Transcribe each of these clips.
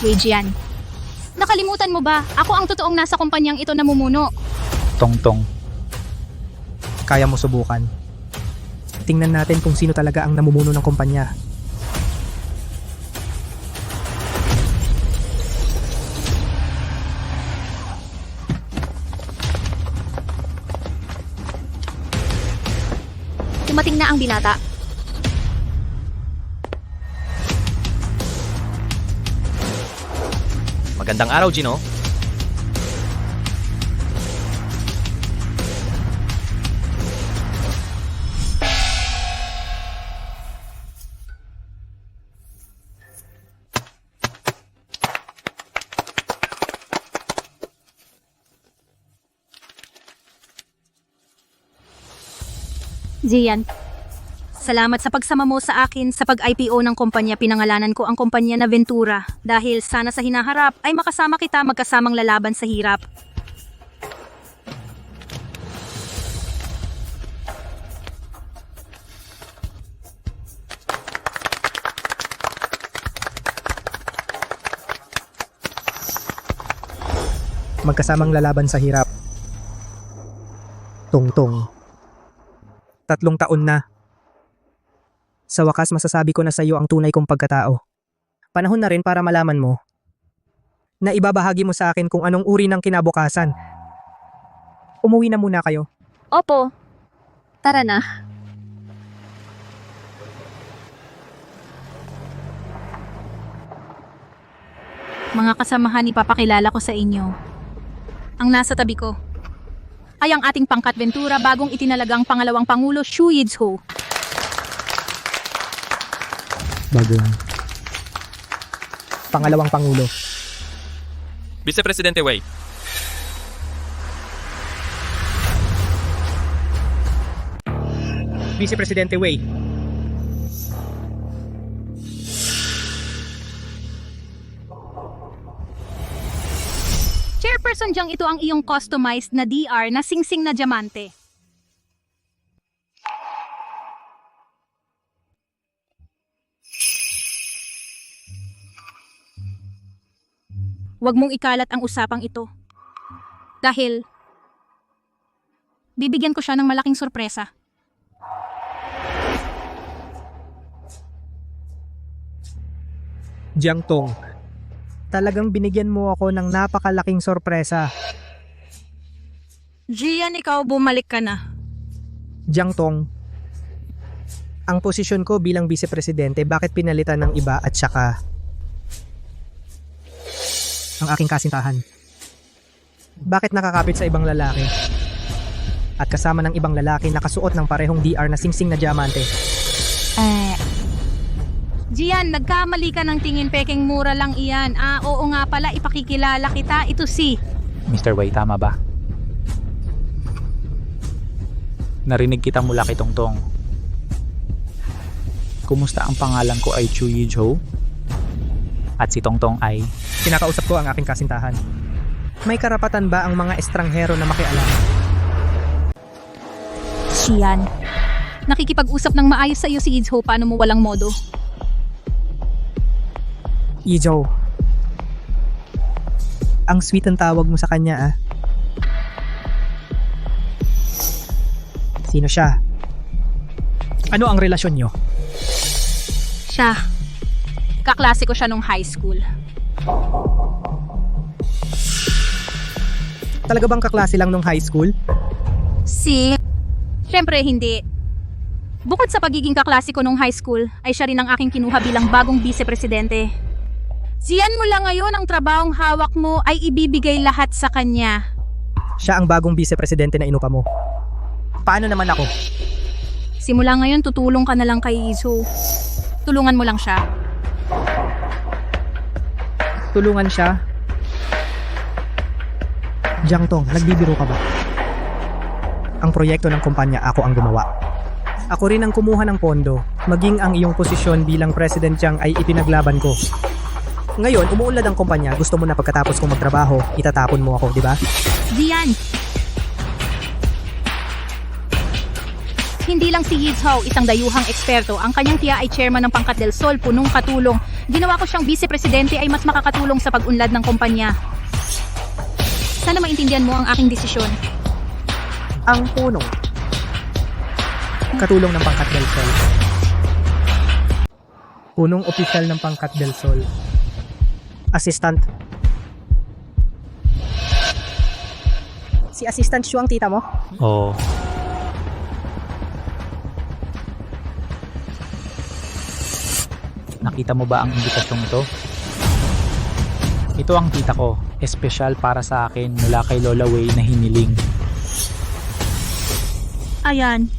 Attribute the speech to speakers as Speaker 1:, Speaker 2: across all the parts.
Speaker 1: Jian. Nakalimutan mo ba? Ako ang totoong nasa kumpanyang ito namumuno.
Speaker 2: Tongtong.
Speaker 3: Kaya mo subukan. Tingnan natin kung sino talaga ang namumuno ng kumpanya.
Speaker 1: Dumating na ang binata.
Speaker 4: Magandang araw, Gino.
Speaker 1: Jian. Salamat sa pagsama mo sa akin sa pag-IPO ng kumpanya. Pinangalanan ko ang kumpanya na Ventura dahil sana sa hinaharap ay makasama kita magkasamang lalaban sa hirap.
Speaker 3: Magkasamang lalaban sa hirap. Tungtong. 3 taon na. Sa wakas masasabi ko na sa iyo ang tunay kong pagkatao. Panahon na rin para malaman mo na ibabahagi mo sa akin kung anong uri ng kinabukasan. Umuwi na muna kayo.
Speaker 1: Opo. Tara na. Mga kasamahan, ipapakilala ko sa inyo. Ang nasa tabi ko ay ang ating pangkat Ventura bagong itinalagang pangalawang Pangulo Xu Yizho.
Speaker 3: Bago lang. Pangalawang Pangulo.
Speaker 4: Vice Presidente Wei.
Speaker 3: Vice Presidente Wei.
Speaker 1: Chairperson Jiang, ito ang iyong customized na DR na singsing na diamante. Huwag mong ikalat ang usapang ito. Dahil bibigyan ko siya ng malaking sorpresa.
Speaker 3: Jiang Tong. Talagang binigyan mo ako ng napakalaking sorpresa.
Speaker 1: Jian, ikaw bumalik ka na.
Speaker 3: Jiang Tong. Ang posisyon ko bilang Vice Presidente, bakit pinalitan ng iba at saka ang aking kasintahan? Bakit nakakapit sa ibang lalaki? At kasama ng ibang lalaki nakasuot ng parehong DR na singsing na diamante?
Speaker 1: Jian, nagkamali ka ng tingin, peking mura lang iyan. Oo nga pala, ipakikilala kita. Ito si...
Speaker 2: Mr. Wei, tama ba? Narinig kita mula kay Tongtong. Kumusta ang pangalan ko ay Xu Yizho? At si Tongtong ay...
Speaker 3: Kinakausap ko ang aking kasintahan. May karapatan ba ang mga estranghero na makialam?
Speaker 1: Jian, nakikipag-usap ng maayos sa iyo si Yizho. Paano mo walang modo?
Speaker 3: Yizho. Ang sweet ang tawag mo sa kanya, ah. Sino siya? Ano ang relasyon nyo?
Speaker 1: Siya. Kaklase ko siya nung high school.
Speaker 3: Talaga bang kaklase lang nung high school?
Speaker 1: Siyempre hindi. Bukod sa pagiging kaklase ko nung high school, ay siya rin ang aking kinuha bilang bagong vice-presidente. Siyan mo lang ngayon ang trabahong hawak mo ay ibibigay lahat sa kanya.
Speaker 3: Siya ang bagong vice-presidente na inupa mo. Paano naman ako?
Speaker 1: Simula ngayon, tutulong ka na lang kay Yizho. Tulungan mo lang siya.
Speaker 3: Tulungan siya? Jiang Tong, nagbibiro ka ba? Ang proyekto ng kumpanya, ako ang gumawa. Ako rin ang kumuha ng pondo, maging ang iyong posisyon bilang President Jiang ay ipinaglaban ko. Ngayon, umuunlad ang kumpanya, gusto mo na pagkatapos kong magtrabaho, itatapon mo ako, di ba?
Speaker 1: Jian! Hindi lang si Yizhou, isang dayuhang eksperto. Ang kanyang tiya ay chairman ng Pangkat del Sol, punong katulong. Ginawa ko siyang vice-presidente ay mas makakatulong sa pag-unlad ng kumpanya. Sana maintindihan mo ang aking desisyon.
Speaker 3: Ang punong katulong ng Pangkat del Sol. Punong opisyal ng Pangkat del Sol. Assistant. Si Assistant Shu ang tita mo?
Speaker 2: Oo. Nakita mo ba ang imbitasyong ito? Ito ang tita ko, espesyal para sa akin mula kay Lola Wei na hiniling.
Speaker 5: Ayan.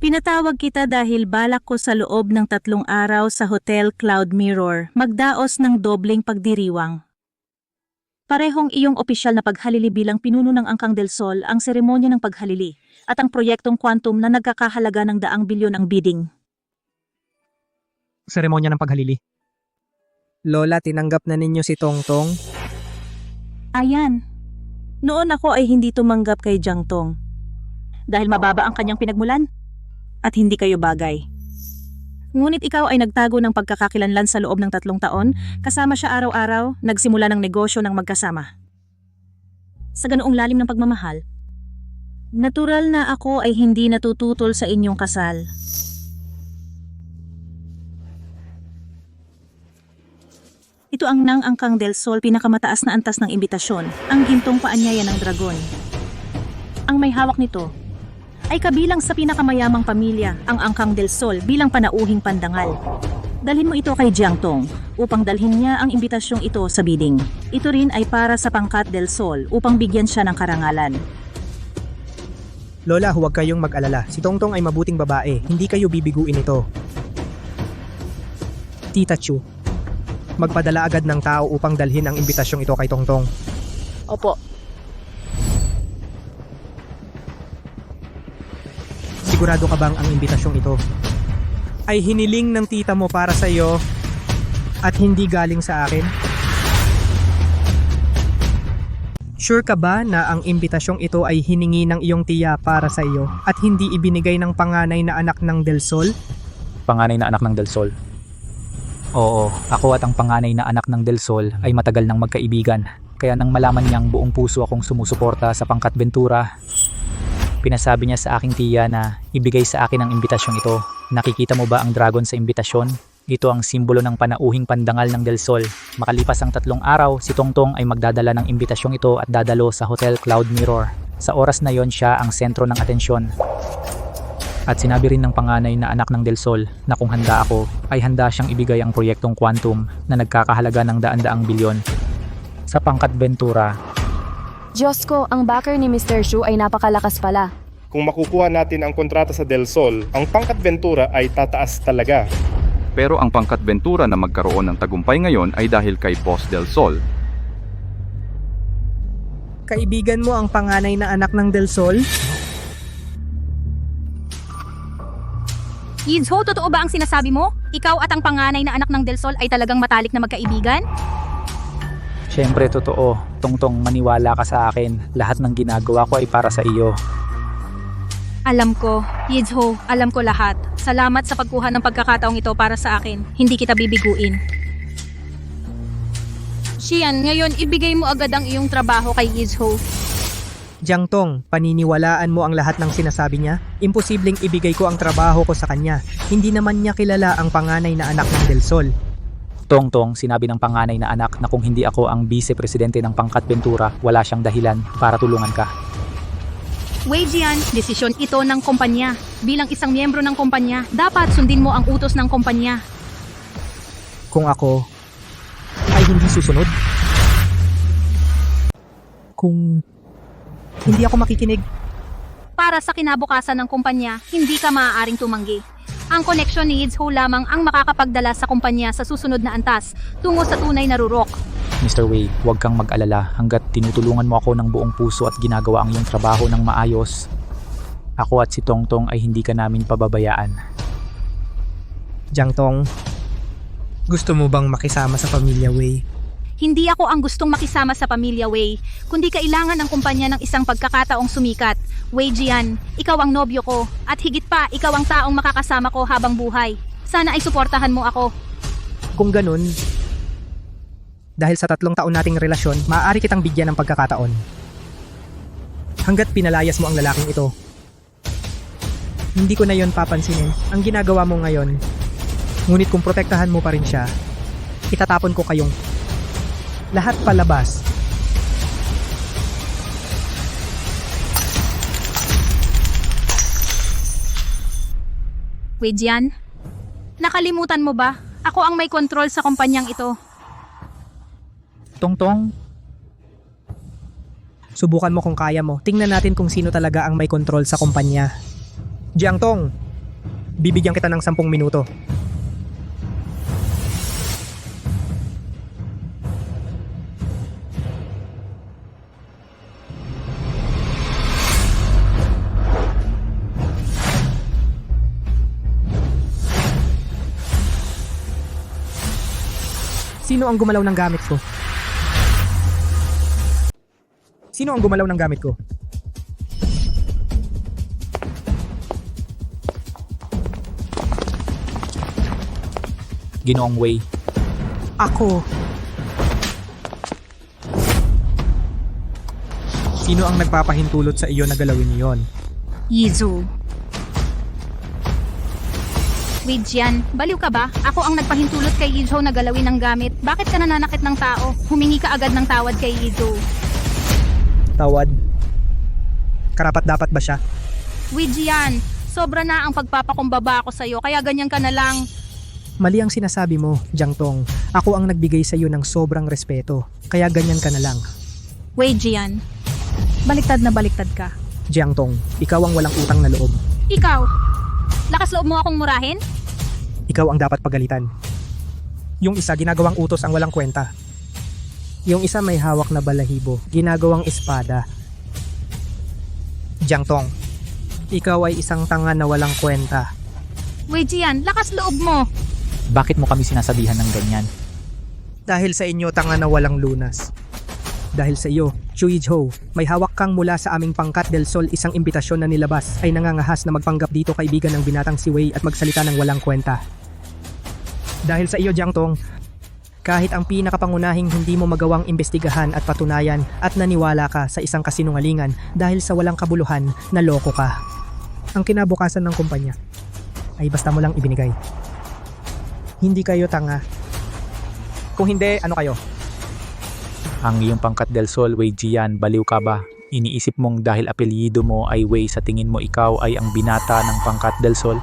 Speaker 5: Pinatawag kita dahil balak ko sa loob ng 3 araw sa Hotel Cloud Mirror magdaos ng dobleng pagdiriwang. Parehong iyong opisyal na paghalili bilang pinuno ng Angkang del Sol ang seremonya ng paghalili at ang proyektong quantum na nagkakahalaga ng 200 bilyon ang bidding.
Speaker 3: Seremonya ng paghalili. Lola, tinanggap na ninyo si Tongtong?
Speaker 5: Ayan. Noon ako ay hindi tumanggap kay Jiang Tong. Dahil mababa ang kanyang pinagmulan at hindi kayo bagay. Ngunit ikaw ay nagtago ng pagkakakilanlan sa loob ng 3 taon, kasama siya araw-araw, nagsimula ng negosyo ng magkasama. Sa ganoong lalim ng pagmamahal, natural na ako ay hindi natututol sa inyong kasal. Ito ang nang Angkang del Sol, pinakamataas na antas ng imbitasyon, ang gintong paanyaya ng dragon. Ang may hawak nito ay kabilang sa pinakamayamang pamilya, ang Angkang del Sol bilang panauhing pandangal. Dalhin mo ito kay Jiang Tong upang dalhin niya ang imbitasyong ito sa bidding. Ito rin ay para sa Pangkat del Sol upang bigyan siya ng karangalan.
Speaker 3: Lola, huwag kayong mag-alala. Si Tongtong ay mabuting babae. Hindi kayo bibiguin ito. Tita Chu, magpadala agad ng tao upang dalhin ang imbitasyong ito kay Tongtong.
Speaker 5: Opo.
Speaker 3: Sigurado ka bang ang imbitasyong ito ay hiniling ng tita mo para sa iyo at hindi galing sa akin? Sure ka ba na ang imbitasyong ito ay hiningi ng iyong tiya para sa iyo at hindi ibinigay ng panganay na anak ng Del Sol?
Speaker 2: Panganay na anak ng Del Sol. Oo, ako at ang panganay na anak ng Del Sol ay matagal nang magkaibigan. Kaya nang malaman niyang buong puso akong sumusuporta sa Pangkat Ventura, pinasabi niya sa aking tiya na ibigay sa akin ang imbitasyong ito. Nakikita mo ba ang dragon sa imbitasyon? Ito ang simbolo ng panauhing pandangal ng Del Sol. Makalipas ang 3 araw, si Tongtong ay magdadala ng imbitasyong ito at dadalo sa Hotel Cloud Mirror. Sa oras na yon siya ang sentro ng atensyon. At sinabi rin ng panganay na anak ng Del Sol na kung handa ako, ay handa siyang ibigay ang proyektong quantum na nagkakahalaga ng 100 bilyon. Sa Pangkat Ventura,
Speaker 6: Diyos ko, ang backer ni Mr. Shu ay napakalakas pala.
Speaker 7: Kung makukuha natin ang kontrata sa Del Sol, ang Pangkat Ventura ay tataas talaga.
Speaker 8: Pero ang Pangkat Ventura na magkaroon ng tagumpay ngayon ay dahil kay Boss Del Sol.
Speaker 3: Kaibigan mo ang panganay na anak ng Del Sol?
Speaker 1: Yizhou, totoo ba ang sinasabi mo? Ikaw at ang panganay na anak ng Del Sol ay talagang matalik na magkaibigan?
Speaker 2: syempre totoo. Tongtong, maniwala ka sa akin. Lahat ng ginagawa ko ay para sa iyo.
Speaker 1: Alam ko, Yizhou, alam ko lahat. Salamat sa pagkuha ng pagkakataong ito para sa akin. Hindi kita bibiguin. Xian, ngayon ibigay mo agad ang iyong trabaho kay Yizhou.
Speaker 3: Jiang Tong, paniniwalaan mo ang lahat ng sinasabi niya? Imposibleng ibigay ko ang trabaho ko sa kanya. Hindi naman niya kilala ang panganay na anak ng Del Sol.
Speaker 2: Tongtong, sinabi ng panganay na anak na kung hindi ako ang vice-presidente ng Pangkat Ventura, wala siyang dahilan para tulungan ka.
Speaker 1: Wei Jian, desisyon ito ng kumpanya. Bilang isang miyembro ng kumpanya, dapat sundin mo ang utos ng kumpanya.
Speaker 3: Kung ako ay hindi susunod, kung hindi ako makikinig,
Speaker 1: Para sa kinabukasan ng kumpanya, hindi ka maaaring tumanggi. Ang koneksyon ni Yizhou lamang ang makakapagdala sa kumpanya sa susunod na antas tungo sa tunay na rurok.
Speaker 2: Mr. Wei, huwag kang mag-alala hanggat tinutulungan mo ako ng buong puso at ginagawa ang iyong trabaho ng maayos. Ako at si Tongtong ay hindi ka namin pababayaan.
Speaker 3: Jiang Tong, gusto mo bang makisama sa pamilya Wei?
Speaker 1: Hindi ako ang gustong makisama sa pamilya Wei, kundi kailangan ng kumpanya ng isang pagkakataong sumikat. Wei Jian, ikaw ang nobyo ko, at higit pa, ikaw ang taong makakasama ko habang buhay. Sana ay suportahan mo ako.
Speaker 3: Kung ganun, dahil sa 3 taon nating relasyon, maaari kitang bigyan ng pagkakataon. Hanggat pinalayas mo ang lalaking ito, hindi ko na yon papansinin ang ginagawa mo ngayon. Ngunit kung protektahan mo pa rin siya, itatapon ko kayong lahat palabas.
Speaker 1: Wei Jian, nakalimutan mo ba? Ako ang may kontrol sa kumpanyang ito.
Speaker 2: Tongtong,
Speaker 3: Subukan mo kung kaya mo. Tingnan natin kung sino talaga ang may kontrol sa kumpanya. Jiang Tong, bibigyan kita ng 10 minuto. Sino ang gumalaw ng gamit ko? Sino ang gumalaw ng gamit ko?
Speaker 2: Ginoong Wei.
Speaker 3: Ako. Sino ang nagpapahintulot sa iyo na galawin iyon?
Speaker 1: Yizu. Wei Jian, baliw ka ba? Ako ang nagpahintulot kay Yizu na galawin ng gamit. Bakit ka nananakit ng tao? Humingi ka agad ng tawad kay Yizu.
Speaker 3: Tawad. Karapat dapat ba siya?
Speaker 1: Wei Jian, sobra na ang pagpapakumbaba ko sa'yo, kaya ganyan ka na lang.
Speaker 3: Mali ang sinasabi mo, Jiang Tong. Ako ang nagbigay sa iyo ng sobrang respeto. Kaya ganyan ka na lang.
Speaker 1: Wei Jian, baliktad na baliktad ka.
Speaker 3: Jiang Tong, ikaw ang walang utang na loob.
Speaker 1: Ikaw, lakas loob mo akong murahin?
Speaker 3: Ikaw ang dapat pagalitan. Yung isa ginagawang utos ang walang kwenta. Yung isa may hawak na balahibo, ginagawang espada. Jiang Tong, ikaw ay isang tanga na walang kwenta.
Speaker 1: Wei Jian, lakas loob mo.
Speaker 2: Bakit mo kami sinasabihan ng ganyan?
Speaker 3: Dahil sa inyo tanga na walang lunas. Dahil sa iyo, Chui Zhou, may hawak kang mula sa aming pangkat del Sol, isang imbitasyon na nilabas ay nangangahas na magpanggap dito kaibigan ng binatang si Wei at magsalita ng walang kwenta. Dahil sa iyo, Jiang Tong, kahit ang pinakapangunahing hindi mo magawang imbestigahan at patunayan at naniwala ka sa isang kasinungalingan dahil sa walang kabuluhan, naloko ka. Ang kinabukasan ng kumpanya ay basta mo lang ibinigay. Hindi kayo tanga. Kung hindi, ano kayo?
Speaker 2: Ang iyong pangkat del Sol, Wei Jian, baliw ka ba? Iniisip mong dahil apelyido mo ay Wei, sa tingin mo ikaw ay ang binata ng pangkat del Sol?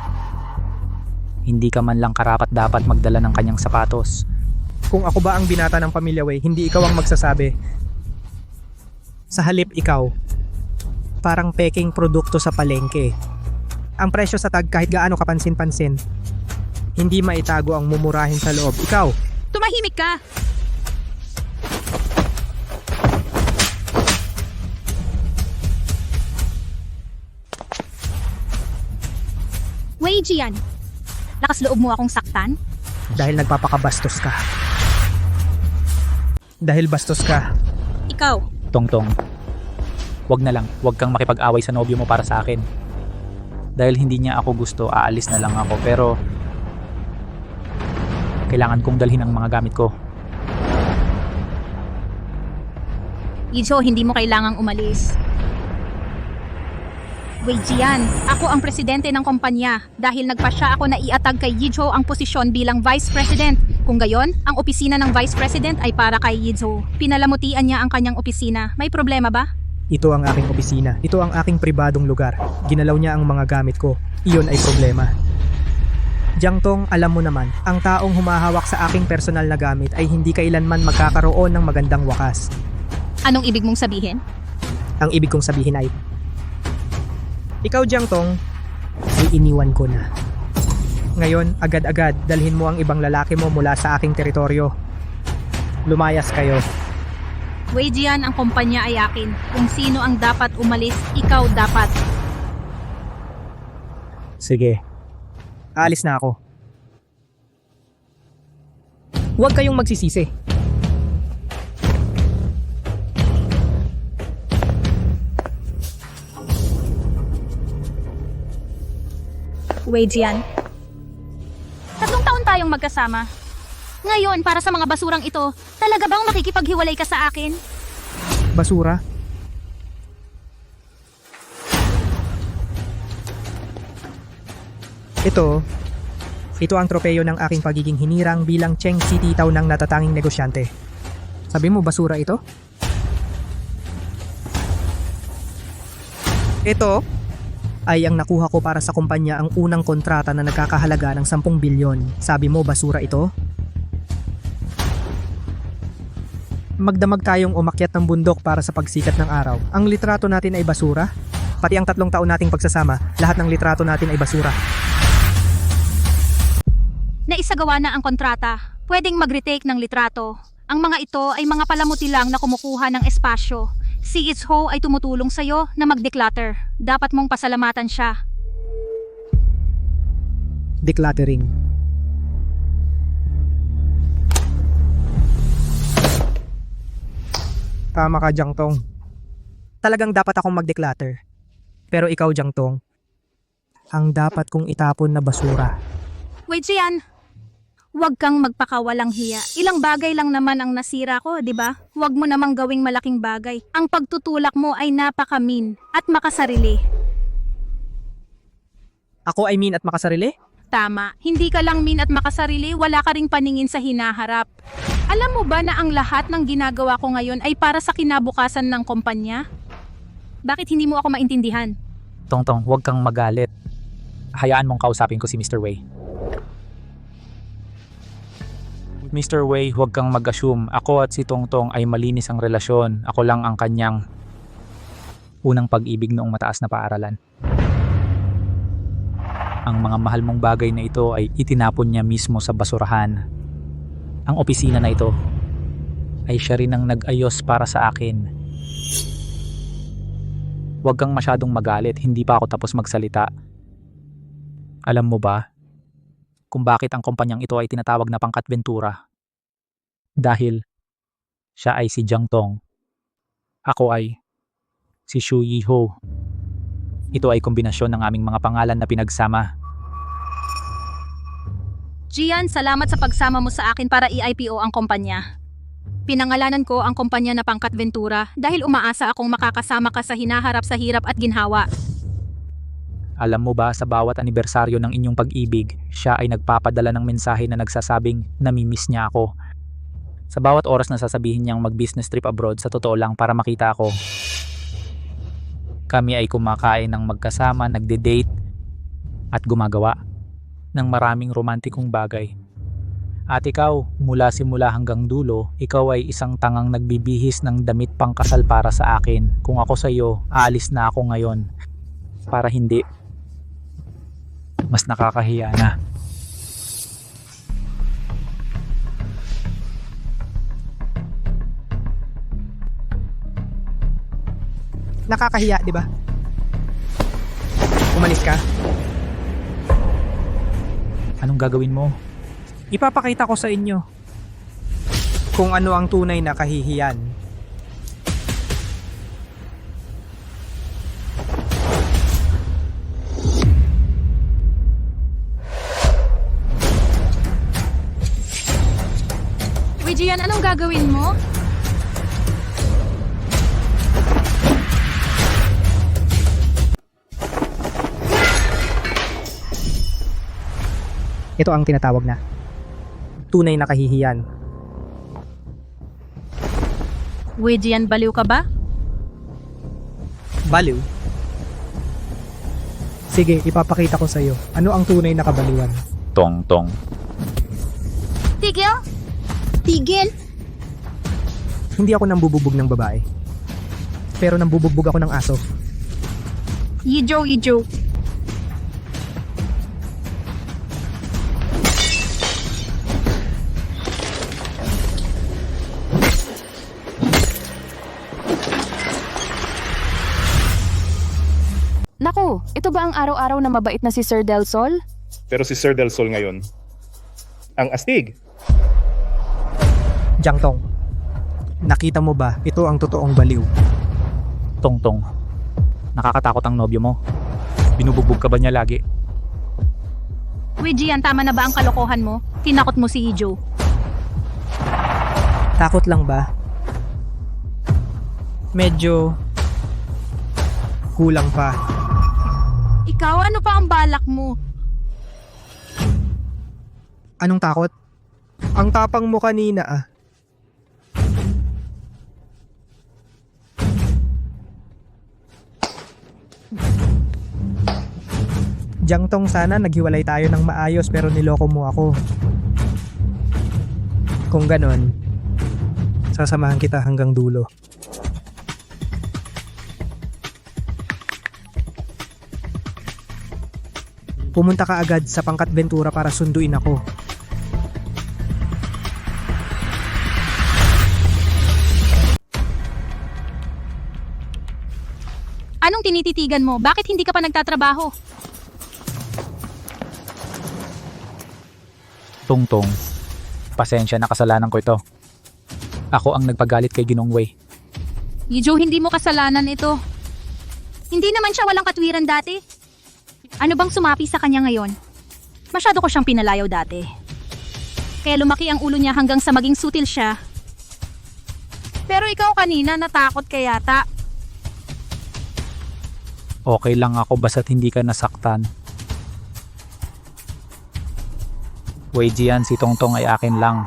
Speaker 2: Hindi ka man lang karapat dapat magdala ng kanyang sapatos.
Speaker 3: Kung ako ba ang binata ng pamilya Wei, hindi ikaw ang magsasabi. Sa halip ikaw, parang peking produkto sa palengke. Ang presyo sa tag kahit gaano kapansin-pansin. Hindi maitago ang mumurahin sa loob. Ikaw,
Speaker 1: Tumahimik ka. Wei Jian, lakas loob mo akong saktan?
Speaker 3: dahil nagpapakabastos ka. Dahil bastos ka.
Speaker 1: Ikaw,
Speaker 2: Tongtong, wag na lang, wag kang makipag-away sa nobyo mo para sa akin. Dahil hindi niya ako gusto, aalis na lang ako, pero kailangan kong dalhin ang mga gamit ko.
Speaker 1: Yizo, hindi mo kailangang umalis. Wei Jian, ako ang presidente ng kumpanya dahil nagpasya ako na iatag kay Yizo ang posisyon bilang vice president. Kung gayon, ang opisina ng vice president ay para kay Yizo. Pinalamutian niya ang kanyang opisina. May problema ba?
Speaker 3: Ito ang aking opisina. Ito ang aking pribadong lugar. Ginalaw niya ang mga gamit ko. Iyon ay problema. Jiang Tong, alam mo naman, ang taong humahawak sa aking personal na gamit ay hindi kailanman magkakaroon ng magandang wakas.
Speaker 1: Anong ibig mong sabihin?
Speaker 3: Ang ibig kong sabihin ay, ikaw, Jiang Tong, ay iniwan ko na. Ngayon, agad-agad, dalhin mo ang ibang lalaki mo mula sa aking teritoryo. Lumayas kayo.
Speaker 1: Wei Jian, ang kumpanya ay akin. Kung sino ang dapat umalis, ikaw dapat.
Speaker 3: Sige. Aalis na ako. Huwag kayong magsisisi.
Speaker 1: Wei Jian. 3 taon tayong magkasama. Ngayon, para sa mga basurang ito, talaga bang makikipaghiwalay ka sa akin?
Speaker 3: Basura? Ito ang tropeyo ng aking pagiging hinirang bilang Cheng City Tao ng natatanging negosyante. Sabi mo basura ito? Ito ay ang nakuha ko para sa kumpanya ang unang kontrata na nagkakahalaga ng 10 bilyon. Sabi mo basura ito? Magdamag tayong umakyat ng bundok para sa pagsikat ng araw. Ang litrato natin ay basura? Pati ang 3 taon nating pagsasama, lahat ng litrato natin ay basura.
Speaker 1: Naisagawa na ang kontrata. Pwedeng mag-retake ng litrato. Ang mga ito ay mga palamuti lang na kumukuha ng espasyo. Si Itzho ay tumutulong sa'yo na mag-declutter. Dapat mong pasalamatan siya.
Speaker 3: Decluttering. Tama ka, Jiangtong. Talagang dapat akong mag-declutter. Pero ikaw, Jiangtong, ang dapat kong itapon na basura.
Speaker 1: Wei Jian, huwag kang magpakawalang hiya. Ilang bagay lang naman ang nasira ko, di ba? Huwag mo namang gawing malaking bagay. Ang pagtutulak mo ay napakamin at makasarili.
Speaker 3: Ako ay mean at makasarili?
Speaker 1: Tama, hindi ka lang min at makasarili, wala ka ring paningin sa hinaharap. Alam mo ba na ang lahat ng ginagawa ko ngayon ay para sa kinabukasan ng kumpanya? Bakit hindi mo ako maintindihan?
Speaker 2: Tongtong, huwag kang magalit. Hayaan mong kausapin ko si Mr. Wei. Mr. Wei, huwag kang mag-assume. Ako at si Tongtong ay malinis ang relasyon. Ako lang ang kanyang unang pag-ibig noong mataas na paaralan. Ang mga mahal mong bagay na ito ay itinapon niya mismo sa basurahan. Ang opisina na ito ay siya rin ang nag-ayos para sa akin. Huwag kang masyadong magalit, hindi pa ako tapos magsalita. Alam mo ba kung bakit ang kumpanyang ito ay tinatawag na Pangkat Ventura? Dahil siya ay si Jiangtong. Ako ay si Xu Yiho. Ito ay kombinasyon ng aming mga pangalan na pinagsama.
Speaker 1: Jian, salamat sa pagsama mo sa akin para i-IPO ang kumpanya. Pinangalanan ko ang kumpanya na Pangkat Ventura dahil umaasa akong makakasama ka sa hinaharap sa hirap at ginhawa.
Speaker 2: Alam mo ba, sa bawat anibersaryo ng inyong pag-ibig, siya ay nagpapadala ng mensahe na nagsasabing namimiss niya ako. Sa bawat oras na sasabihin niyang mag-business trip abroad, sa totoo lang para makita ako. Kami ay kumakain ng magkasama, nagde-date, at gumagawa ng maraming romantikong bagay. At ikaw, mula simula hanggang dulo, ikaw ay isang tangang nagbibihis ng damit pangkasal para sa akin. Kung ako sa iyo, aalis na ako ngayon. Para hindi mas nakakahiya na.
Speaker 3: Nakakahiya, di ba? Umalis ka?
Speaker 2: Anong gagawin mo?
Speaker 3: Ipapakita ko sa inyo kung ano ang tunay na kahihiyan.
Speaker 1: Wei Jian, anong gagawin mo?
Speaker 3: Ito ang tinatawag na tunay na kahihiyan.
Speaker 1: Wei Jian, baliw ka ba?
Speaker 3: Baliw? Sige, ipapakita ko sa iyo. Ano ang tunay na kabaliwan?
Speaker 2: Tongtong.
Speaker 1: Tigil? Tigil?
Speaker 3: Hindi ako nambububog ng babae. Pero nambubugbog ako ng aso.
Speaker 1: Yijo.
Speaker 6: Naku, ito ba ang araw-araw na mabait na si Sir Del Sol?
Speaker 7: Pero si Sir Del Sol ngayon, ang astig.
Speaker 3: Jiangtong, nakita mo ba? Ito ang totoong baliw.
Speaker 2: Tongtong. Nakakatakot ang nobyo mo. Binubugbog ka ba niya lagi?
Speaker 1: Uy, Gian, tama na ba ang kalokohan mo? Tinakot mo si Ijo.
Speaker 3: Takot lang ba? Medyo kulang pa.
Speaker 1: Ikaw, ano pa ang balak mo?
Speaker 3: Anong takot? Ang tapang mo kanina ah. Jangtong, sana naghiwalay tayo ng maayos pero niloko mo ako. Kung ganon, sasamahan kita hanggang dulo. Pumunta ka agad sa Pangkat Ventura para sunduin ako.
Speaker 1: Anong tinititigan mo? Bakit hindi ka pa nagtatrabaho?
Speaker 2: Tungtong, pasensya na, kasalanan ko ito. Ako ang nagpagalit kay Ginong Wei.
Speaker 1: Ijo, hindi mo kasalanan ito. Hindi naman siya walang katwiran dati. Ano bang sumapi sa kanya ngayon? Masyado ko siyang pinalayaw dati. Kaya lumaki ang ulo niya hanggang sa maging sutil siya. Pero ikaw kanina natakot ka yata.
Speaker 2: Okay lang ako basta't hindi ka nasaktan. Wei Jian, si Tongtong ay akin lang.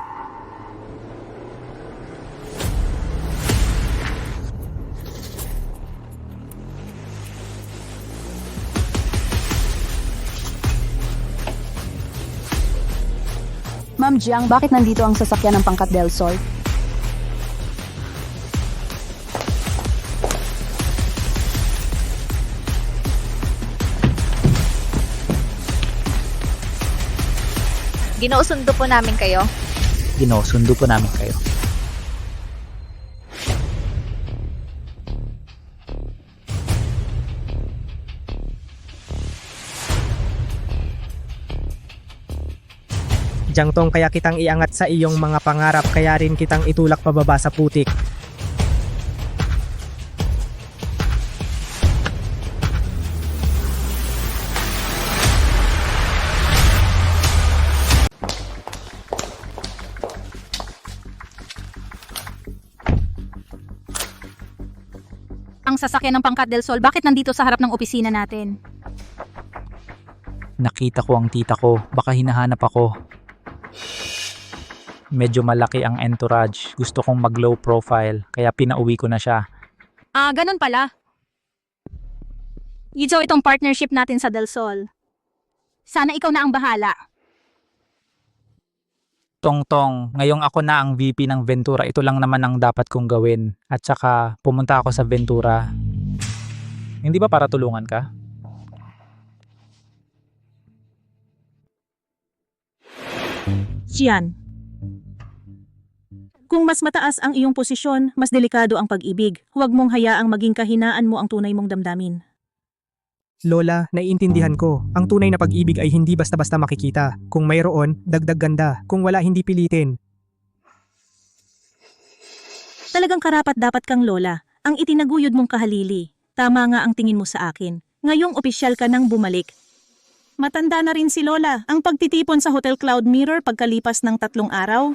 Speaker 6: Ma'am Jiang, bakit nandito ang sasakyan ng Pangkat Del Sol?
Speaker 9: Ginuusundo po namin kayo.
Speaker 2: Sundo po namin kayo.
Speaker 3: Jangtong, kaya kitang iangat sa iyong mga pangarap, kaya rin kitang itulak pababa sa putik.
Speaker 1: Ang sasakyan ng Pangkat del Sol, bakit nandito sa harap ng opisina natin?
Speaker 2: Nakita ko ang tita ko, baka hinahanap ako. Medyo malaki ang entourage, gusto kong mag low profile, kaya pinauwi ko na siya.
Speaker 1: Ah, ganun pala. Ijo, itong partnership natin sa Del Sol. Sana ikaw na ang bahala.
Speaker 2: Tongtong, ngayong ako na ang VP ng Ventura, ito lang naman ang dapat kong gawin. At saka, pumunta ako sa Ventura. Hindi ba para tulungan ka?
Speaker 5: Jian. Kung mas mataas ang iyong posisyon, mas delikado ang pag-ibig. Huwag mong hayaang maging kahinaan mo ang tunay mong damdamin.
Speaker 3: Lola, naiintindihan ko. Ang tunay na pag-ibig ay hindi basta-basta makikita. Kung mayroon, dagdag ganda. Kung wala, hindi pilitin.
Speaker 5: Talagang karapat dapat kang lola. Ang itinaguyod mong kahalili. Tama nga ang tingin mo sa akin. Ngayong opisyal ka nang bumalik. Matanda na rin si Lola. Ang pagtitipon sa Hotel Cloud Mirror pagkalipas ng 3 araw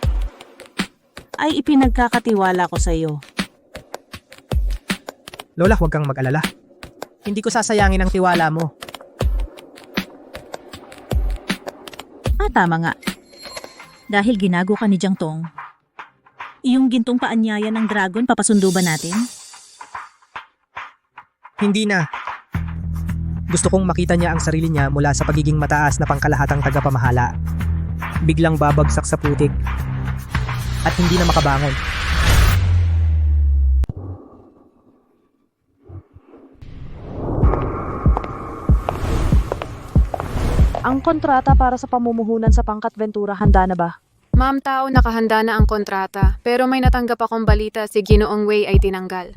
Speaker 5: ay ipinagkakatiwala ko sa iyo.
Speaker 3: Lola, huwag kang mag-alala. Hindi ko sasayangin ang tiwala mo.
Speaker 5: Tama nga. Dahil ginago ka ni Jangtong. Iyong gintong paanyaya ng dragon, papasundo ba natin?
Speaker 3: Hindi na. Gusto kong makita niya ang sarili niya mula sa pagiging mataas na pangkalahatang tagapamahala. Biglang babagsak sa putik. At hindi na makabangon.
Speaker 6: Ang kontrata para sa pamumuhunan sa Pangkat Ventura, handa na ba?
Speaker 10: Ma'am Tao, nakahanda na ang kontrata. Pero may natanggap akong balita si Ginoong Wei ay tinanggal.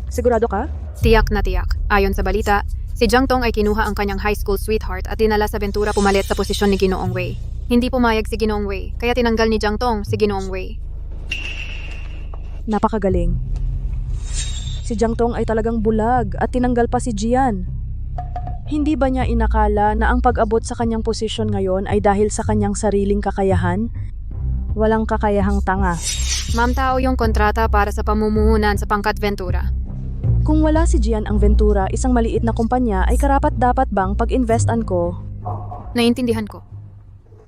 Speaker 6: Sigurado ka?
Speaker 10: Tiyak na tiyak. Ayon sa balita, si Jangtong ay kinuha ang kanyang high school sweetheart at dinala sa Ventura pumalit sa posisyon ni Ginoong Wei. Hindi pumayag si Ginoong Wei, kaya tinanggal ni Jangtong si Ginoong Wei.
Speaker 6: Napakagaling. Si Jangtong ay talagang bulag at tinanggal pa si Jian. Hindi ba niya inakala na ang pag-abot sa kanyang posisyon ngayon ay dahil sa kanyang sariling kakayahan? Walang kakayahang tanga.
Speaker 10: Ma'am Tao yung kontrata para sa pamumuhunan sa pangkat Ventura.
Speaker 6: Kung wala si Gian ang Ventura, isang maliit na kumpanya, ay karapat-dapat bang pag-investan ko?
Speaker 10: Naiintindihan ko.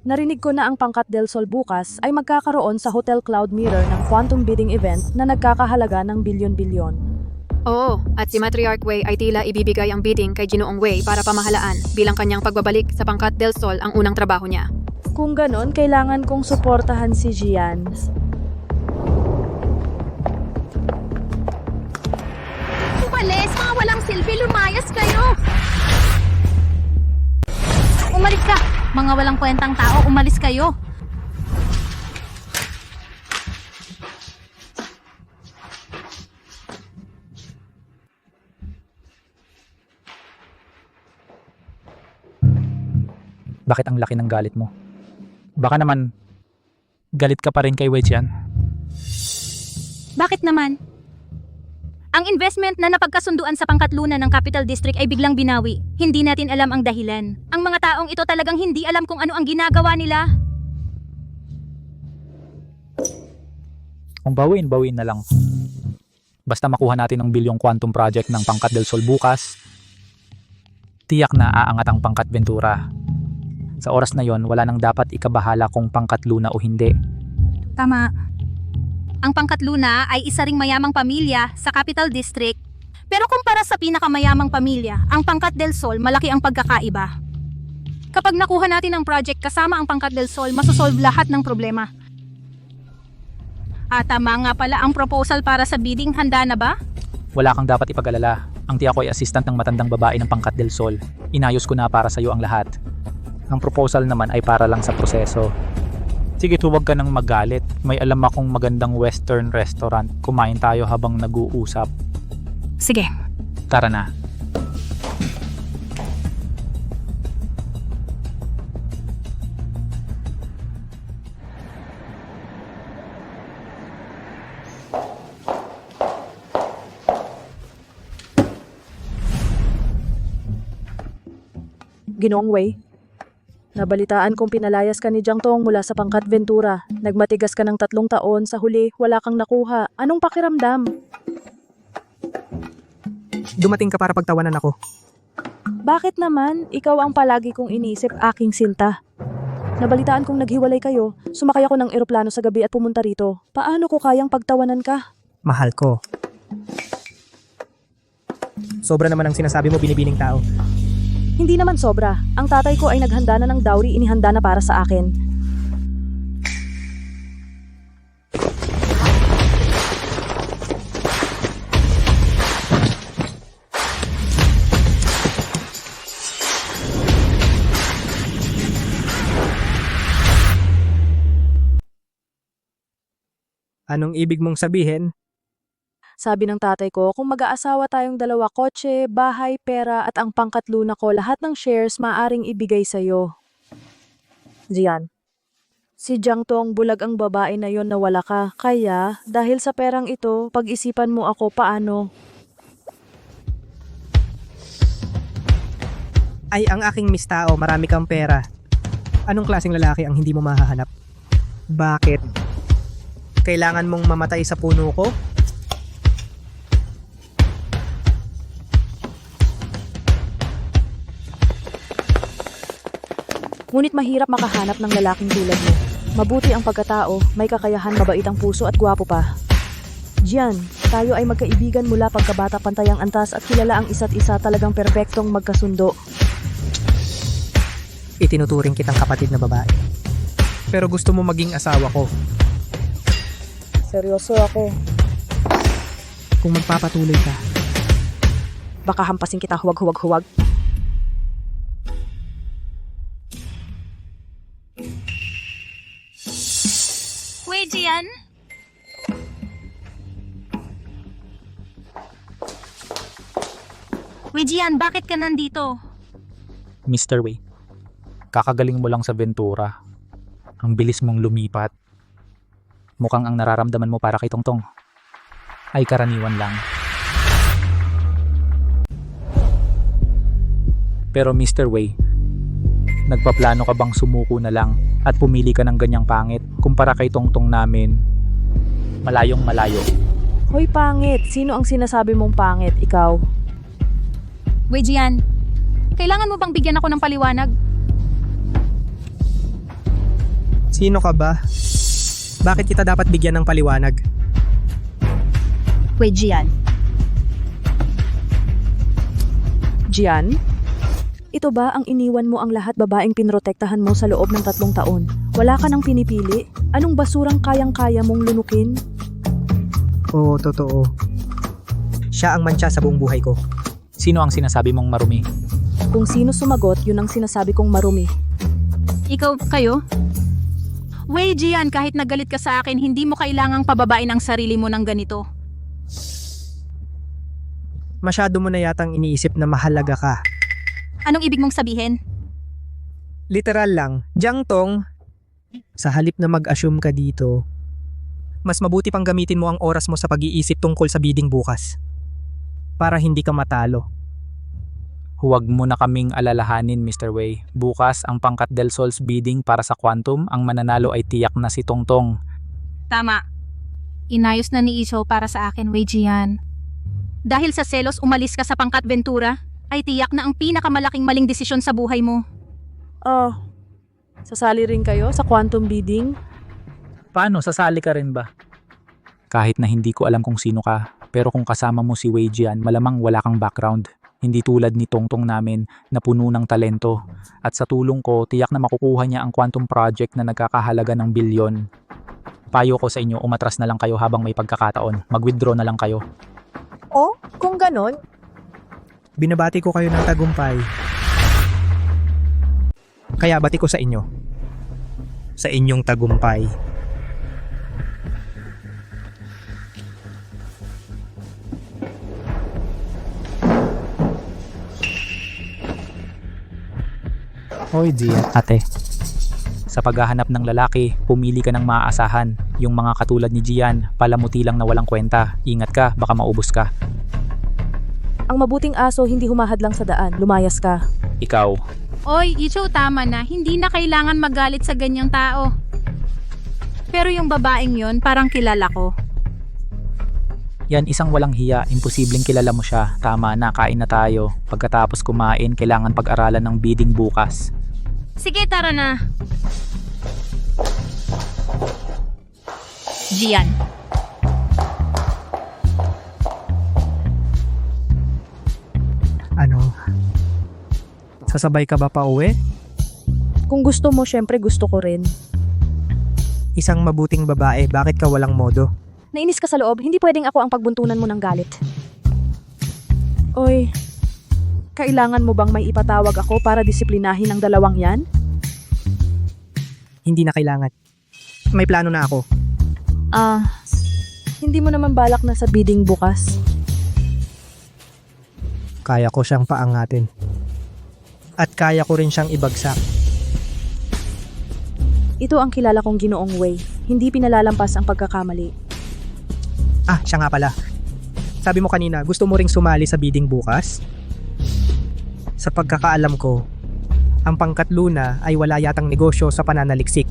Speaker 6: Narinig ko na ang Pangkat del Sol bukas ay magkakaroon sa Hotel Cloud Mirror ng quantum bidding event na nagkakahalaga ng bilyon-bilyon.
Speaker 10: Oo, at si Matriarch Wei ay tila ibibigay ang bidding kay Ginoong Wei para pamahalaan bilang kanyang pagbabalik sa Pangkat del Sol ang unang trabaho niya.
Speaker 6: Kung ganon, kailangan kong suportahan si Gian.
Speaker 1: Umalis! Mga walang silbi, lumayas kayo! Umalis ka! Mga walang kwentang tao, umalis kayo!
Speaker 2: Bakit ang laki ng galit mo? Baka naman, galit ka pa rin kay Wei Jian?
Speaker 1: Bakit naman? Ang investment na napagkasunduan sa Pangkat Luna ng Capital District ay biglang binawi. Hindi natin alam ang dahilan. Ang mga taong ito talagang hindi alam kung ano ang ginagawa nila.
Speaker 2: Kung bawin na lang. Basta makuha natin ang bilyong quantum project ng Pangkat del Sol bukas, tiyak na aangat ang Pangkat Ventura. Sa oras na yon, wala nang dapat ikabahala kung Pangkat Luna o hindi.
Speaker 1: Tama. Ang Pangkat Luna ay isa ring mayamang pamilya sa Capital District. Pero kumpara sa pinakamayamang pamilya, ang Pangkat del Sol malaki ang pagkakaiba. Kapag nakuha natin ang project kasama ang Pangkat del Sol, masosolve lahat ng problema. Tama nga pala ang proposal para sa bidding, handa na ba?
Speaker 2: Wala kang dapat ipag-alala. Ang tiya ko ay assistant ng matandang babae ng Pangkat del Sol. Inayos ko na para sa iyo ang lahat. Ang proposal naman ay para lang sa proseso. Sige, huwag ka nang magalit. May alam akong magandang western restaurant. Kumain tayo habang nag-uusap.
Speaker 1: Sige.
Speaker 2: Tara na.
Speaker 6: Ginoong Wei, nabalitaan kong pinalayas ka ni Jiang Tong mula sa Pangkat Ventura. Nagmatigas ka ng 3 taon, sa huli wala kang nakuha. Anong pakiramdam?
Speaker 3: Dumating ka para pagtawanan ako.
Speaker 6: Bakit naman? Ikaw ang palagi kong iniisip, aking sinta. Nabalitaan kong naghiwalay kayo. Sumakay ako ng eroplano sa gabi at pumunta rito. Paano ko kayang pagtawanan ka?
Speaker 3: Mahal ko. Sobra naman ang sinasabi mo, binibining tao.
Speaker 6: Hindi naman sobra. Ang tatay ko ay naghanda na ng dowry, inihanda na para sa akin.
Speaker 3: Anong ibig mong sabihin?
Speaker 6: Sabi ng tatay ko, kung mag-aasawa tayong 2, kotse, bahay, pera at ang Pangkat Luna ko, lahat ng shares maaring ibigay sa'yo. Jian. Si Jiang Tong, bulag ang babae na yon na wala ka. Kaya, dahil sa perang ito, pag-isipan mo ako paano.
Speaker 3: Ay, ang aking mistao, marami kang pera. Anong klaseng lalaki ang hindi mo mahahanap? Bakit? Kailangan mong mamatay sa puno ko?
Speaker 6: Ngunit mahirap makahanap ng lalaking tulad mo. Mabuti ang pagkatao, may kakayahan, mabait ang puso at gwapo pa. Jian, tayo ay magkaibigan mula pagkabata, pantayang antas at kilala ang isa't isa, talagang perpektong magkasundo.
Speaker 3: Itinuturing kitang kapatid na babae. Pero gusto mo maging asawa ko.
Speaker 6: Seryoso ako.
Speaker 3: Kung magpapatuloy ka,
Speaker 6: Baka hampasin kita, huwag.
Speaker 1: Wei Jian? Wei Jian, bakit ka nandito?
Speaker 2: Mr. Wei, kakagaling mo lang sa Ventura. Ang bilis mong lumipat. Mukhang ang nararamdaman mo para kay Tongtong ay karaniwan lang. Pero Mr. Wei, nagpaplano ka bang sumuko na lang at pumili ka ng ganyang pangit kumpara kay Tongtong namin? Malayong malayo.
Speaker 6: Hoy pangit, sino ang sinasabi mong pangit? Ikaw?
Speaker 1: Wei Jian, kailangan mo bang bigyan ako ng paliwanag?
Speaker 3: Sino ka ba? Bakit kita dapat bigyan ng paliwanag?
Speaker 1: Wei Jian,
Speaker 6: Jian? Ito ba ang iniwan mo ang lahat babaeng pinrotektahan mo sa loob ng 3 taon? Wala ka nang pinipili? Anong basurang kayang-kaya mong lunukin?
Speaker 3: Oo, totoo. Siya ang mantsa sa buong buhay ko.
Speaker 2: Sino ang sinasabi mong marumi?
Speaker 6: Kung sino sumagot, yun ang sinasabi kong marumi.
Speaker 1: ikaw kayo? Wei Jian, kahit nagalit ka sa akin, hindi mo kailangang pababain ang sarili mo ng ganito.
Speaker 3: Masyado mo na yatang iniisip na mahalaga ka.
Speaker 1: Anong ibig mong sabihin?
Speaker 3: Literal lang, Jiang Tong, sa halip na mag-assume ka dito, mas mabuti pang gamitin mo ang oras mo sa pag-iisip tungkol sa bidding bukas. Para hindi ka matalo.
Speaker 2: Huwag mo na kaming alalahanin, Mr. Wei. Bukas ang pangkat Del Sol's bidding para sa Quantum, ang mananalo ay tiyak na si Tongtong.
Speaker 1: Tama. Inayos na ni Iso para sa akin, Wei Jian. Dahil sa selos umalis ka sa pangkat Ventura, ay tiyak na ang pinakamalaking maling desisyon sa buhay mo.
Speaker 6: Oh, sasali rin kayo sa quantum bidding?
Speaker 2: Paano? Sasali ka rin ba? Kahit na hindi ko alam kung sino ka, pero kung kasama mo si Wei Jian, malamang wala kang background. Hindi tulad ni Tongtong namin na puno ng talento. At sa tulong ko, tiyak na makukuha niya ang quantum project na nagkakahalaga ng bilyon. Payo ko sa inyo, umatras na lang kayo habang may pagkakataon. Mag-withdraw na lang kayo.
Speaker 6: Oh, kung ganon,
Speaker 3: Binabati ko kayo ng tagumpay. Kaya bati ko sa inyo. Sa inyong tagumpay.
Speaker 2: Hoy Jian, ate. Sa paghahanap ng lalaki, pumili ka ng maaasahan. Yung mga katulad ni Jian, palamuti lang na walang kwenta. Ingat ka, baka maubos ka.
Speaker 6: ang mabuting aso hindi humahadlang sa daan, lumayas ka.
Speaker 2: Ikaw,
Speaker 1: Oy, Icho, tama na. Hindi na kailangan magalit sa ganyang tao. Pero yung babaeng yon, parang kilala ko.
Speaker 2: yan isang walang hiya, imposibleng kilala mo siya. Tama na, kain na tayo. Pagkatapos kumain, kailangan pag-aralan ng bidding bukas.
Speaker 1: Sige, tara na. Jian.
Speaker 3: Ano? Sasabay ka ba pa uwi?
Speaker 6: Kung gusto mo, syempre gusto ko rin.
Speaker 3: Isang mabuting babae, bakit ka walang modo?
Speaker 6: Nainis ka sa loob, hindi pwedeng ako ang pagbuntunan mo ng galit. Oy, kailangan mo bang may ipatawag ako para disiplinahin ang dalawang yan?
Speaker 3: Hindi na kailangan. May plano na ako.
Speaker 6: Hindi mo naman balak na sa bidding bukas.
Speaker 3: Kaya ko siyang paangatin. At kaya ko rin siyang ibagsak.
Speaker 6: Ito ang kilala kong Ginoong Wei. Hindi pinalalampas ang pagkakamali.
Speaker 3: Ah, siya nga pala. Sabi mo kanina, gusto mo ring sumali sa bidding bukas? Sa pagkakaalam ko, ang pangkat Luna ay wala yatang negosyo sa pananaliksik.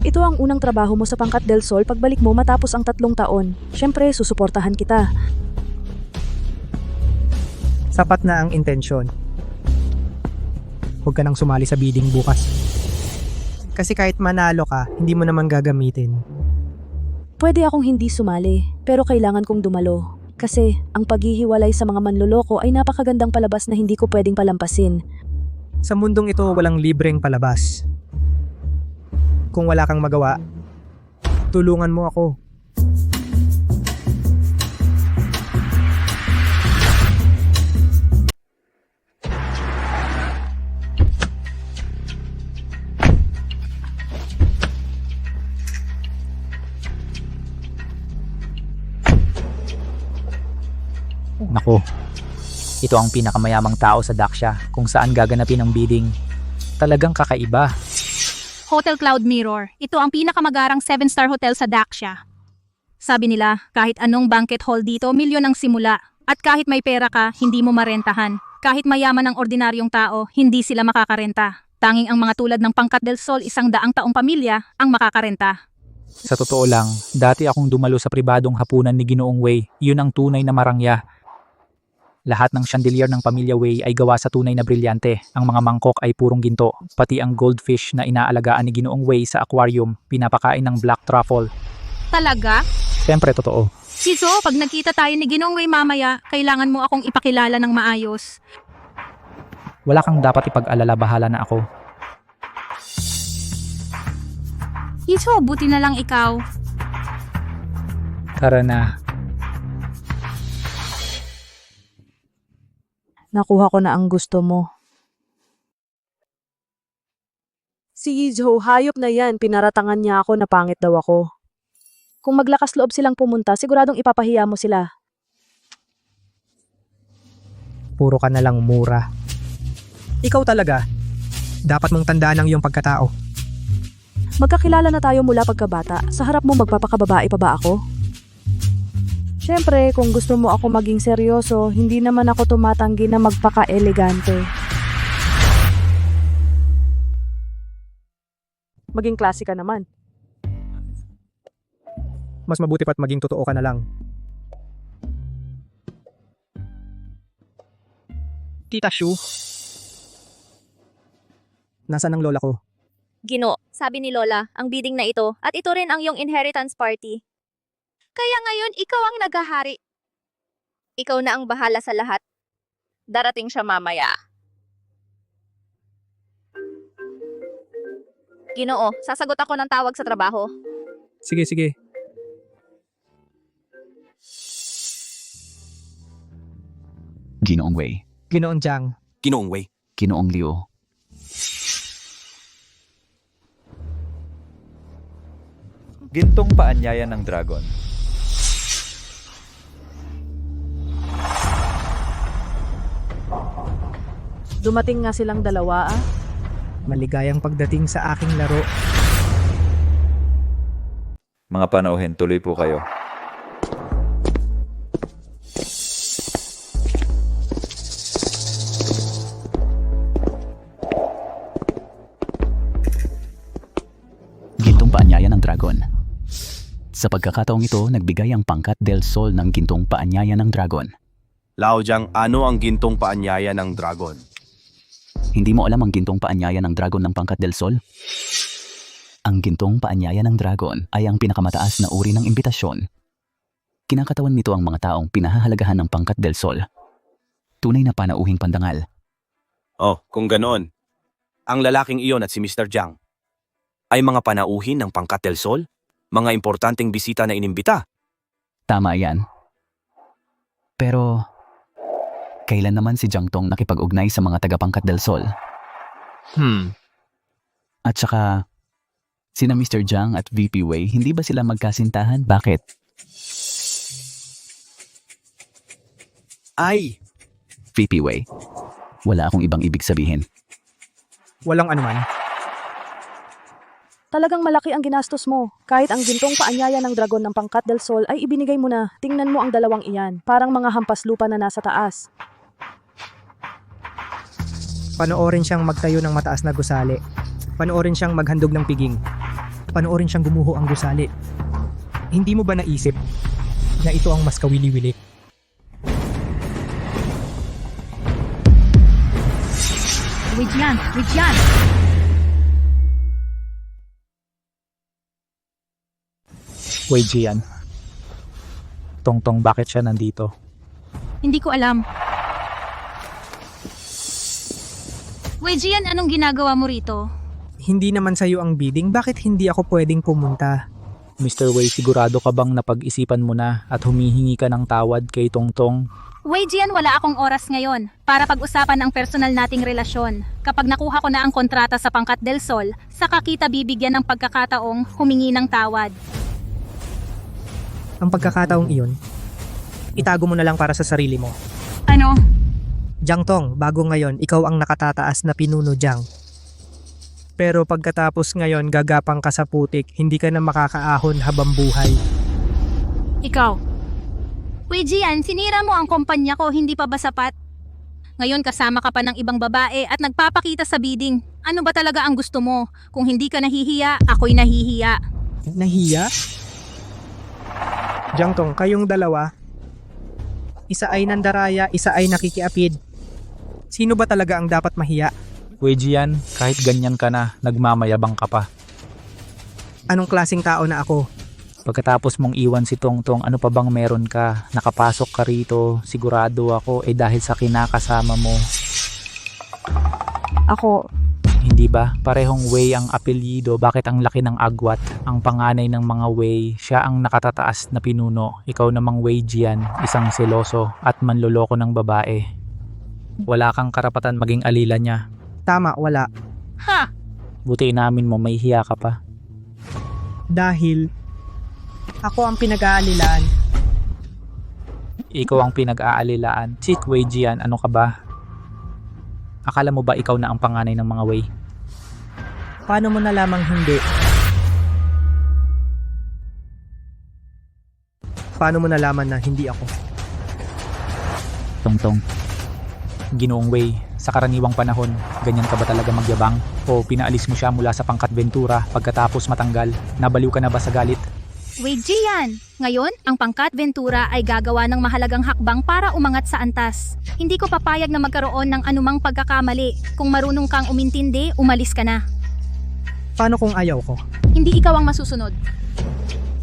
Speaker 6: Ito ang unang trabaho mo sa pangkat Del Sol pagbalik mo matapos ang 3 taon. Syempre, susuportahan kita.
Speaker 3: Sapat na ang intensyon. Huwag ka nang sumali sa bidding bukas. Kasi kahit manalo ka, hindi mo naman gagamitin.
Speaker 6: Pwede akong hindi sumali, pero kailangan kong dumalo. Kasi ang paghihiwalay sa mga manloloko ay napakagandang palabas na hindi ko pwedeng palampasin.
Speaker 3: Sa mundong ito, walang libreng palabas. Kung wala kang magawa, tulungan mo ako.
Speaker 2: Nako, ito ang pinakamayamang tao sa Daksha kung saan gaganapin ang bidding. Talagang kakaiba.
Speaker 1: Hotel Cloud Mirror. Ito ang pinakamagarang 7-star hotel sa Daksha. Sabi nila, kahit anong banquet hall dito, milyon ang simula. At kahit may pera ka, hindi mo marentahan. Kahit mayaman ang ordinaryong tao, hindi sila makakarenta. Tanging ang mga tulad ng Pangkat del Sol 100 taong pamilya ang makakarenta.
Speaker 2: Sa totoo lang, dati akong dumalo sa pribadong hapunan ni Ginoong Wei. Yun ang tunay na marangya. Lahat ng chandelier ng pamilya Wei ay gawa sa tunay na brilyante. Ang mga mangkok ay purong ginto. Pati ang goldfish na inaalagaan ni Ginoong Wei sa aquarium, pinapakain ng black truffle.
Speaker 1: Talaga?
Speaker 2: Siyempre totoo.
Speaker 1: Siso, pag nakita tayo ni Ginoong Wei mamaya, kailangan mo akong ipakilala ng maayos.
Speaker 2: Wala kang dapat ipag-alala, bahala na ako.
Speaker 1: Siso, buti na lang ikaw.
Speaker 2: Tara na.
Speaker 6: Nakuha ko na ang gusto mo. Si Yizho, hayop na yan. Pinaratangan niya ako na pangit daw ako. Kung maglakas loob silang pumunta, siguradong ipapahiya mo sila.
Speaker 3: Puro ka na lang mura. Ikaw talaga. Dapat mong tandaan ang iyong pagkatao.
Speaker 6: Magkakilala na tayo mula pagkabata. Sa harap mo magpapakababae pa ba ako? Siyempre, kung gusto mo ako maging seryoso, hindi naman ako tumatanggi na magpaka-elegante. Maging klase ka naman.
Speaker 3: Mas mabuti pa't maging totoo ka na lang. Tita Shu. Nasaan ang lola ko?
Speaker 9: Gino, sabi ni Lola, ang bidding na ito at ito rin ang iyong inheritance party. Kaya ngayon, ikaw ang naghahari. Ikaw na ang bahala sa lahat. Darating siya mamaya. Ginoo, sasagot ako ng tawag sa trabaho.
Speaker 3: Sige, sige.
Speaker 11: Ginoong Wei.
Speaker 3: Ginoon Jiang.
Speaker 11: Ginoong Wei. Ginoong Liu.
Speaker 12: Gintong paanyaya ng dragon.
Speaker 6: Dumating nga silang dalawa ah.
Speaker 3: Maligayang pagdating sa aking laro.
Speaker 12: Mga panauhin, tuloy po kayo.
Speaker 11: Gintong paanyaya ng dragon. Sa pagkakataong ito, nagbigay ang Pangkat del Sol ng gintong paanyaya ng dragon.
Speaker 13: Lao Jiang, ano ang gintong paanyaya ng dragon?
Speaker 11: Hindi mo alam ang gintong paanyaya ng dragon ng Pangkat del Sol? Ang gintong paanyaya ng dragon ay ang pinakamataas na uri ng imbitasyon. Kinakatawan nito ang mga taong pinahahalagahan ng Pangkat del Sol. Tunay na panauhing pandangal.
Speaker 13: Oh, kung ganoon. Ang lalaking iyon at si Mr. Jiang ay mga panauhin ng Pangkat del Sol? Mga importanteng bisita na inimbita?
Speaker 11: Tama yan. Pero, kailan naman si Jiang Tong nakipag-ugnay sa mga taga-Pangkat del Sol? At saka, sina Mr. Jiang at VP Wei, hindi ba sila magkasintahan? Bakit?
Speaker 13: Ay!
Speaker 11: VP Wei, wala akong ibang ibig sabihin.
Speaker 3: Walang anuman.
Speaker 6: Talagang malaki ang ginastos mo. Kahit ang gintong paanyaya ng dragon ng Pangkat del Sol ay ibinigay mo na. Tingnan mo ang dalawang iyan. Parang mga hampas lupa na nasa taas.
Speaker 3: Panoorin siyang magtayo ng mataas na gusali. Panoorin siyang maghandog ng piging. Panoorin siyang gumuho ang gusali. Hindi mo ba naisip na ito ang mas kawili-wili?
Speaker 1: Widyan! Widyan!
Speaker 2: Wei Jian. Tongtong, bakit siya nandito?
Speaker 1: Hindi ko alam. Widyan, anong ginagawa mo rito?
Speaker 3: Hindi naman sa'yo ang bidding, bakit hindi ako pwedeng pumunta?
Speaker 2: Mr. Wei, sigurado ka bang napag-isipan mo na at humihingi ka ng tawad kay Tongtong?
Speaker 1: Widyan, wala akong oras ngayon para pag-usapan ang personal nating relasyon. Kapag nakuha ko na ang kontrata sa Pangkat del Sol, saka kita bibigyan ng pagkakataong humingi ng tawad.
Speaker 3: Ang pagkakataong iyon, itago mo na lang para sa sarili mo.
Speaker 1: Ano?
Speaker 3: Jiang Tong, bago ngayon, ikaw ang nakatataas na pinuno, Jiang. Pero pagkatapos ngayon, gagapang ka sa putik, hindi ka na makakaahon habang buhay.
Speaker 1: Ikaw. Widyan, sinira mo ang kumpanya ko, hindi pa ba sapat? Ngayon kasama ka pa ng ibang babae at nagpapakita sa bidding. Ano ba talaga ang gusto mo? Kung hindi ka nahihiya, ako'y nahihiya.
Speaker 3: Nahiya? Jiangtong, kayong dalawa, isa ay nandaraya, isa ay nakikiapid. Sino ba talaga ang dapat mahiya?
Speaker 2: Wei Jian, kahit ganyan ka na, nagmamayabang ka pa.
Speaker 3: Anong klaseng tao na ako?
Speaker 2: Pagkatapos mong iwan si Tongtong, ano pa bang meron ka? Nakapasok ka rito, sigurado ako, dahil sa kinakasama mo.
Speaker 6: Ako,
Speaker 2: Hindi ba? Parehong Wei ang apelyido, bakit ang laki ng agwat? Ang panganay ng mga Wei, siya ang nakatataas na pinuno. Ikaw namang Wei Jian, isang seloso at manloloko ng babae. Wala kang karapatan maging alila niya.
Speaker 3: Tama, wala.
Speaker 1: Ha!
Speaker 2: Buti inamin mo, may hiya ka pa.
Speaker 3: Dahil ako ang pinag-aalilaan.
Speaker 2: Ikaw ang pinag-aalilaan. Chick Wei Jian, ano ka ba? Akala mo ba ikaw na ang panganay ng mga Wei?
Speaker 3: Paano mo nalamang hindi? Paano mo nalaman na hindi ako?
Speaker 2: Tongtong. Ginoong Wei, sa karaniwang panahon, ganyan ka ba talaga magyabang? O pinaalis mo siya mula sa pangkat Ventura pagkatapos matanggal? Nabaliw ka na ba sa galit?
Speaker 1: Wei Jian! Ngayon, ang pangkat Ventura ay gagawa ng mahalagang hakbang para umangat sa antas. Hindi ko papayag na magkaroon ng anumang pagkakamali. Kung marunong kang umintindi, umalis ka na.
Speaker 3: Paano kung ayaw ko?
Speaker 1: Hindi ikaw ang masusunod.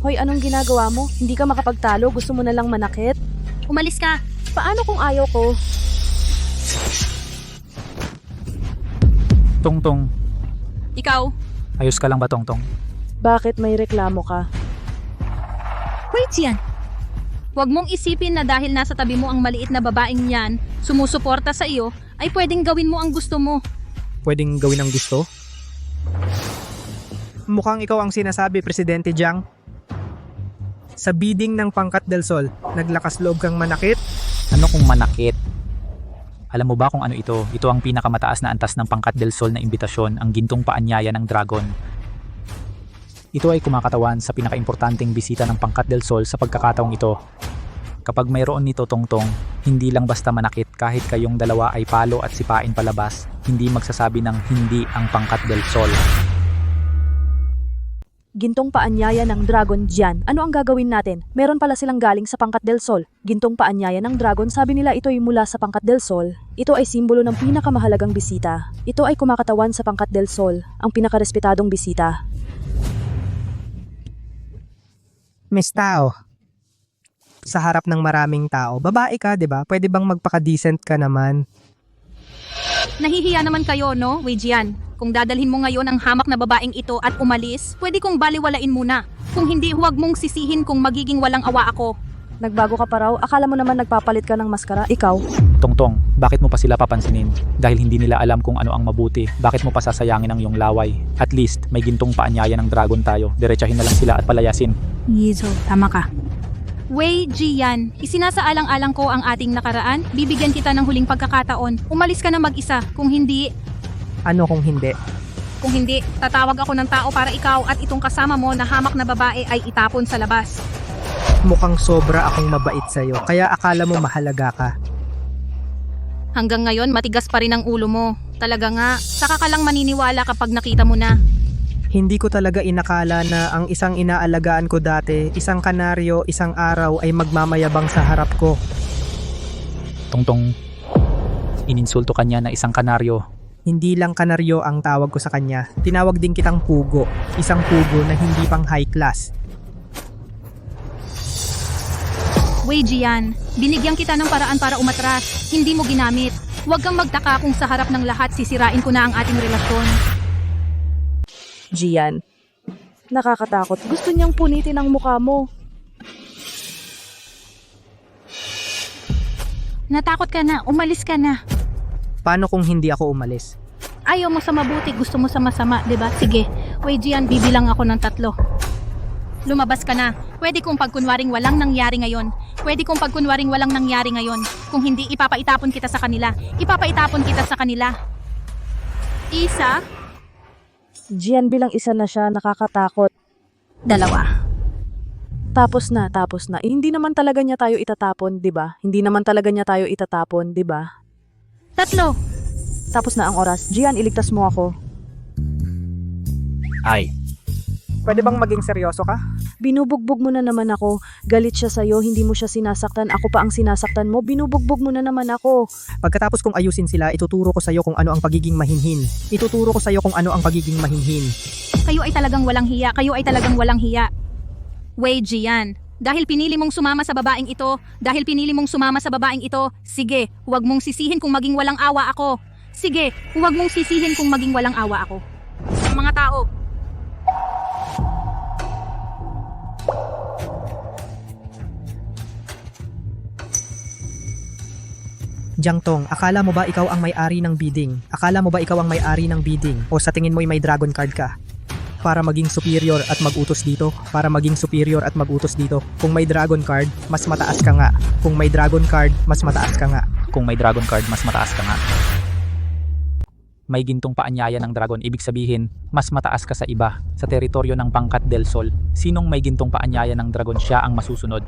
Speaker 6: hoy, anong ginagawa mo? Hindi ka makapagtalo, gusto mo na lang manakit?
Speaker 1: Umalis ka.
Speaker 6: Paano kung ayaw ko?
Speaker 2: Tongtong,
Speaker 1: Ikaw.
Speaker 2: ayos ka lang ba Tongtong?
Speaker 6: Bakit may reklamo ka?
Speaker 1: Wei Jian! Huwag mong isipin na dahil nasa tabi mo ang maliit na babaeng yan, sumusuporta sa iyo, ay pwedeng gawin mo ang gusto mo.
Speaker 3: Pwedeng gawin ang gusto? Mukhang ikaw ang sinasabi, Presidente Jiang. Sa bidding ng Pangkat del Sol, naglakas loob kang manakit?
Speaker 2: Ano kung manakit? Alam mo ba kung ano ito? Ito ang pinakamataas na antas ng Pangkat del Sol na imbitasyon, ang gintong paanyaya ng dragon. Ito ay kumakatawan sa pinakaimportanteng bisita ng Pangkat del Sol sa pagkakataong ito. Kapag mayroon nito Tongtong, hindi lang basta manakit kahit kayong dalawa ay palo at sipain palabas, hindi magsasabi ng hindi ang Pangkat del Sol.
Speaker 6: Gintong paanyaya ng Dragon Jian. Ano ang gagawin natin? Meron pala silang galing sa Pangkat del Sol. Gintong paanyaya ng Dragon, sabi nila ito ay mula sa Pangkat del Sol. Ito ay simbolo ng pinakamahalagang bisita. Ito ay kumakatawan sa Pangkat del Sol, ang pinakarespetadong bisita.
Speaker 3: Miss Tao. Sa harap ng maraming tao, babae ka, 'di ba? Pwede bang magpaka-decent ka naman?
Speaker 1: Nahihiya naman kayo, no, Wei Jian? Kung dadalhin mo ngayon ang hamak na babaeng ito at umalis, pwede kong baliwalain muna. Kung hindi, huwag mong sisihin kung magiging walang awa ako.
Speaker 6: Nagbago ka pa raw? Akala mo naman nagpapalit ka ng maskara? Ikaw?
Speaker 2: Tongtong, bakit mo pa sila papansinin? Dahil hindi nila alam kung ano ang mabuti, bakit mo pa sasayangin ang iyong laway? At least, may gintong paanyaya ng dragon tayo. Diretsahin na lang sila at palayasin.
Speaker 1: Yizo, tama ka. Wei Jian, isinasaalang-alang ko ang ating nakaraan. Bibigyan kita ng huling pagkakataon. Umalis ka na mag-isa. Kung hindi,
Speaker 3: Ano kung hindi?
Speaker 1: kung hindi, tatawag ako ng tao para ikaw at itong kasama mo na hamak na babae ay itapon sa labas.
Speaker 3: Mukhang sobra akong mabait sa'yo, kaya akala mo mahalaga ka.
Speaker 1: Hanggang ngayon, matigas pa rin ang ulo mo. Talaga nga, saka ka lang maniniwala kapag nakita mo na.
Speaker 3: Hindi ko talaga inakala na ang isang inaalagaan ko dati, isang kanaryo, isang araw ay magmamayabang sa harap ko.
Speaker 2: Tongtong, ininsulto kanya na isang kanaryo.
Speaker 3: Hindi lang kanaryo ang tawag ko sa kanya, tinawag din kitang pugo, isang pugo na hindi pang high class.
Speaker 1: Wei Jian, binigyan kita ng paraan para umatras. Hindi mo ginamit. Huwag kang magtaka kung sa harap ng lahat sisirain ko na ang ating relasyon.
Speaker 6: Jian. Nakakatakot. Gusto niyang punitin ang mukha mo.
Speaker 1: Natakot ka na, umalis ka na.
Speaker 3: Paano kung hindi ako umalis?
Speaker 1: Ayaw mo sa mabuti, gusto mo sa masama, 'di ba? Sige, Wei Jian, bibilang ako ng 3. Lumabas ka na. Pwede kong pagkunwaring walang nangyari ngayon. Pwede kong pagkunwaring walang nangyari ngayon. Kung hindi, ipapaitapon kita sa kanila. Ipapaitapon kita sa kanila. Isa,
Speaker 6: Jian, bilang isa na siya, nakakatakot.
Speaker 1: 2.
Speaker 6: Tapos na. Hindi naman talaga niya tayo itatapon, 'di ba? Hindi naman talaga niya tayo itatapon, 'di ba?
Speaker 1: 3.
Speaker 6: Tapos na ang oras. Gian, iligtas mo ako.
Speaker 13: Ay,
Speaker 3: Pwede bang maging seryoso ka?
Speaker 6: Binubugbog mo na naman ako. Galit siya sa'yo, hindi mo siya sinasaktan. Ako pa ang sinasaktan mo. Binubugbog mo na naman ako.
Speaker 3: Pagkatapos kong ayusin sila, ituturo ko sa'yo kung ano ang pagiging mahinhin. Ituturo ko sa'yo kung ano ang pagiging mahinhin.
Speaker 1: Kayo ay talagang walang hiya. Kayo ay talagang walang hiya. Wei Jian, dahil pinili mong sumama sa babaeng ito, sige, huwag mong sisihin kung maging walang awa ako. Sige, huwag mong sisihin kung maging walang awa ako. Ang mga tao,
Speaker 3: Jiangtong, akala mo ba ikaw ang may-ari ng bidding? Akala mo ba ikaw ang may-ari ng bidding? O sa tingin mo'y may dragon card ka? Para maging superior at mag-utos dito? Kung may dragon card, mas mataas ka nga. Kung may dragon card, mas mataas ka nga.
Speaker 2: May gintong paanyaya ng dragon, ibig sabihin, mas mataas ka sa iba. Sa teritoryo ng Pangkat del Sol, sinong may gintong paanyaya ng dragon, siya ang masusunod.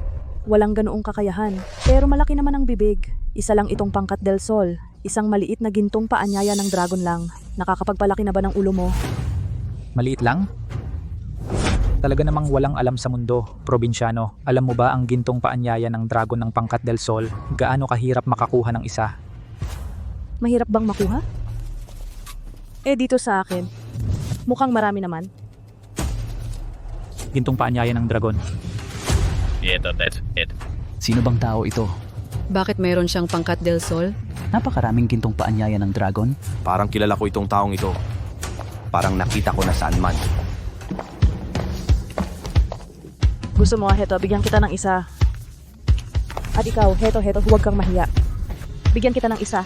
Speaker 6: Walang ganoong kakayahan. Pero malaki naman ang bibig. Isa lang itong Pangkat del Sol. Isang maliit na gintong paanyaya ng dragon lang. Nakakapagpalaki na ba ng ulo mo?
Speaker 2: Maliit lang? Talaga namang walang alam sa mundo, probinsyano. Alam mo ba ang gintong paanyaya ng dragon ng Pangkat del Sol? Gaano kahirap makakuha ng isa?
Speaker 6: Mahirap bang makuha? Dito sa akin. Mukhang marami naman.
Speaker 2: Gintong paanyaya ng dragon.
Speaker 11: Sino bang tao ito?
Speaker 10: Bakit mayroon siyang Pangkat del Sol?
Speaker 11: Napakaraming gintong paanyaya ng dragon.
Speaker 13: parang kilala ko itong taong ito. Parang nakita ko na saan man.
Speaker 6: Gusto mo, heto, bigyan kita ng isa. At ikaw, heto, huwag kang mahiya. Bigyan kita ng isa.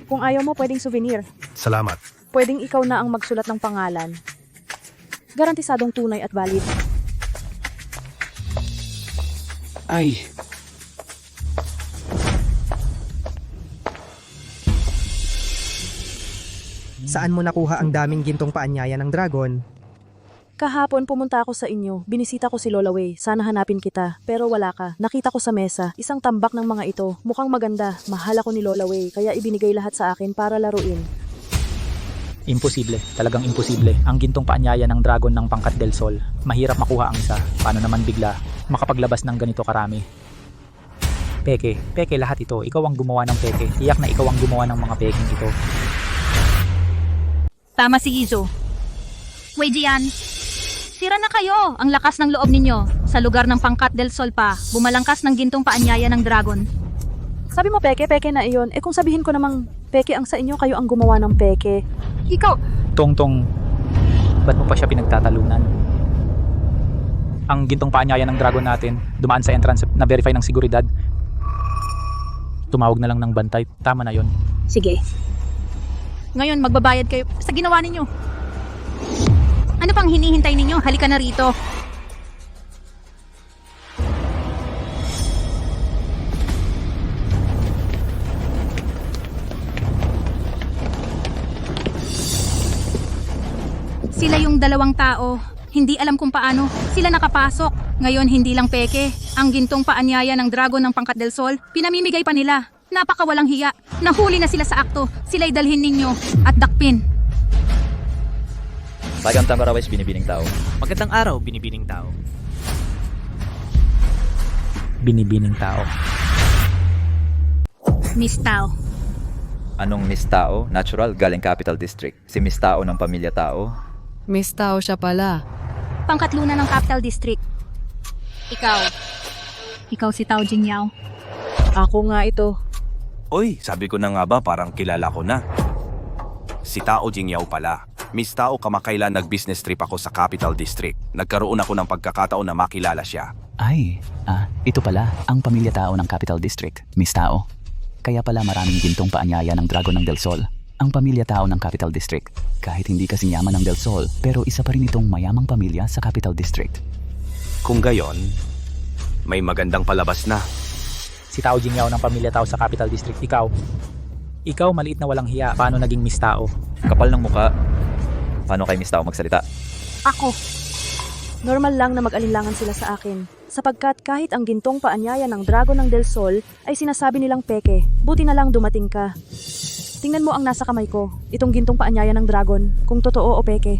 Speaker 6: Kung ayaw mo, pwedeng souvenir.
Speaker 13: Salamat.
Speaker 6: Pwedeng ikaw na ang magsulat ng pangalan. Garantisadong tunay at valid.
Speaker 11: Ay,
Speaker 3: Saan mo nakuha ang daming gintong paanyaya ng dragon?
Speaker 6: Kahapon pumunta ako sa inyo. Binisita ko si Lola Wei. Sana hanapin kita. Pero wala ka. Nakita ko sa mesa. Isang tambak ng mga ito. Mukhang maganda. Mahal ako ni Lola Wei. Kaya ibinigay lahat sa akin para laruin.
Speaker 2: Imposible, talagang imposible. Ang gintong paanyaya ng dragon ng Pangkat del Sol. Mahirap makuha ang isa. Paano naman bigla makapaglabas ng ganito karami? Peke lahat ito. Ikaw ang gumawa ng peke. Tiyak na ikaw ang gumawa ng mga peking ito.
Speaker 1: tama si Izo. Wei Jian, sira na kayo. Ang lakas ng loob ninyo. Sa lugar ng Pangkat del Sol pa, bumalangkas ng gintong paanyaya ng dragon.
Speaker 6: Sabi mo peke na iyon. Kung sabihin ko namang peke ang sa inyo, kayo ang gumawa ng peke.
Speaker 1: Ikaw,
Speaker 2: Tongtong, ba't mo pa siya pinagtatalunan? Ang gintong paanyaya ng dragon natin, dumaan sa entrance na verify ng seguridad. Tumawag na lang ng bantay. Tama na yon.
Speaker 1: sige. Ngayon, magbabayad kayo sa ginawa ninyo. Ano pang hinihintay ninyo? Halika na rito. Sila yung dalawang tao. Hindi alam kung paano sila nakapasok. Ngayon, hindi lang peke. Ang gintong paanyaya ng dragon ng Pangkat del Sol, pinamimigay pa nila. Napakawalang hiya. Nahuli na sila sa akto. Sila'y dalhin ninyo at dakpin.
Speaker 12: Magandang araw, binibining tao.
Speaker 13: Magandang araw, binibining tao.
Speaker 2: Binibining tao.
Speaker 1: Miss Tao.
Speaker 12: Anong Miss Tao? Natural, galing Capital District. Si Miss Tao ng Pamilya Tao.
Speaker 10: Miss Tao siya pala.
Speaker 1: Pangkatluna ng Capital District. Ikaw. Ikaw si Tao Jingyao.
Speaker 6: Ako nga ito.
Speaker 13: Oy, sabi ko na nga ba parang kilala ko na. Si Tao Jingyao pala. Miss Tao, kamakailan nag-business trip ako sa Capital District. Nagkaroon ako ng pagkakataon na makilala siya.
Speaker 11: Ay, ito pala, ang pamilya tao ng Capital District, Miss Tao. Kaya pala maraming gintong paanyaya ng dragon ng Del Sol. Ang pamilya tao ng Capital District. Kahit hindi kasing yaman ng Del Sol, pero isa pa rin itong mayamang pamilya sa Capital District.
Speaker 13: Kung gayon, may magandang palabas na.
Speaker 2: Si Tao Jingyao ng Pamilya Tao sa Capital District. Ikaw maliit na walang hiya. Paano naging Miss Tao?
Speaker 12: Kapal ng muka. Paano kay Miss Tao magsalita?
Speaker 1: Ako.
Speaker 6: Normal lang na mag-alinlangan sila sa akin, sapagkat kahit ang gintong paanyaya ng Dragon ng Del Sol ay sinasabi nilang peke, buti na lang dumating ka. Tingnan mo ang nasa kamay ko, itong gintong paanyaya ng Dragon, kung totoo o peke.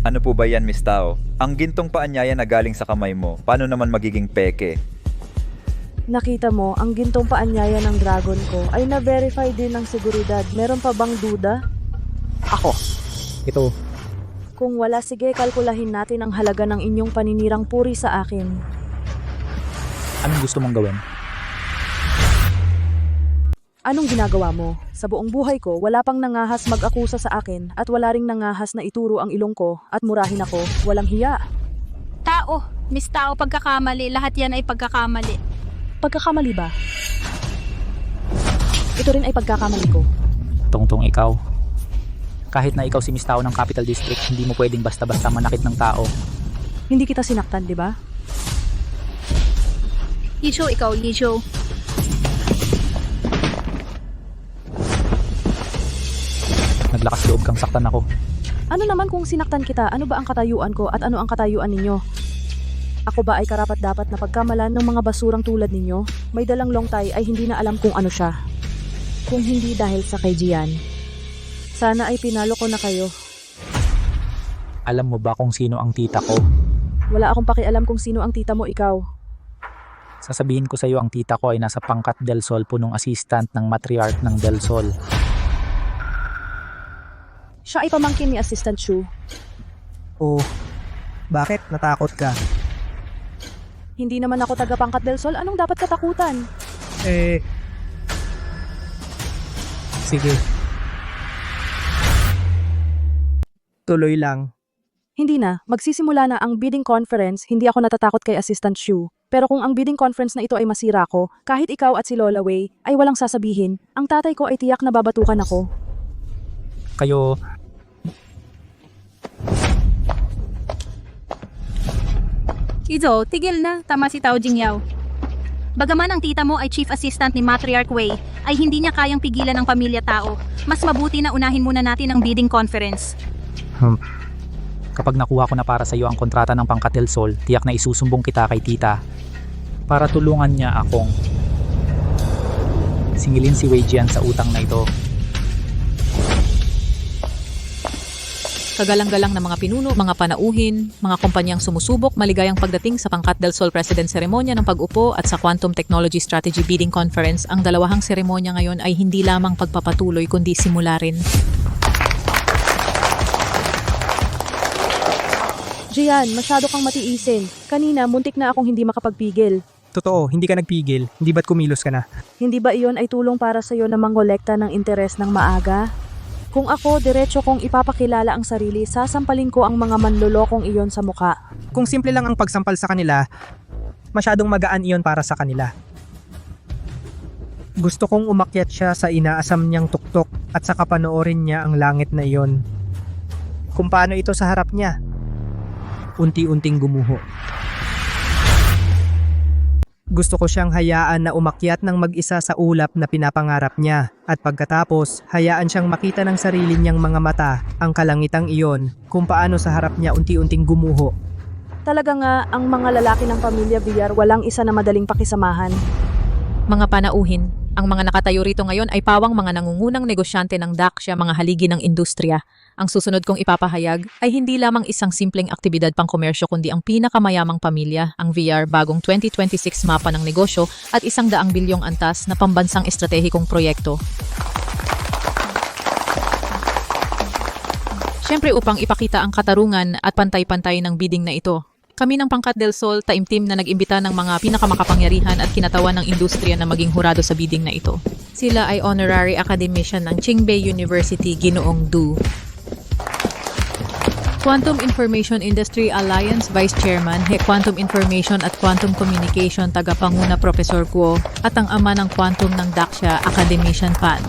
Speaker 12: Ano po ba yan, Miss Tao? Ang gintong paanyaya na galing sa kamay mo, paano naman magiging peke?
Speaker 6: Nakita mo, ang gintong paanyaya ng Dragon ko ay na-verify din ng seguridad. Meron pa bang duda?
Speaker 2: Ito,
Speaker 6: Kung wala, sige, kalkulahin natin ang halaga ng inyong paninirang puri sa akin.
Speaker 2: anong gusto mong gawin?
Speaker 6: Anong ginagawa mo? Sa buong buhay ko, wala pang nangahas mag-akusa sa akin at wala ring nangahas na ituro ang ilong ko at murahin ako, walang hiya.
Speaker 1: Tao, Miss Tao, pagkakamali. Lahat yan ay pagkakamali.
Speaker 6: Pagkakamali ba? Ito rin ay pagkakamali ko.
Speaker 2: Tungtong ikaw. Kahit na ikaw si Miss Tao ng Capital District, hindi mo pwedeng basta-basta manakit ng tao.
Speaker 6: Hindi kita sinaktan, di ba?
Speaker 1: Lijo, ikaw, Lijo.
Speaker 2: Naglakas loob kang saktan ako.
Speaker 6: Ano naman kung sinaktan kita? Ano ba ang katayuan ko at ano ang katayuan ninyo? Ako ba ay karapat-dapat na pagkamalan ng mga basurang tulad ninyo? May dalang long tie ay hindi na alam kung ano siya. Kung hindi dahil sa kay Gian. Sana ay pinalo ko na kayo.
Speaker 2: Alam mo ba kung sino ang tita ko?
Speaker 6: Wala akong pakialam kung sino ang tita mo, ikaw.
Speaker 2: Sasabihin ko sa iyo ang tita ko ay nasa pangkat Del Sol, punong assistant ng matriarch ng Del Sol.
Speaker 6: Siya ay pamangkin ni Assistant Shu.
Speaker 3: Oh, bakit? Natakot ka?
Speaker 6: Hindi naman ako taga-pangkat Del Sol. Anong dapat katakutan?
Speaker 3: Sige. Tuloy lang.
Speaker 6: Hindi na. Magsisimula na ang bidding conference. Hindi ako natatakot kay Assistant Shu. Pero kung ang bidding conference na ito ay masira ko, kahit ikaw at si Lola Wei ay walang sasabihin, ang tatay ko ay tiyak na babatukan ako.
Speaker 2: Kayo,
Speaker 1: Lijo, tigil na. Tama si Tao Jingyao. Bagaman ang tita mo ay chief assistant ni Matriarch Wei, ay hindi niya kayang pigilan ang pamilya Tao. Mas mabuti na unahin muna natin ang bidding conference.
Speaker 2: kapag nakuha ko na para sa iyo ang kontrata ng pangkat Del Sol, tiyak na isusumbong kita kay tita para tulungan niya akong singilin si Wei Jian sa utang na ito.
Speaker 14: Kagalang-galang na mga pinuno, mga panauhin, mga kumpanyang sumusubok, maligayang pagdating sa Pangkat Del Sol President Seremonya ng pag-upo at sa Quantum Technology Strategy Bidding Conference. Ang dalawang seremonya ngayon ay hindi lamang pagpapatuloy kundi simula rin.
Speaker 6: Jian, masyado kang matiisin. Kanina, muntik na akong hindi makapagpigil.
Speaker 3: Totoo, hindi ka nagpigil. Hindi ba't kumilos ka na?
Speaker 6: Hindi ba iyon ay tulong para sa'yo na mangolekta ng interes ng maaga? Kung ako, diretso kong ipapakilala ang sarili, sasampalin ko ang mga manlolokong iyon sa muka.
Speaker 3: Kung simple lang ang pagsampal sa kanila, masyadong magaan iyon para sa kanila. Gusto kong umakyat siya sa inaasam niyang tuktok at saka panoorin niya ang langit na iyon. Kung paano ito sa harap niya. Unti-unting gumuho. Gusto ko siyang hayaan na umakyat ng mag-isa sa ulap na pinapangarap niya at pagkatapos, hayaan siyang makita ng sarili niyang mga mata ang kalangitang iyon kung paano sa harap niya unti-unting gumuho.
Speaker 6: Talaga nga, ang mga lalaki ng pamilya Villar walang isa na madaling pakisamahan.
Speaker 14: Mga panauhin, ang mga nakatayo rito ngayon ay pawang mga nangungunang negosyante ng Daxia, mga haligi ng industriya. Ang susunod kong ipapahayag ay hindi lamang isang simpleng aktibidad pang komersyo kundi ang pinakamayamang pamilya, ang VR bagong 2026 mapa ng negosyo at 100 bilyong antas na pambansang estratehikong proyekto. Siyempre upang ipakita ang katarungan at pantay-pantay ng bidding na ito. Kami ng Pangkat Del Sol, taimtim na nag-imbita ng mga pinakamakapangyarihan at kinatawan ng industriya na maging hurado sa bidding na ito. Sila ay honorary academician ng Qingbei University, Ginoong Du. Quantum Information Industry Alliance Vice Chairman, Quantum Information at Quantum Communication Tagapanguna Professor Guo at ang ama ng Quantum ng Daxia, Academician Pan.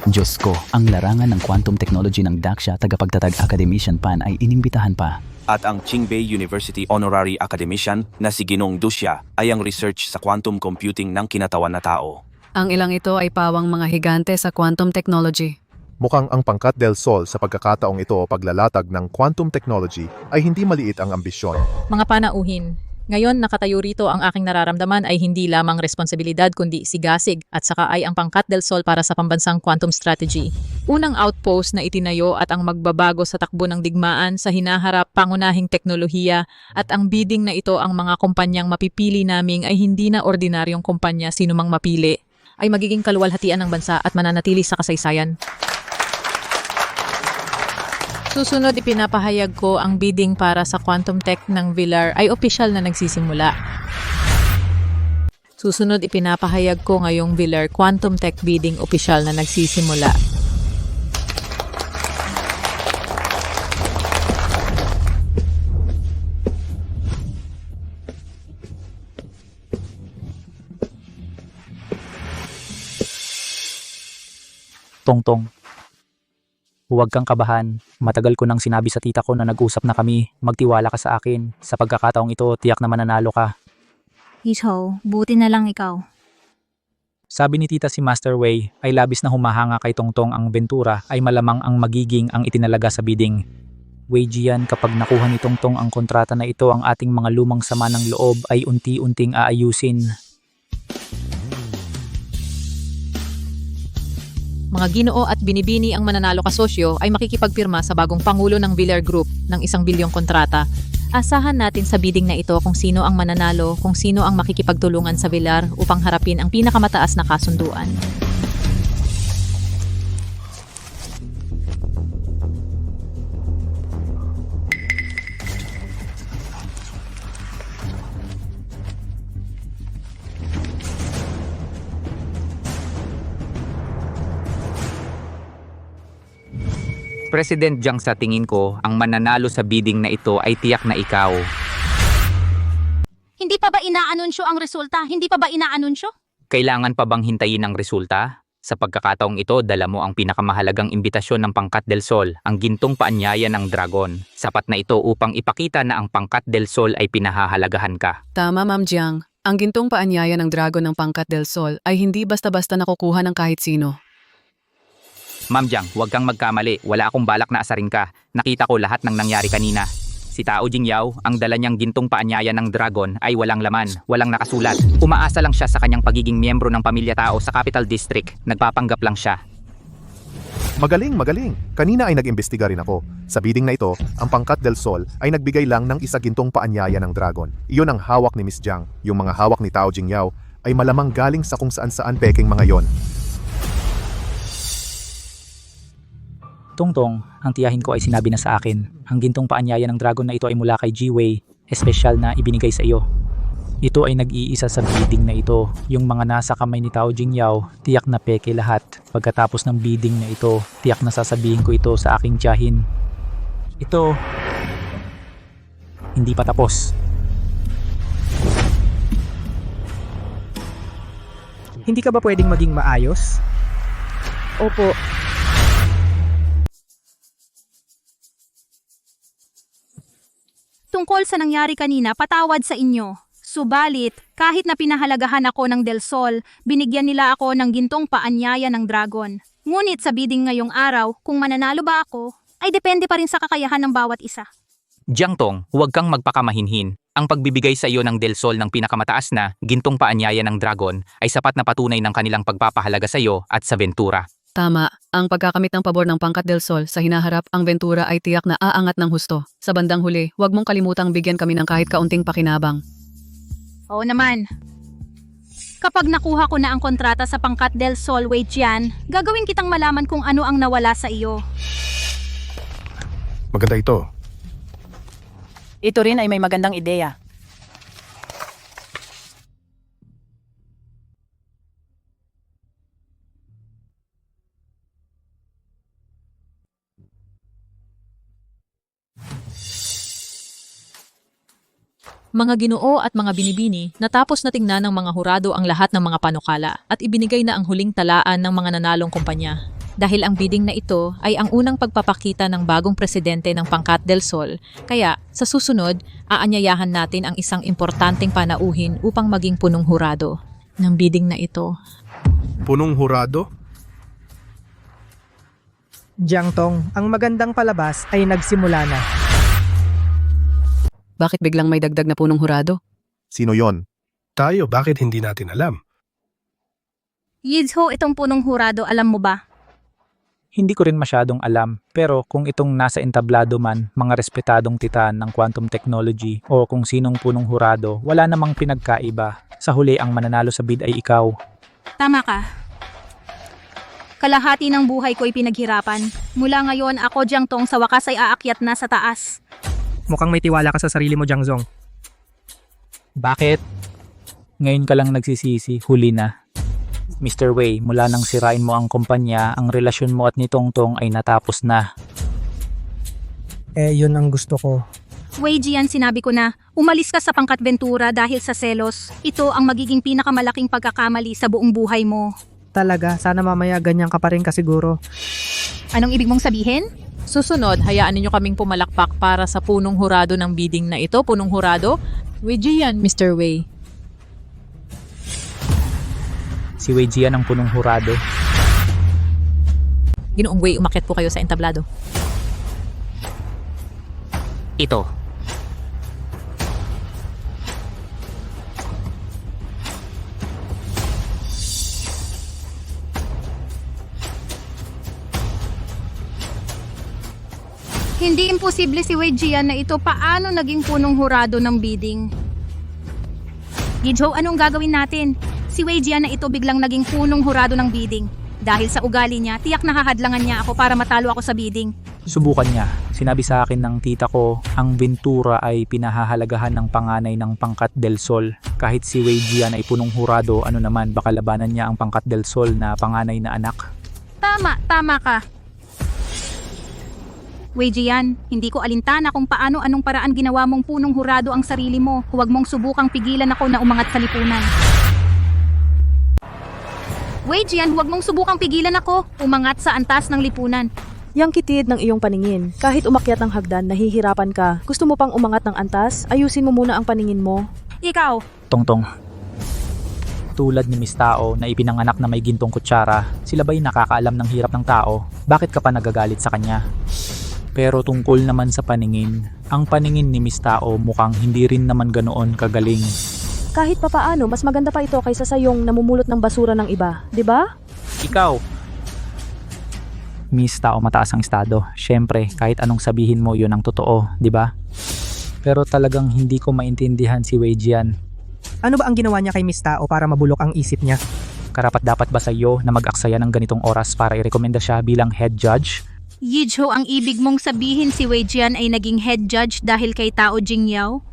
Speaker 11: Diyos ko, ang larangan ng quantum technology ng Daxia tagapagtatag Academician Pan ay inimbitahan pa.
Speaker 13: At ang Qingbei University Honorary Academician na si Ginong Dusya ay ang research sa quantum computing ng kinatawan na tao.
Speaker 10: Ang ilang ito ay pawang mga higante sa quantum technology.
Speaker 15: Mukhang ang pangkat del Sol sa pagkakataong ito o paglalatag ng quantum technology ay hindi maliit ang ambisyon.
Speaker 14: Mga panauhin, ngayon nakatayo rito ang aking nararamdaman ay hindi lamang responsibilidad kundi sigasig at saka ay ang pangkat del Sol para sa pambansang quantum strategy. Unang outpost na itinayo at ang magbabago sa takbo ng digmaan sa hinaharap pangunahing teknolohiya at ang bidding na ito ang mga kumpanyang mapipili naming ay hindi na ordinaryong kumpanya sinumang mapili ay magiging kaluwalhatian ng bansa at mananatili sa kasaysayan. Susunod, ipinapahayag ko ang bidding para sa quantum tech ng Villar ay opisyal na nagsisimula. Susunod, ipinapahayag ko ngayong Villar quantum tech bidding opisyal na nagsisimula.
Speaker 2: Tongtong, huwag kang kabahan. Matagal ko nang sinabi sa tita ko na nag-usap na kami. Magtiwala ka sa akin. Sa pagkakataong ito, tiyak na mananalo ka.
Speaker 1: Isho, buti na lang ikaw.
Speaker 2: Sabi ni tita si Master Wei ay labis na humahanga kay Tongtong ang Ventura ay malamang ang magiging ang itinalaga sa bidding. Wei Jian, kapag nakuha ni Tongtong ang kontrata na ito, ang ating mga lumang sama ng loob ay unti-unting aayusin.
Speaker 14: Mga Ginoo at Binibini ang mananalo kasosyo ay makikipagpirma sa bagong pangulo ng Villar Group ng 1 bilyong kontrata. Asahan natin sa bidding na ito kung sino ang mananalo, kung sino ang makikipagtulungan sa Villar upang harapin ang pinakamataas na kasunduan.
Speaker 16: President Jiang, sa tingin ko, ang mananalo sa bidding na ito ay tiyak na ikaw.
Speaker 1: Hindi pa ba inaanunsyo ang resulta? Hindi pa ba inaanunsyo?
Speaker 16: Kailangan pa bang hintayin ang resulta? Sa pagkakataong ito, dala mo ang pinakamahalagang imbitasyon ng Pangkat del Sol, ang gintong paanyaya ng Dragon. Sapat na ito upang ipakita na ang Pangkat del Sol ay pinahahalagahan ka.
Speaker 17: Tama, Ma'am Jiang. Ang gintong paanyaya ng Dragon ng Pangkat del Sol ay hindi basta-basta nakukuha ng kahit sino.
Speaker 16: Ma'am Jiang, huwag kang magkamali. Wala akong balak na asarin ka. Nakita ko lahat ng nangyari kanina. Si Tao Jingyao, ang dala niyang gintong paanyaya ng Dragon ay walang laman, walang nakasulat. Umaasa lang siya sa kanyang pagiging miyembro ng Pamilya Tao sa Capital District. Nagpapanggap lang siya.
Speaker 15: Magaling, magaling. Kanina ay nag-imbestiga rin ako. Sa bidding na ito, ang Pangkat del Sol ay nagbigay lang ng isa gintong paanyaya ng Dragon. Iyon ang hawak ni Miss Jiang. Yung mga hawak ni Tao Jingyao ay malamang galing sa kung saan-saan peking mga yon.
Speaker 2: Tongtong, ang tiyahin ko ay sinabi na sa akin. Ang gintong paanyaya ng Dragon na ito ay mula kay Ji-Wei, espesyal na ibinigay sa iyo. Ito ay nag-iisa sa bidding na ito. Yung mga nasa kamay ni Tao Jingyao, tiyak na peke lahat. Pagkatapos ng bidding na ito, tiyak na sasabihin ko ito sa aking tiyahin. Ito, hindi pa tapos.
Speaker 3: Hindi ka ba pwedeng maging maayos?
Speaker 6: Opo.
Speaker 1: Tungkol sa nangyari kanina, patawad sa inyo. Subalit, kahit na pinahalagahan ako ng Del Sol, binigyan nila ako ng gintong paanyaya ng Dragon. Ngunit sa bidding ngayong araw, kung mananalo ba ako, ay depende pa rin sa kakayahan ng bawat isa.
Speaker 16: Jiang Tong, huwag kang magpakamahinhin. Ang pagbibigay sa iyo ng Del Sol ng pinakamataas na gintong paanyaya ng Dragon ay sapat na patunay ng kanilang pagpapahalaga sa iyo at sa Ventura.
Speaker 17: Tama, ang pagkakamit ng pabor ng Pangkat del Sol sa hinaharap ang Ventura ay tiyak na aangat ng husto. Sa bandang huli, huwag mong kalimutang bigyan kami ng kahit kaunting pakinabang.
Speaker 1: Oo naman. Kapag nakuha ko na ang kontrata sa Pangkat del Sol, Wei Jian, gagawin kitang malaman kung ano ang nawala sa iyo.
Speaker 15: Maganda ito.
Speaker 5: Ito rin ay may magandang ideya.
Speaker 14: Mga Ginoo at mga Binibini, natapos na tingnan ng mga hurado ang lahat ng mga panukala at ibinigay na ang huling talaan ng mga nanalong kumpanya. Dahil ang bidding na ito ay ang unang pagpapakita ng bagong presidente ng Pangkat del Sol, kaya sa susunod, aanyayahan natin ang isang importanteng panauhin upang maging punong hurado ng bidding na ito.
Speaker 15: Punong hurado?
Speaker 3: Jiangtong, ang magandang palabas ay nagsimula na.
Speaker 17: Bakit biglang may dagdag na punong hurado?
Speaker 15: Sino yon?
Speaker 18: Tayo, bakit hindi natin alam?
Speaker 1: Yizho, itong punong hurado, alam mo ba?
Speaker 2: Hindi ko rin masyadong alam, pero kung itong nasa entablado man, mga respetadong titan ng quantum technology o kung sinong punong hurado, wala namang pinagkaiba. Sa huli ang mananalo sa bid ay ikaw.
Speaker 1: Tama ka. Kalahati ng buhay ko ay pinaghirapan. Mula ngayon, ako, Jiangtong, sa wakas ay aakyat na sa taas.
Speaker 3: Mukhang may tiwala ka sa sarili mo, Jiangzong.
Speaker 2: Bakit? Ngayon ka lang nagsisisi, huli na. Mr. Wei, mula nang sirain mo ang kumpanya, ang relasyon mo at ni Tongtong ay natapos na.
Speaker 3: Yun ang gusto ko.
Speaker 1: Wei Jian, sinabi ko na, umalis ka sa Pangkat Ventura dahil sa selos. Ito ang magiging pinakamalaking pagkakamali sa buong buhay mo.
Speaker 3: Talaga, sana mamaya ganyan ka pa rin kasiguro.
Speaker 1: Anong ibig mong sabihin?
Speaker 14: Susunod, hayaan ninyo kaming pumalakpak para sa punong hurado ng bidding na ito. Punong hurado? Wei Jian, Mr. Wei.
Speaker 2: Si Wei Jian ang punong hurado.
Speaker 14: Ginoong Wei, umakyat po kayo sa entablado.
Speaker 16: Ito.
Speaker 1: Hindi imposible si Wei Jian na ito. Paano naging punong hurado ng bidding? Yizho, anong gagawin natin? Si Wei Jian na ito biglang naging punong hurado ng bidding. Dahil sa ugali niya, tiyak na hahadlangan niya ako para matalo ako sa bidding.
Speaker 2: Subukan niya. Sinabi sa akin ng tita ko, ang Ventura ay pinahahalagahan ng panganay ng Pangkat del Sol. Kahit si Wei Jian ay punong hurado, ano naman, baka labanan niya ang Pangkat del Sol na panganay na anak.
Speaker 1: Tama ka. Wei Jian, hindi ko alintana kung paano anong paraan ginawa mong punong hurado ang sarili mo. Huwag mong subukang pigilan ako na umangat sa lipunan. Wei Jian, huwag mong subukang pigilan ako. Umangat sa antas ng lipunan.
Speaker 6: Yang kitid ng iyong paningin. Kahit umakyat ng hagdan, nahihirapan ka. Gusto mo pang umangat ng antas? Ayusin mo muna ang paningin mo.
Speaker 1: Ikaw.
Speaker 2: Tongtong. Tulad ni Miss Tao na ipinanganak na may gintong kutsara, sila ba'y nakakaalam ng hirap ng tao? Bakit ka pa nagagalit sa kanya? Pero tungkol naman sa paningin, ang paningin ni Miss Tao mukhang hindi rin naman ganoon kagaling.
Speaker 6: Kahit papaano, mas maganda pa ito kaysa sa yung namumulot ng basura ng iba, di ba?
Speaker 2: Ikaw! Miss Tao, mataas ang estado. Siyempre, kahit anong sabihin mo, yun ang totoo, di ba? Pero talagang hindi ko maintindihan si Wei Jian.
Speaker 3: Ano ba ang ginawa niya kay Miss Tao para mabulok ang isip niya?
Speaker 2: Karapat-dapat ba sa iyo na mag-aksaya ng ganitong oras para irekomenda siya bilang head judge?
Speaker 1: Yizho, ang ibig mong sabihin si Wei Jian ay naging head judge dahil kay Tao Jingyao?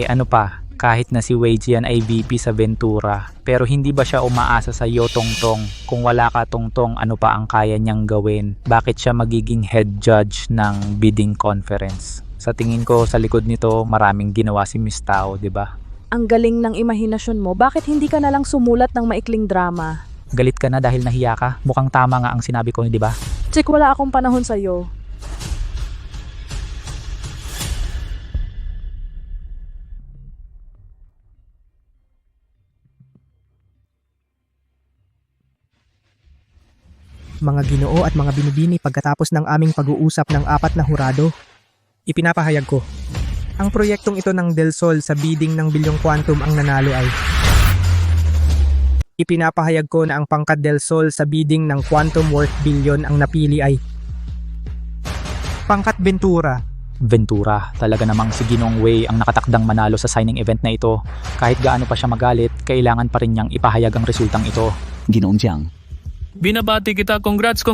Speaker 2: Ano pa? Kahit na si Wei Jian ay VP sa Ventura, pero hindi ba siya umaasa sa iyo, Tongtong? Kung wala ka, Tongtong, ano pa ang kaya niyang gawin? Bakit siya magiging head judge ng bidding conference? Sa tingin ko, sa likod nito, maraming ginawa si Miss Tao, di ba?
Speaker 6: Ang galing ng imahinasyon mo. Bakit hindi ka nalang sumulat ng maikling drama?
Speaker 2: Galit ka na dahil nahiya ka? Mukhang tama nga ang sinabi ko, di ba?
Speaker 6: Check, wala akong panahon sa'yo.
Speaker 3: Mga Ginoo at mga binibini, pagkatapos ng aming pag-uusap ng 4 na hurado, ipinapahayag ko. Ang proyektong ito ng Del Sol sa bidding ng bilyong quantum ang nanalo ay ipinapahayag ko na ang Pangkat Del Sol sa bidding ng quantum worth billion ang napili ay Pangkat Ventura.
Speaker 2: Ventura, talaga namang si Ginoong Wei ang nakatakdang manalo sa signing event na ito. Kahit gaano pa siya magalit, kailangan pa rin niyang ipahayag ang resultang ito.
Speaker 11: Ginoong Jiang.
Speaker 4: Binabati kita, congrats!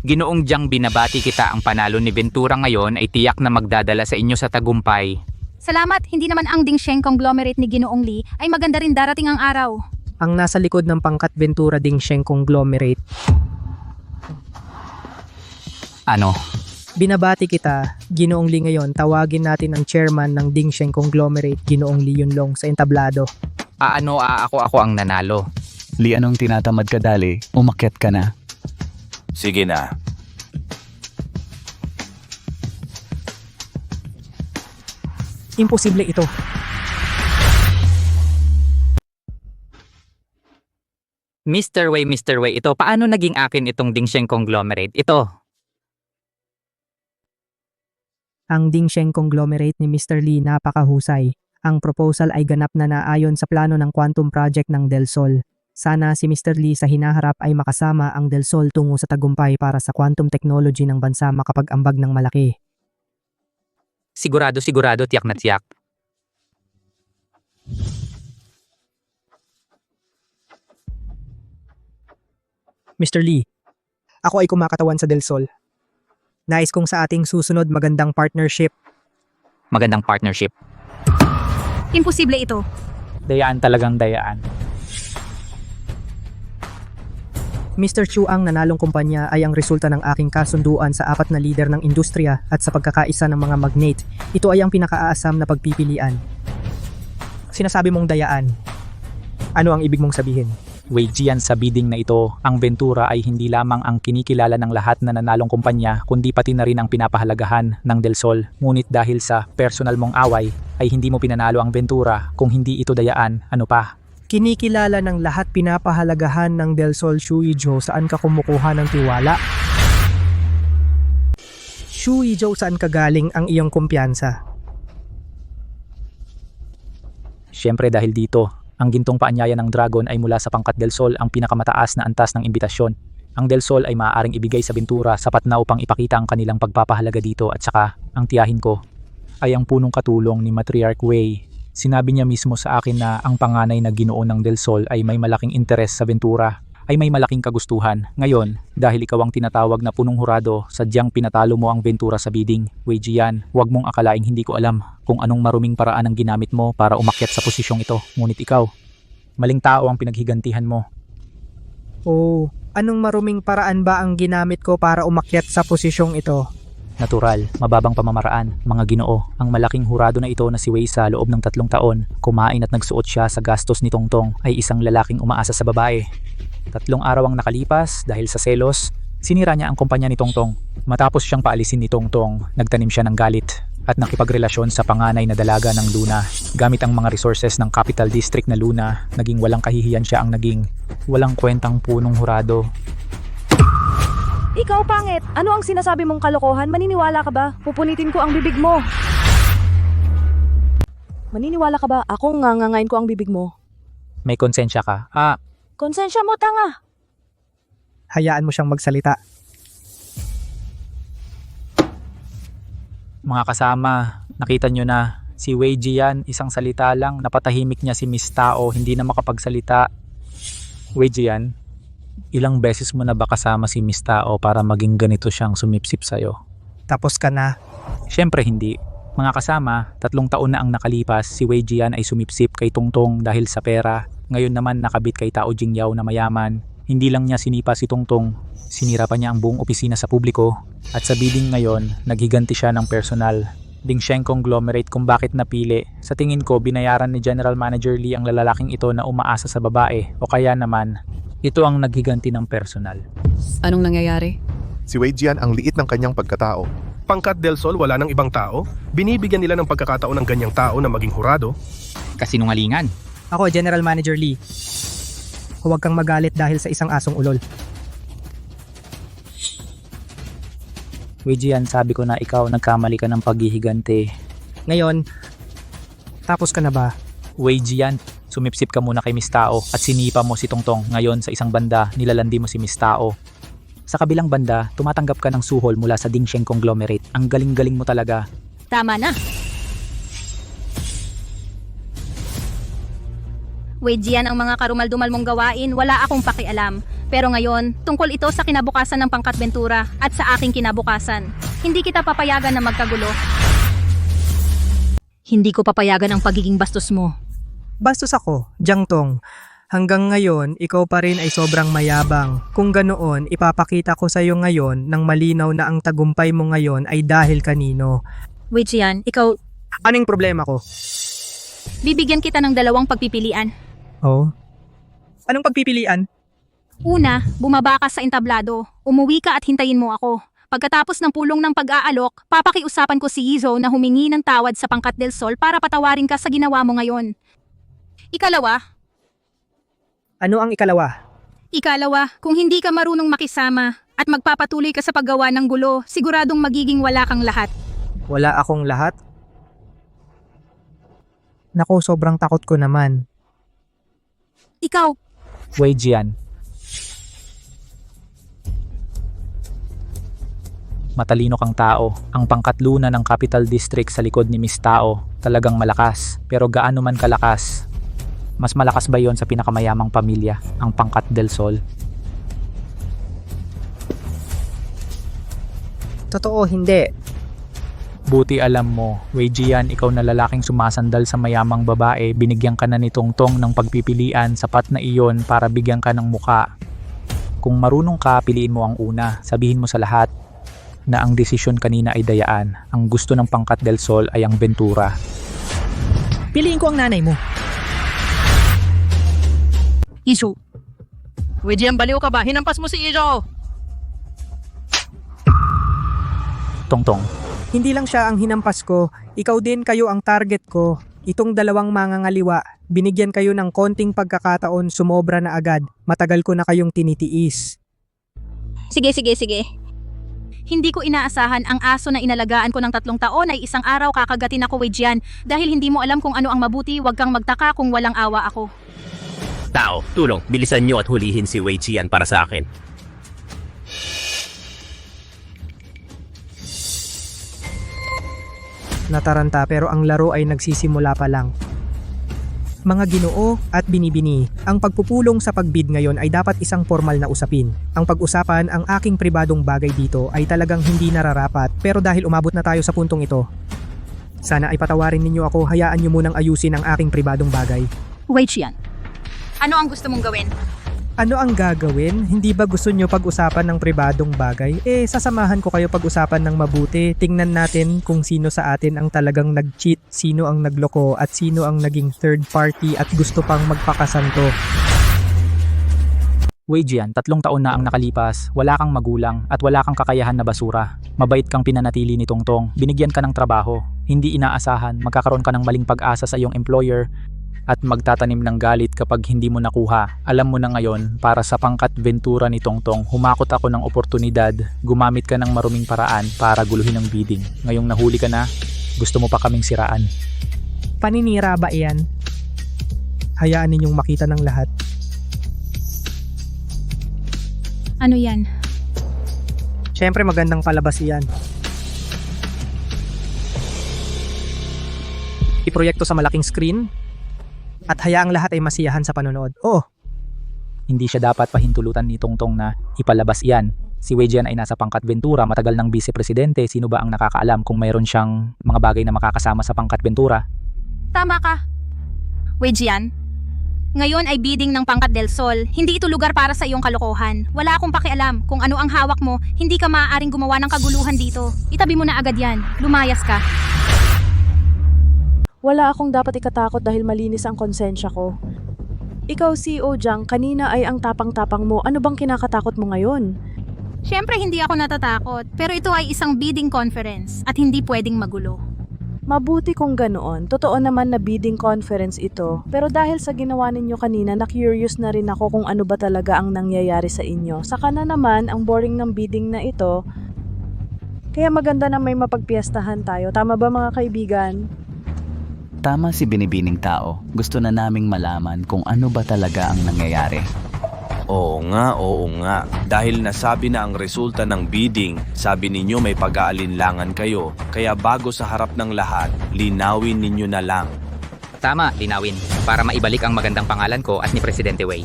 Speaker 16: Ginoong Jiang, binabati kita. Ang panalo ni Ventura ngayon ay tiyak na magdadala sa inyo sa tagumpay.
Speaker 1: Salamat, hindi naman ang Dingsheng conglomerate ni Ginoong Li ay maganda rin darating ang araw.
Speaker 3: Ang nasa likod ng Pangkat Ventura Dingsheng conglomerate.
Speaker 16: Ano?
Speaker 3: Binabati kita, Ginoong Li ngayon. Tawagin natin ang chairman ng Dingsheng conglomerate, Ginoong Li Yunlong, sa entablado.
Speaker 16: Ako ang nanalo.
Speaker 11: Li, anong tinatamad ka dali? Umakyat ka na.
Speaker 13: Sige na.
Speaker 3: Imposible ito.
Speaker 16: Mr. Wei, ito, paano naging akin itong Dingsheng conglomerate? Ito.
Speaker 3: Ang Dingsheng conglomerate ni Mr. Lee napakahusay. Ang proposal ay ganap na naayon sa plano ng quantum project ng Del Sol. Sana si Mr. Lee sa hinaharap ay makasama ang Del Sol tungo sa tagumpay para sa quantum technology ng bansa makapag-ambag ng malaki.
Speaker 16: Sigurado, tiyak na tiyak.
Speaker 3: Mr. Lee, ako ay kumakatawan sa Del Sol. Nais kong sa ating susunod magandang partnership.
Speaker 16: Magandang partnership.
Speaker 1: Imposible ito.
Speaker 2: Dayaan talagang dayaan.
Speaker 3: Mr. Chu, ang nanalong kumpanya ay ang resulta ng aking kasunduan sa 4 na lider ng industriya at sa pagkakaisa ng mga magnate. Ito ay ang pinakaaasam na pagpipilian. Sinasabi mong dayaan. Ano ang ibig mong sabihin?
Speaker 2: Wei Jian, sa bidding na ito, ang Ventura ay hindi lamang ang kinikilala ng lahat na nanalong kumpanya, kundi pati na rin ang pinapahalagahan ng Del Sol. Ngunit dahil sa personal mong away, ay hindi mo pinanalo ang Ventura. Kung hindi ito dayaan, ano pa?
Speaker 3: Kinikilala ng lahat pinapahalagahan ng Del Sol. Shuizhou, saan ka kumukuha ng tiwala? Shuizhou, saan ka galing ang iyong kumpiyansa?
Speaker 2: Siyempre dahil dito, ang gintong paanyaya ng Dragon ay mula sa pangkat Del Sol, ang pinakamataas na antas ng imbitasyon. Ang Del Sol ay maaaring ibigay sa Ventura sapat na upang ipakita ang kanilang pagpapahalaga dito, at saka, ang tiyahin ko, ay ang punong katulong ni Matriarch Wei. Sinabi niya mismo sa akin na ang panganay na ginoo ng Del Sol ay may malaking interes sa Ventura, ay may malaking kagustuhan. Ngayon, dahil ikaw ang tinatawag na punong hurado, sadyang pinatalo mo ang Ventura sa bidding. Wei Jian, huwag mong akalaing hindi ko alam kung anong maruming paraan ang ginamit mo para umakyat sa posisyong ito. Ngunit ikaw, maling tao ang pinaghigantihan mo.
Speaker 3: Oh, anong maruming paraan ba ang ginamit ko para umakyat sa posisyong ito?
Speaker 2: Natural, mababang pamamaraan, mga ginoo. Ang malaking hurado na ito na si Wei sa loob ng 3 taon, kumain at nagsuot siya sa gastos ni Tongtong, ay isang lalaking umaasa sa babae. 3 araw ang nakalipas dahil sa selos, sinira niya ang kumpanya ni Tongtong. Matapos siyang paalisin ni Tongtong, nagtanim siya ng galit at nakipagrelasyon sa panganay na dalaga ng Luna. Gamit ang mga resources ng Capital District na Luna, naging walang kahihiyan siya ang naging walang kwentang punong hurado.
Speaker 6: Ikaw, pangit! Ano ang sinasabi mong kalokohan? Maniniwala ka ba? Pupunitin ko ang bibig mo. Maniniwala ka ba? Ako ngangangain ko ang bibig mo.
Speaker 2: May konsensya ka.
Speaker 6: Konsensya mo, tanga!
Speaker 3: Hayaan mo siyang magsalita.
Speaker 2: Mga kasama, nakita nyo na, si Wei Jian, isang salita lang, napatahimik niya si Miss Tao, hindi na makapagsalita. Wei Jian, ilang beses mo na ba kasama si Miss Tao para maging ganito siyang sumipsip sa'yo?
Speaker 3: Tapos ka na.
Speaker 2: Siyempre hindi. Mga kasama, 3 taon na ang nakalipas, si Wei Jian ay sumipsip kay Tongtong dahil sa pera. Ngayon naman nakabit kay Tao Jingyao na mayaman. Hindi lang niya sinipa si Tongtong, sinira pa niya ang buong opisina sa publiko. At sa bidding ngayon, naghiganti siya ng personal. Dingsheng conglomerate kung bakit napili. Sa tingin ko, binayaran ni General Manager Lee ang lalaking ito na umaasa sa babae, o kaya naman, ito ang naghiganti ng personal.
Speaker 17: Anong nangyayari?
Speaker 15: Si Wei Jian ang liit ng kanyang pagkatao.
Speaker 18: Pangkat Del Sol, wala ng ibang tao. Binibigyan nila ng pagkakataon ng ganyang tao na maging hurado.
Speaker 16: Kasinungalingan.
Speaker 3: Ako, General Manager Lee. Huwag kang magalit dahil sa isang asong ulol.
Speaker 2: Wei Jian, sabi ko na ikaw nagkamali ka ng paghihiganti.
Speaker 3: Ngayon, tapos ka na ba?
Speaker 2: Wei Jian, sumipsip ka muna kay Miss Tao at sinipa mo si Tongtong. Ngayon sa isang banda, nilalandi mo si Miss Tao. Sa kabilang banda, tumatanggap ka ng suhol mula sa Dingsheng conglomerate. Ang galing-galing mo talaga.
Speaker 1: Tama na. Wei Jian, ang mga karumal-dumal mong gawain, wala akong pakialam. Pero ngayon, tungkol ito sa kinabukasan ng Pangkat Ventura at sa aking kinabukasan. Hindi kita papayagan na magkagulo. Hindi ko papayagan ang pagiging bastos mo.
Speaker 3: Bastos ako, Jiang Tong. Hanggang ngayon, ikaw pa rin ay sobrang mayabang. Kung ganoon, ipapakita ko sa iyo ngayon ng malinaw na ang tagumpay mo ngayon ay dahil kanino.
Speaker 1: Wei Jian, ikaw...
Speaker 3: Anong problema ko?
Speaker 1: Bibigyan kita ng 2 pagpipilian.
Speaker 3: Oh? Anong pagpipilian?
Speaker 1: Una, bumaba ka sa entablado. Umuwi ka at hintayin mo ako. Pagkatapos ng pulong ng pag-aalok, papakiusapan ko si Yizhou na humingi ng tawad sa Pangkat Del Sol para patawarin ka sa ginawa mo ngayon. Ikalawa,
Speaker 3: Ano ang ikalawa?
Speaker 1: Ikalawa, kung hindi ka marunong makisama at magpapatuloy ka sa paggawa ng gulo, siguradong magiging wala kang lahat.
Speaker 3: Wala akong lahat? Nako, sobrang takot ko naman.
Speaker 1: Ikaw,
Speaker 2: Wei Jian. Matalino kang tao. Ang pangkatluna ng Capital District sa likod ni Miss Tao. Talagang malakas. Pero gaano man kalakas? Mas malakas ba yon sa pinakamayamang pamilya, ang pangkat del Sol?
Speaker 3: Totoo, hindi.
Speaker 2: Buti alam mo, Wei Jian, ikaw na lalaking sumasandal sa mayamang babae, binigyan ka na ni Tongtong ng pagpipilian, sapat na iyon para bigyan ka ng muka. Kung marunong ka, piliin mo ang una. Sabihin mo sa lahat na ang desisyon kanina ay dayaan. Ang gusto ng pangkat del Sol ay ang Ventura.
Speaker 3: Piliin ko ang nanay mo.
Speaker 5: Iso. Wei Jian, baliw ka ba? Hinampas mo si Iso!
Speaker 2: Tongtong.
Speaker 3: Hindi lang siya ang hinampas ko, ikaw din kayo ang target ko. Itong dalawang mangangaliwa, binigyan kayo ng konting pagkakataon, sumobra na agad. Matagal ko na kayong tinitiis.
Speaker 1: sige. Hindi ko inaasahan ang aso na inalagaan ko ng 3 taon ay isang araw kakagatin ako, Wei Jian. Dahil hindi mo alam kung ano ang mabuti, huwag kang magtaka kung walang awa ako.
Speaker 19: Tao, tulong, bilisan nyo at hulihin si Wei Jian para sa akin.
Speaker 3: Nataranta pero ang laro ay nagsisimula pa lang. Mga Ginoo at binibini, ang pagpupulong sa pagbid ngayon ay dapat isang formal na usapin. Ang pag-usapan ang aking pribadong bagay dito ay talagang hindi nararapat, pero dahil umabot na tayo sa puntong ito, sana ay patawarin ninyo ako, hayaan nyo munang ayusin ang aking pribadong bagay.
Speaker 1: Wei Jian, ano ang gusto mong gawin?
Speaker 3: Ano ang gagawin? Hindi ba gusto nyo pag-usapan ng pribadong bagay? Sasamahan ko kayo pag-usapan ng mabuti. Tingnan natin kung sino sa atin ang talagang nag-cheat, sino ang nagloko, at sino ang naging third party at gusto pang magpakasanto.
Speaker 2: Wei Jian, 3 taon na ang nakalipas, wala kang magulang at wala kang kakayahan na basura. Mabait kang pinanatili ni Tongtong, binigyan ka ng trabaho, hindi inaasahan, magkakaroon ka ng maling pag-asa sa iyong employer, at magtatanim ng galit kapag hindi mo nakuha. Alam mo na ngayon, para sa pangkat Ventura ni Tongtong, humakot ako ng oportunidad, gumamit ka ng maruming paraan para guluhin ang bidding. Ngayong nahuli ka na, gusto mo pa kaming siraan.
Speaker 3: Paninira ba iyan? Hayaan ninyong makita ng lahat.
Speaker 1: Ano yan?
Speaker 3: Siyempre magandang palabas iyan. Iproyekto sa malaking screen, at hayaang lahat ay masiyahan sa panonood. Oh!
Speaker 2: Hindi siya dapat pahintulutan ni Tongtong na ipalabas iyan. Si Wei Jian ay nasa pangkat Ventura, matagal ng vice-presidente. Sino ba ang nakakaalam kung mayroon siyang mga bagay na makakasama sa pangkat Ventura?
Speaker 1: Tama ka. Wei Jian, ngayon ay bidding ng pangkat del Sol. Hindi ito lugar para sa iyong kalokohan. Wala akong pakialam kung ano ang hawak mo. Hindi ka maaaring gumawa ng kaguluhan dito. Itabi mo na agad yan. Lumayas ka.
Speaker 6: Wala akong dapat ikatakot dahil malinis ang konsensya ko. Ikaw, CEO Jiang, kanina ay ang tapang-tapang mo. Ano bang kinakatakot mo ngayon?
Speaker 1: Siyempre hindi ako natatakot, pero ito ay isang bidding conference at hindi pwedeng magulo.
Speaker 6: Mabuti kung ganoon. Totoo naman na bidding conference ito. Pero dahil sa ginawa ninyo kanina, na-curious na rin ako kung ano ba talaga ang nangyayari sa inyo. Saka na naman, ang boring ng bidding na ito. Kaya maganda na may mapagpiestahan tayo. Tama ba mga kaibigan?
Speaker 11: Tama si binibining tao. Gusto na naming malaman kung ano ba talaga ang nangyayari.
Speaker 13: Oo nga. Dahil nasabi na ang resulta ng bidding, sabi ninyo may pag-aalinlangan kayo. Kaya bago sa harap ng lahat, linawin ninyo na lang.
Speaker 16: Tama, linawin. Para maibalik ang magandang pangalan ko at ni Presidente Wei.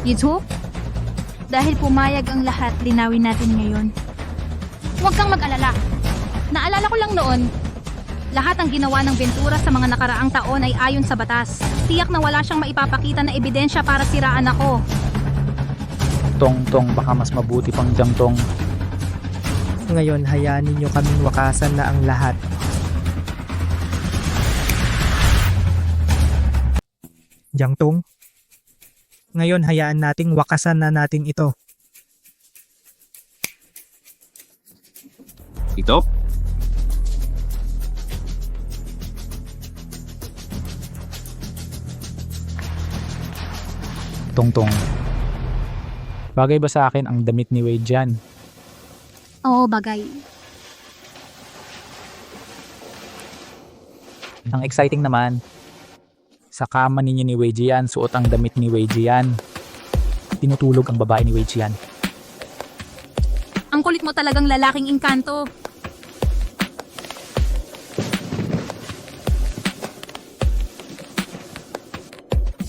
Speaker 1: Yitsu, dahil pumayag ang lahat, linawin natin ngayon. Huwag kang mag-alala. Naalala ko lang noon, lahat ang ginawa ng Ventura sa mga nakaraang taon ay ayon sa batas. Tiyak na wala siyang maipapakita na ebidensya para siraan ako.
Speaker 2: Tongtong, baka mas mabuti pang Jiangtong.
Speaker 3: Ngayon, hayaan ninyo kaming wakasan na ang lahat. Jiangtong, ngayon hayaan nating wakasan na natin ito.
Speaker 13: Ito?
Speaker 2: Tongtong, bagay ba sa akin ang damit ni Wei Jian?
Speaker 1: Oo, bagay.
Speaker 2: Ang exciting naman, sa kama ninyo ni Wei Jian, suot ang damit ni Wei Jian. Tinutulog ang babae ni Wei Jian.
Speaker 1: Ang kulit mo talagang lalaking engkanto.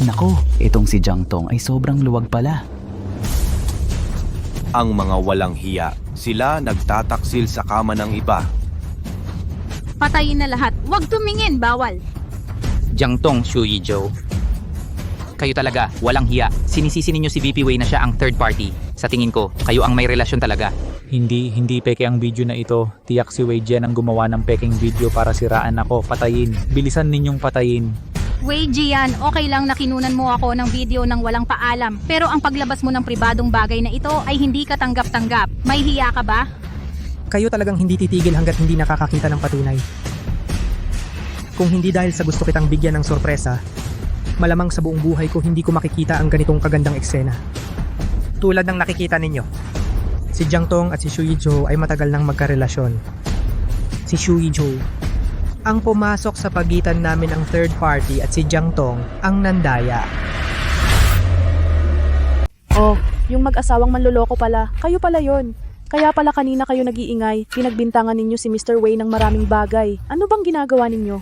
Speaker 11: Nako, itong si Jiang Tong ay sobrang luwag pala.
Speaker 13: Ang mga walang hiya, sila nagtataksil sa kama ng iba.
Speaker 1: Patayin na lahat. Huwag tumingin, bawal.
Speaker 16: Jiangtong, Xu Yizhou. Kayo talaga, walang hiya. Sinisisi ninyo si VP Wei na siya ang third party. Sa tingin ko, kayo ang may relasyon talaga.
Speaker 2: Hindi peke ang video na ito. Tiyak si Wei Jian ang gumawa ng peking video para siraan ako. Patayin. Bilisan ninyong patayin.
Speaker 1: Wei Jian, okay lang na kinunan mo ako ng video ng walang paalam. Pero ang paglabas mo ng pribadong bagay na ito ay hindi katanggap-tanggap. May hiya ka ba?
Speaker 3: Kayo talagang hindi titigil hanggat hindi nakakakita ng patunay. Kung hindi dahil sa gusto kitang bigyan ng sorpresa, malamang sa buong buhay ko hindi ko makikita ang ganitong kagandang eksena. Tulad ng nakikita ninyo, si Jiang Tong at si Xu Yizhou ay matagal nang magkarelasyon. Si Xu Yizhou ang pumasok sa pagitan namin ng third party at si Jiang Tong ang nandaya.
Speaker 6: Oh, yung mag-asawang manloloko pala. Kayo pala yon. Kaya pala kanina kayo nag-iingay. Pinagbintangan ninyo si Mr. Wei ng maraming bagay. Ano bang ginagawa ninyo?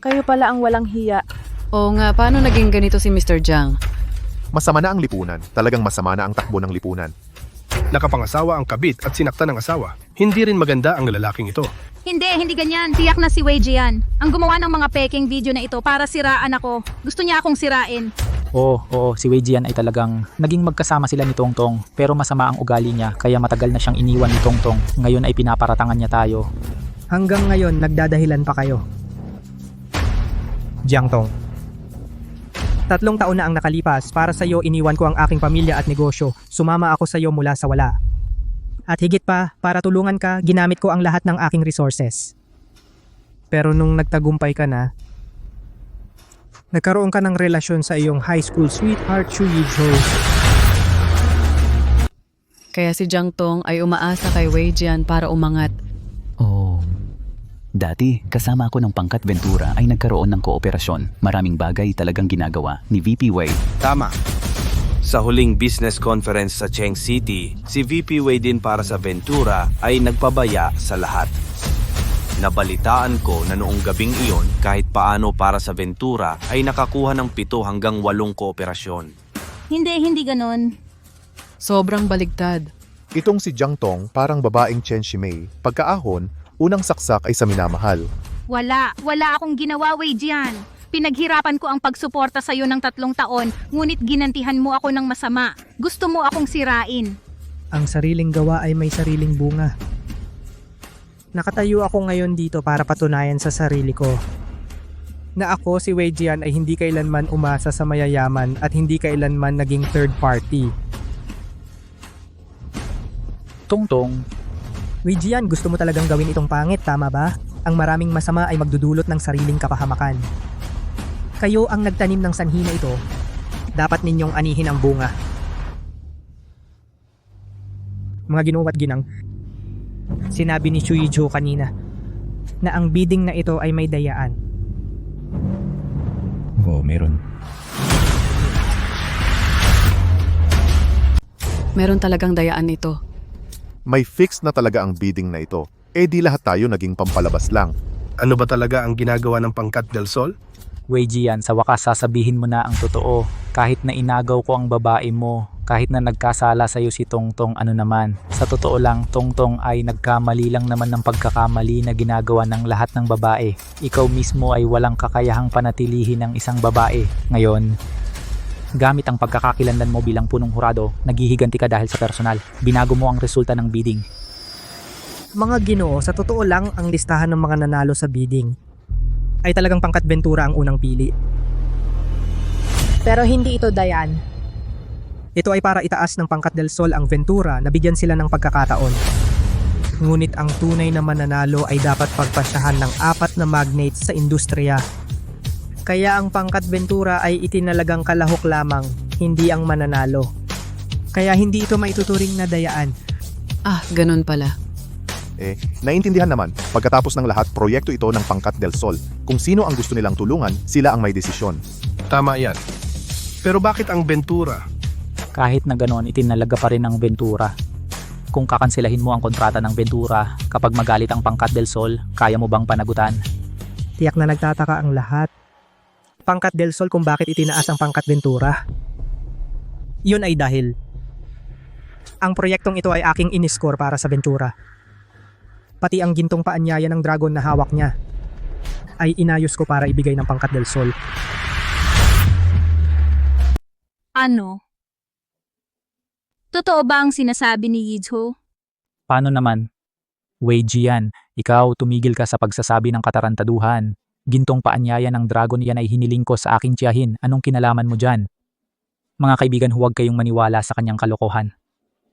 Speaker 6: Kayo pala ang walang hiya.
Speaker 17: Oo nga, paano naging ganito si Mr. Jiang?
Speaker 15: Masama na ang lipunan. Talagang masama na ang takbo ng lipunan.
Speaker 18: Nakapangasawa ang kabit at sinaktan ng asawa. Hindi rin maganda ang lalaking ito.
Speaker 1: Hindi ganyan. Tiyak na si Wei Jian ang gumawa ng mga peking video na ito para siraan ako. Gusto niya akong sirain.
Speaker 2: Oo, si Wei Jian ay talagang naging magkasama sila ni Tongtong. Pero masama ang ugali niya kaya matagal na siyang iniwan ni Tongtong. Ngayon ay pinaparatangan niya tayo.
Speaker 3: Hanggang ngayon, nagdadahilan pa kayo. Jiang Tong, 3 taon na ang nakalipas. Para sa iyo, iniwan ko ang aking pamilya at negosyo. Sumama ako sa iyo mula sa wala. At higit pa, para tulungan ka, ginamit ko ang lahat ng aking resources. Pero nung nagtagumpay ka na, nagkaroon ka ng relasyon sa iyong high school sweetheart, Xu Yizhou.
Speaker 17: Kaya si Jiang Tong ay umaasa kay Wei Jian para umangat.
Speaker 11: Oh. Dati, kasama ako ng Pangkat Ventura ay nagkaroon ng kooperasyon. Maraming bagay talagang ginagawa ni VP Wei.
Speaker 13: Tama. Sa huling business conference sa Cheng City, si VP Wei din para sa Ventura ay nagpabaya sa lahat. Nabalitaan ko na noong gabing iyon kahit paano para sa Ventura ay nakakuha ng 7 hanggang 8 kooperasyon.
Speaker 1: Hindi ganon.
Speaker 17: Sobrang baligtad.
Speaker 15: Itong si Jiang Tong parang babaeng Chen Shimei. Pagkaahon, unang saksak ay sa minamahal.
Speaker 1: Wala akong ginawa, Wei Jian. Pinaghirapan ko ang pagsuporta sa iyo ng 3 taon, ngunit ginantihan mo ako ng masama. Gusto mo akong sirain.
Speaker 3: Ang sariling gawa ay may sariling bunga. Nakatayo ako ngayon dito para patunayan sa sarili ko na ako, si Wei Jian, ay hindi kailanman umasa sa mayayaman at hindi kailanman naging third party.
Speaker 2: Tongtong,
Speaker 3: Wei Jian, gusto mo talagang gawin itong pangit, tama ba? Ang maraming masama ay magdudulot ng sariling kapahamakan. Kayo ang nagtanim ng sanhi na ito. Dapat ninyong anihin ang bunga. Mga Ginoo at ginang, sinabi ni Xu Yizhou kanina na ang bidding na ito ay may dayaan.
Speaker 11: Oo, meron.
Speaker 17: Meron talagang dayaan nito.
Speaker 15: May fix na talaga ang bidding na ito. Di lahat tayo naging pampalabas lang.
Speaker 18: Ano ba talaga ang ginagawa ng Pangkat del Sol?
Speaker 2: Wei Jian, sa wakas sasabihin mo na ang totoo. Kahit na inagaw ko ang babae mo, kahit na nagkasala sa'yo si Tongtong, ano naman. Sa totoo lang, Tongtong ay nagkamali lang naman ng pagkakamali na ginagawa ng lahat ng babae. Ikaw mismo ay walang kakayahang panatilihin ng isang babae. Ngayon, gamit ang pagkakakilanlan mo bilang punong hurado, naghihiganti ka dahil sa personal. Binago mo ang resulta ng bidding.
Speaker 3: Mga Ginoo, sa totoo lang, ang listahan ng mga nanalo sa bidding ay talagang Pangkat Ventura ang unang pili.
Speaker 6: Pero hindi ito dayan.
Speaker 3: Ito ay para itaas ng Pangkat del Sol ang Ventura na bigyan sila ng pagkakataon. Ngunit ang tunay na mananalo ay dapat pagpasyahan ng 4 na magnates sa industriya. Kaya ang Pangkat Ventura ay itinalagang kalahok lamang, hindi ang mananalo. Kaya hindi ito maituturing na dayaan.
Speaker 17: Ganun pala.
Speaker 15: Naintindihan naman, pagkatapos ng lahat, proyekto ito ng Pangkat del Sol. Kung sino ang gusto nilang tulungan, sila ang may desisyon.
Speaker 18: Tama yan. Pero bakit ang Ventura?
Speaker 2: Kahit na ganoon, itinalaga pa rin ang Ventura. Kung kakanselahin mo ang kontrata ng Ventura, kapag magalit ang Pangkat del Sol, kaya mo bang panagutan?
Speaker 3: Tiyak na nagtataka ang lahat. Pangkat del Sol kung bakit itinaas ang Pangkat Ventura. Yun ay dahil ang proyektong ito ay aking iniscore para sa Ventura. Pati ang gintong paanyaya ng dragon na hawak niya ay inayos ko para ibigay ng Pangkat del Sol.
Speaker 1: Ano? Totoo ba ang sinasabi ni Yizho?
Speaker 2: Paano naman? Wei Jian, ikaw tumigil ka sa pagsasabi ng katarantaduhan. Gintong paanyaya ng dragon yan ay hiniling ko sa aking tiyahin. Anong kinalaman mo dyan? Mga kaibigan, huwag kayong maniwala sa kanyang kalokohan.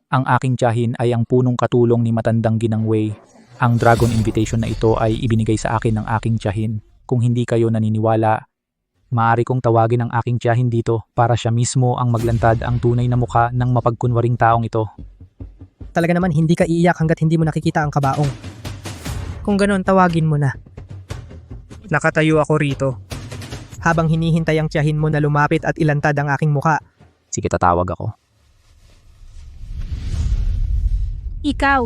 Speaker 2: Ang aking tiyahin ay ang punong katulong ni matandang Ginang Wei. Ang dragon invitation na ito ay ibinigay sa akin ng aking tiyahin. Kung hindi kayo naniniwala, maaari kong tawagin ang aking tiyahin dito para siya mismo ang maglantad ang tunay na mukha ng mapagkunwaring taong ito.
Speaker 3: Talaga naman hindi ka iiyak hanggat hindi mo nakikita ang kabaong. Kung ganon, tawagin mo na. Nakatayo ako rito habang hinihintay ang tiyahin mo na lumapit at ilantad ang aking mukha.
Speaker 2: Sige, tatawag ako.
Speaker 1: Ikaw.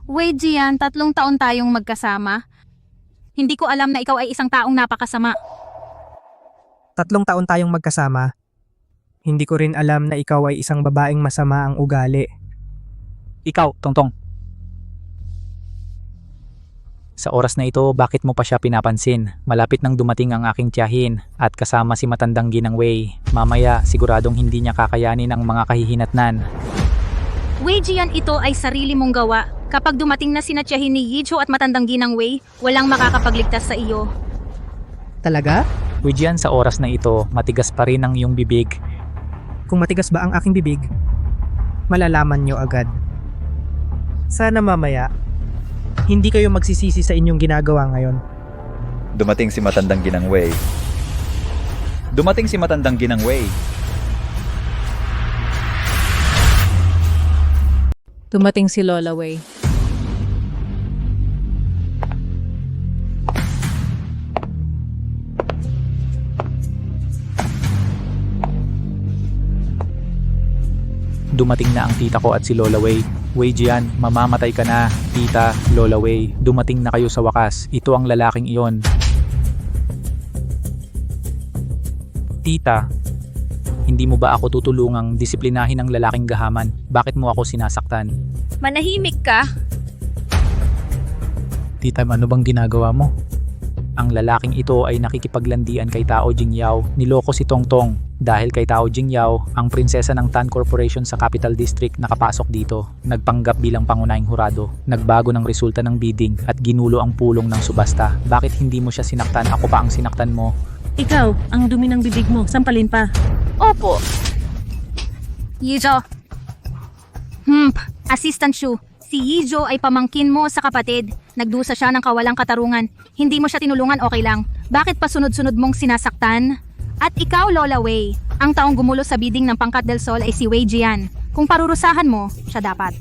Speaker 1: Wei Jian, 3 taon tayong magkasama. Hindi ko alam na ikaw ay isang taong napakasama.
Speaker 3: 3 taon tayong magkasama. Hindi ko rin alam na ikaw ay isang babaeng masama ang ugali.
Speaker 2: Ikaw, Tongtong. Sa oras na ito, bakit mo pa siya pinapansin? Malapit nang dumating ang aking tiyahin at kasama si matandang Ginang Wei. Mamaya, siguradong hindi niya kakayanin ang mga kahihinatnan.
Speaker 1: Wei Jian, ito ay sarili mong gawa. Kapag dumating na sina tiyahin ni Yizho at matandang Ginang Wei, walang makakapagligtas sa iyo.
Speaker 3: Talaga?
Speaker 2: Wei Jian, sa oras na ito, matigas pa rin ang iyong bibig.
Speaker 3: Kung matigas ba ang aking bibig, malalaman nyo agad. Sana mamaya, hindi kayo magsisisi sa inyong ginagawa ngayon.
Speaker 12: Dumating si matandang Ginang Wei. Dumating si matandang Ginang Wei.
Speaker 14: Dumating si Lola Wei.
Speaker 2: Dumating na ang tita ko at si Lola Wei. Wei Jian, mamamatay ka na. Tita, Lola Wei, dumating na kayo sa wakas. Ito ang lalaking iyon. Tita, hindi mo ba ako tutulungang disiplinahin ang lalaking gahaman? Bakit mo ako sinasaktan?
Speaker 9: Manahimik ka.
Speaker 2: Tita, ano bang ginagawa mo? Ang lalaking ito ay nakikipaglandian kay Tao Jingyao. Niloko si Tongtong. Dahil kay Tao Jingyao, ang prinsesa ng Tan Corporation sa Capital District nakapasok dito. Nagpanggap bilang pangunahing hurado. Nagbago ng resulta ng bidding at ginulo ang pulong ng subasta. Bakit hindi mo siya sinaktan? Ako pa ang sinaktan mo.
Speaker 5: Ikaw, ang dumi ng bibig mo. Sampalin pa.
Speaker 9: Opo.
Speaker 1: Yizho. Assistant Shu. Si Yizho ay pamangkin mo sa kapatid. Nagdusa siya ng kawalang katarungan. Hindi mo siya tinulungan, okay lang. Bakit pa sunod-sunod mong sinasaktan? At ikaw, Lola Wei, ang taong gumulo sa bidding ng Pangkat del Sol ay si Wei Jian. Kung parurusahan mo, siya dapat.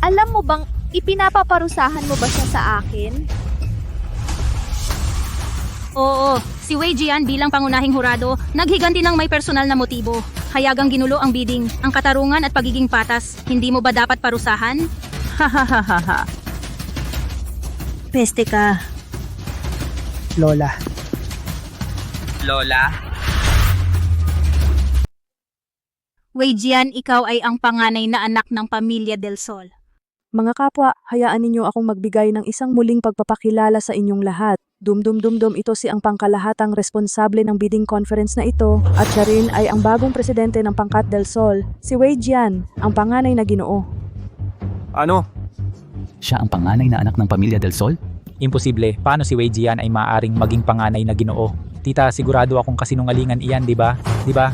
Speaker 9: Alam mo bang ipinapaparusahan mo ba siya sa akin?
Speaker 1: Oo, si Wei Jian bilang pangunahing hurado, naghiganti ng may personal na motibo. Hayagang ginulo ang bidding, ang katarungan at pagiging patas. Hindi mo ba dapat parusahan?
Speaker 5: Hahaha. Peste ka.
Speaker 3: Lola.
Speaker 16: Lola?
Speaker 1: Wei Jian, ikaw ay ang panganay na anak ng pamilya del Sol.
Speaker 6: Mga kapwa, hayaan ninyo akong magbigay ng isang muling pagpapakilala sa inyong lahat. Dum-dum-dum-dum, ito si ang pangkalahatang responsable ng bidding conference na ito at siya rin ay ang bagong presidente ng Pangkat del Sol, si Wei Jian, ang panganay na Ginoo.
Speaker 13: Ano?
Speaker 11: Siya ang panganay na anak ng pamilya del Sol?
Speaker 2: Imposible. Paano si Wei Jian ay maaaring maging panganay na Ginoo? Tita, sigurado akong kasinungalingan iyan, di ba? Di ba?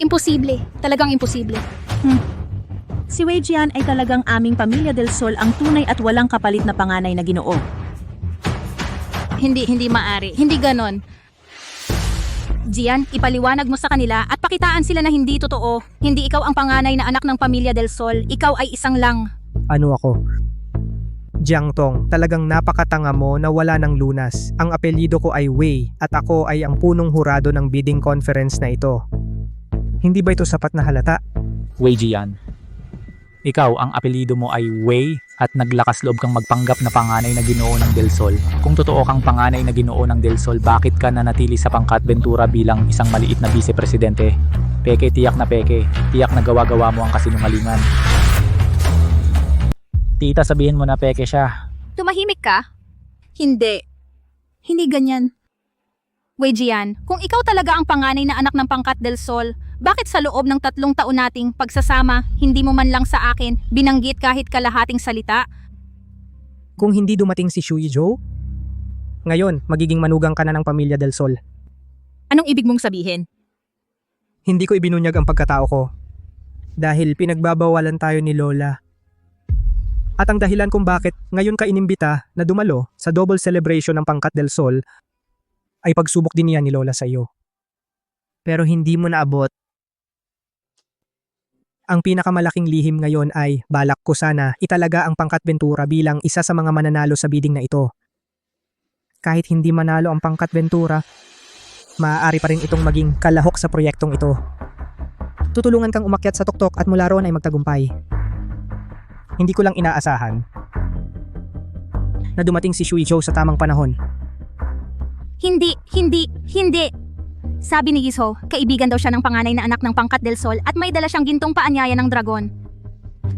Speaker 1: Imposible. Talagang imposible.
Speaker 5: Si Wei Jian ay talagang aming pamilya del Sol ang tunay at walang kapalit na panganay na Ginoo.
Speaker 1: Hindi maari. Hindi ganon. Gian, ipaliwanag mo sa kanila at pakitaan sila na hindi totoo. Hindi ikaw ang panganay na anak ng pamilya Del Sol. Ikaw ay isang lang.
Speaker 3: Ano ako? Jiang Tong, talagang napakatanga mo na wala ng lunas. Ang apelyido ko ay Wei at ako ay ang punong hurado ng bidding conference na ito. Hindi ba ito sapat na halata?
Speaker 2: Wei Jian. Ikaw, ang apelido mo ay Wei at naglakas loob kang magpanggap na panganay na ginoo ng Del Sol. Kung totoo kang panganay na ginoo ng Del Sol, bakit ka nanatili sa pangkat Ventura bilang isang maliit na vice-presidente? Peke, tiyak na peke. Tiyak na gawa-gawa mo ang kasinungalingan. Tita, sabihin mo na peke siya.
Speaker 9: Tumahimik ka?
Speaker 1: Hindi. Hindi ganyan. Wei Jian, kung ikaw talaga ang panganay na anak ng pangkat Del Sol, bakit sa loob ng 3 taon nating pagsasama, hindi mo man lang sa akin binanggit kahit kalahating salita?
Speaker 3: Kung hindi dumating si Shui Zhou, ngayon magiging manugang ka na ng pamilya Del Sol.
Speaker 1: Anong ibig mong sabihin?
Speaker 3: Hindi ko ibinunyag ang pagkatao ko dahil pinagbabawalan tayo ni Lola. At ang dahilan kung bakit ngayon ka inimbita na dumalo sa double celebration ng pangkat Del Sol ay pagsubok din niya ni Lola sa iyo. Pero hindi mo naabot. Ang pinakamalaking lihim ngayon ay balak ko sana italaga ang pangkat Ventura bilang isa sa mga mananalo sa bidding na ito. Kahit hindi manalo ang pangkat Ventura, maaari pa rin itong maging kalahok sa proyektong ito. Tutulungan kang umakyat sa tuktok at mula roon ay magtagumpay. Hindi ko lang inaasahan na dumating si Shui Zhou sa tamang panahon.
Speaker 1: Hindi. Sabi ni Giso, kaibigan daw siya ng panganay na anak ng pangkat Del Sol at may dala siyang gintong paanyaya ng dragon.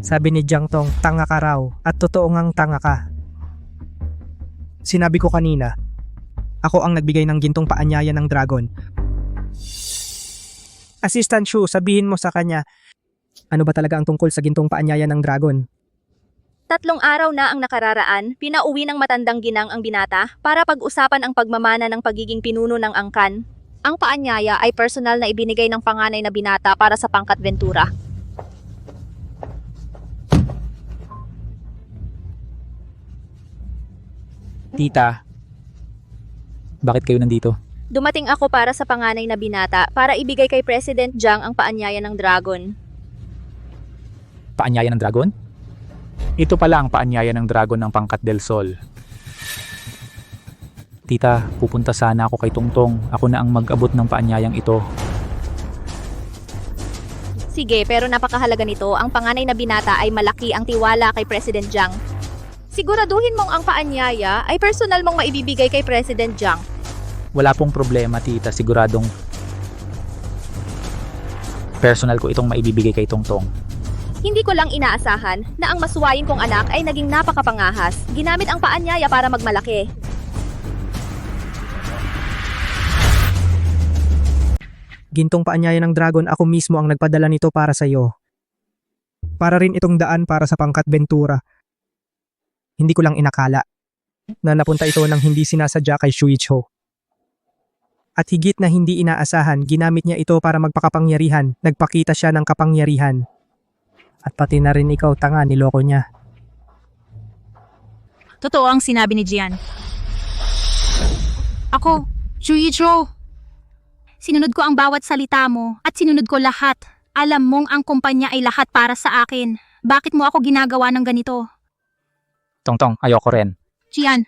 Speaker 3: Sabi ni Jiang Tong, tanga ka raw at totoo ngang tanga ka. Sinabi ko kanina, ako ang nagbigay ng gintong paanyaya ng dragon. Assistant Shu, sabihin mo sa kanya, ano ba talaga ang tungkol sa gintong paanyaya ng dragon?
Speaker 9: 3 araw na ang nakararaan, pinauwi ng matandang ginang ang binata para pag-usapan ang pagmamana ng pagiging pinuno ng angkan. Ang paanyaya ay personal na ibinigay ng panganay na binata para sa pangkat Ventura.
Speaker 2: Tita, bakit kayo nandito?
Speaker 9: Dumating ako para sa panganay na binata para ibigay kay President Jiang ang paanyaya ng dragon.
Speaker 2: Paanyaya ng dragon? Ito pala ang paanyaya ng dragon ng pangkat Del Sol. Tita, pupunta sana ako kay Tongtong. Ako na ang mag-abot ng paanyayang ito.
Speaker 9: Sige, pero napakahalaga nito. Ang panganay na binata ay malaki ang tiwala kay President Jiang. Siguraduhin mong ang paanyaya ay personal mong maibibigay kay President Jiang.
Speaker 2: Wala pong problema, tita. Siguradong personal ko itong maibibigay kay Tongtong.
Speaker 9: Hindi ko lang inaasahan na ang masuwayin kong anak ay naging napakapangahas. Ginamit ang paanyaya para magmalaki.
Speaker 3: Gintong paanyaya ng dragon, ako mismo ang nagpadala nito para sa iyo. Para rin itong daan para sa pangkat Ventura. Hindi ko lang inakala na napunta ito nang hindi sinasadya kay Shui Zhou. At higit na hindi inaasahan, ginamit niya ito para magpakapangyarihan. Nagpakita siya ng kapangyarihan. At pati na rin ikaw, tanga, niloko niya.
Speaker 1: Totoo ang sinabi ni Jian. Ako, Shui Zhou. Sinunod ko ang bawat salita mo at sinunod ko lahat. Alam mong ang kumpanya ay lahat para sa akin. Bakit mo ako ginagawa ng ganito?
Speaker 2: Tongtong, ayoko rin.
Speaker 1: Jian,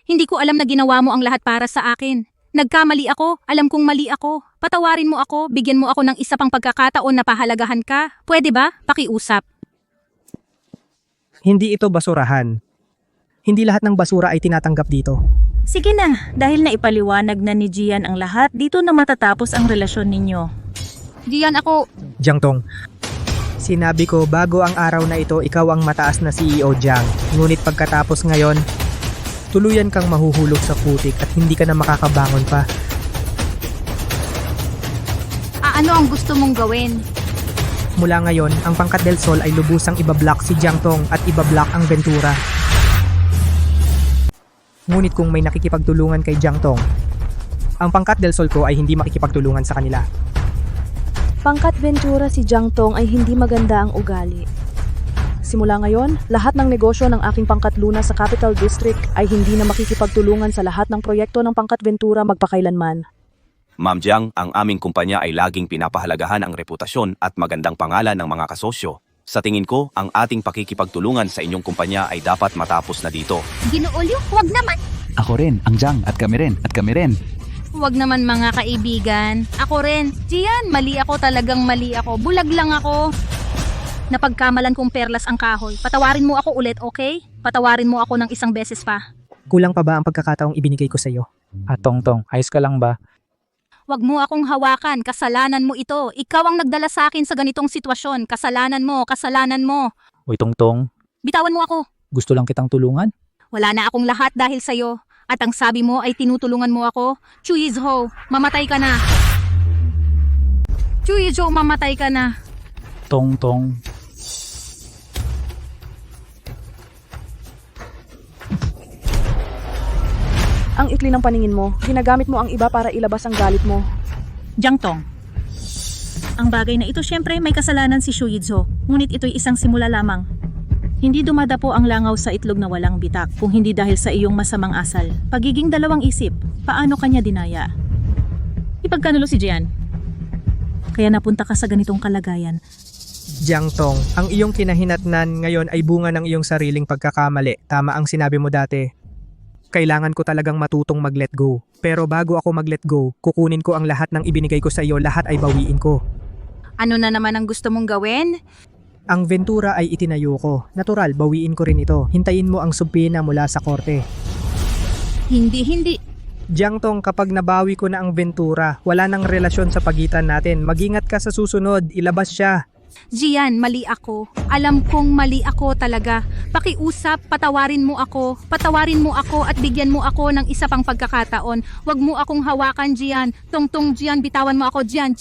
Speaker 1: hindi ko alam na ginawa mo ang lahat para sa akin. Nagkamali ako, alam kong mali ako. Patawarin mo ako, bigyan mo ako ng isa pang pagkakataon na pahalagahan ka. Pwede ba? Pakiusap.
Speaker 3: Hindi ito basurahan. Hindi lahat ng basura ay tinatanggap dito.
Speaker 5: Sige na, dahil naipaliwanag na ni Gian ang lahat, dito na matatapos ang relasyon ninyo.
Speaker 1: Jian, ako...
Speaker 3: Jiang Tong, sinabi ko bago ang araw na ito ikaw ang mataas na CEO Jiang. Ngunit pagkatapos ngayon, tuluyan kang mahuhulog sa putik at hindi ka na makakabangon pa.
Speaker 1: Ano ang gusto mong gawin?
Speaker 3: Mula ngayon, ang pangkat Del Sol ay lubusang ibablock si Jiang Tong at ibablock ang Ventura. Ngunit kung may nakikipagtulungan kay Jiang Tong, ang pangkat Del Sol ko ay hindi makikipagtulungan sa kanila.
Speaker 6: Pangkat Ventura si Jiang Tong ay hindi maganda ang ugali. Simula ngayon, lahat ng negosyo ng aking pangkat Luna sa Capital District ay hindi na makikipagtulungan sa lahat ng proyekto ng pangkat Ventura magpakailanman.
Speaker 13: Ma'am Jiang, ang aming kumpanya ay laging pinapahalagahan ang reputasyon at magandang pangalan ng mga kasosyo. Sa tingin ko, ang ating pakikipagtulungan sa inyong kumpanya ay dapat matapos na dito.
Speaker 9: Ginoolyo, huwag naman.
Speaker 11: Ako rin, ang Jiang, at kami rin.
Speaker 1: Huwag naman mga kaibigan. Ako rin. Gian, mali ako, talagang mali ako. Bulag lang ako. Napagkamalan kong perlas ang kahoy. Patawarin mo ako ulit, okay? Patawarin mo ako ng isang beses pa.
Speaker 3: Kulang pa ba ang pagkakataong ibinigay ko sa iyo?
Speaker 2: Tongtong, ayos ka lang ba?
Speaker 1: Huwag mo akong hawakan. Kasalanan mo ito. Ikaw ang nagdala sa akin sa ganitong sitwasyon. Kasalanan mo.
Speaker 2: Uy, Tongtong,
Speaker 1: Bitawan mo ako.
Speaker 2: gusto lang kitang tulungan.
Speaker 1: Wala na akong lahat dahil sa'yo. At ang sabi mo ay tinutulungan mo ako. Chuizho, mamatay ka na. Chuizho, mamatay ka na.
Speaker 2: Tongtong,
Speaker 6: Ang ikli ng paningin mo, ginagamit mo ang iba para ilabas ang galit mo.
Speaker 5: Jiangtong. Ang bagay na ito syempre may kasalanan si Shu Yizho, ngunit ito'y isang simula lamang. Hindi dumadapo ang langaw sa itlog na walang bitak kung hindi dahil sa iyong masamang asal. Pagiging dalawang isip, paano kanya dinaya? Ipagkanulo si Jian. Kaya napunta ka sa ganitong kalagayan.
Speaker 3: Jiang Tong, ang iyong kinahinatnan ngayon ay bunga ng iyong sariling pagkakamali. Tama ang sinabi mo dati. Kailangan ko talagang matutong mag-let go. Pero bago ako mag-let go, kukunin ko ang lahat ng ibinigay ko sa iyo, lahat ay bawiin ko.
Speaker 1: Ano na naman ang gusto mong gawin?
Speaker 3: Ang Ventura ay itinayo ko. Natural, bawiin ko rin ito. Hintayin mo ang subpina mula sa korte.
Speaker 1: Hindi.
Speaker 3: Jiang Tong, kapag nabawi ko na ang Ventura, wala nang relasyon sa pagitan natin. Mag-ingat ka sa susunod, ilabas siya.
Speaker 1: Gian, mali ako. Alam kong mali ako talaga. Pakiusap, patawarin mo ako. Patawarin mo ako at bigyan mo ako ng isa pang pagkakataon. Huwag mo akong hawakan, Gian. Tongtong, Gian, bitawan mo ako, Gian.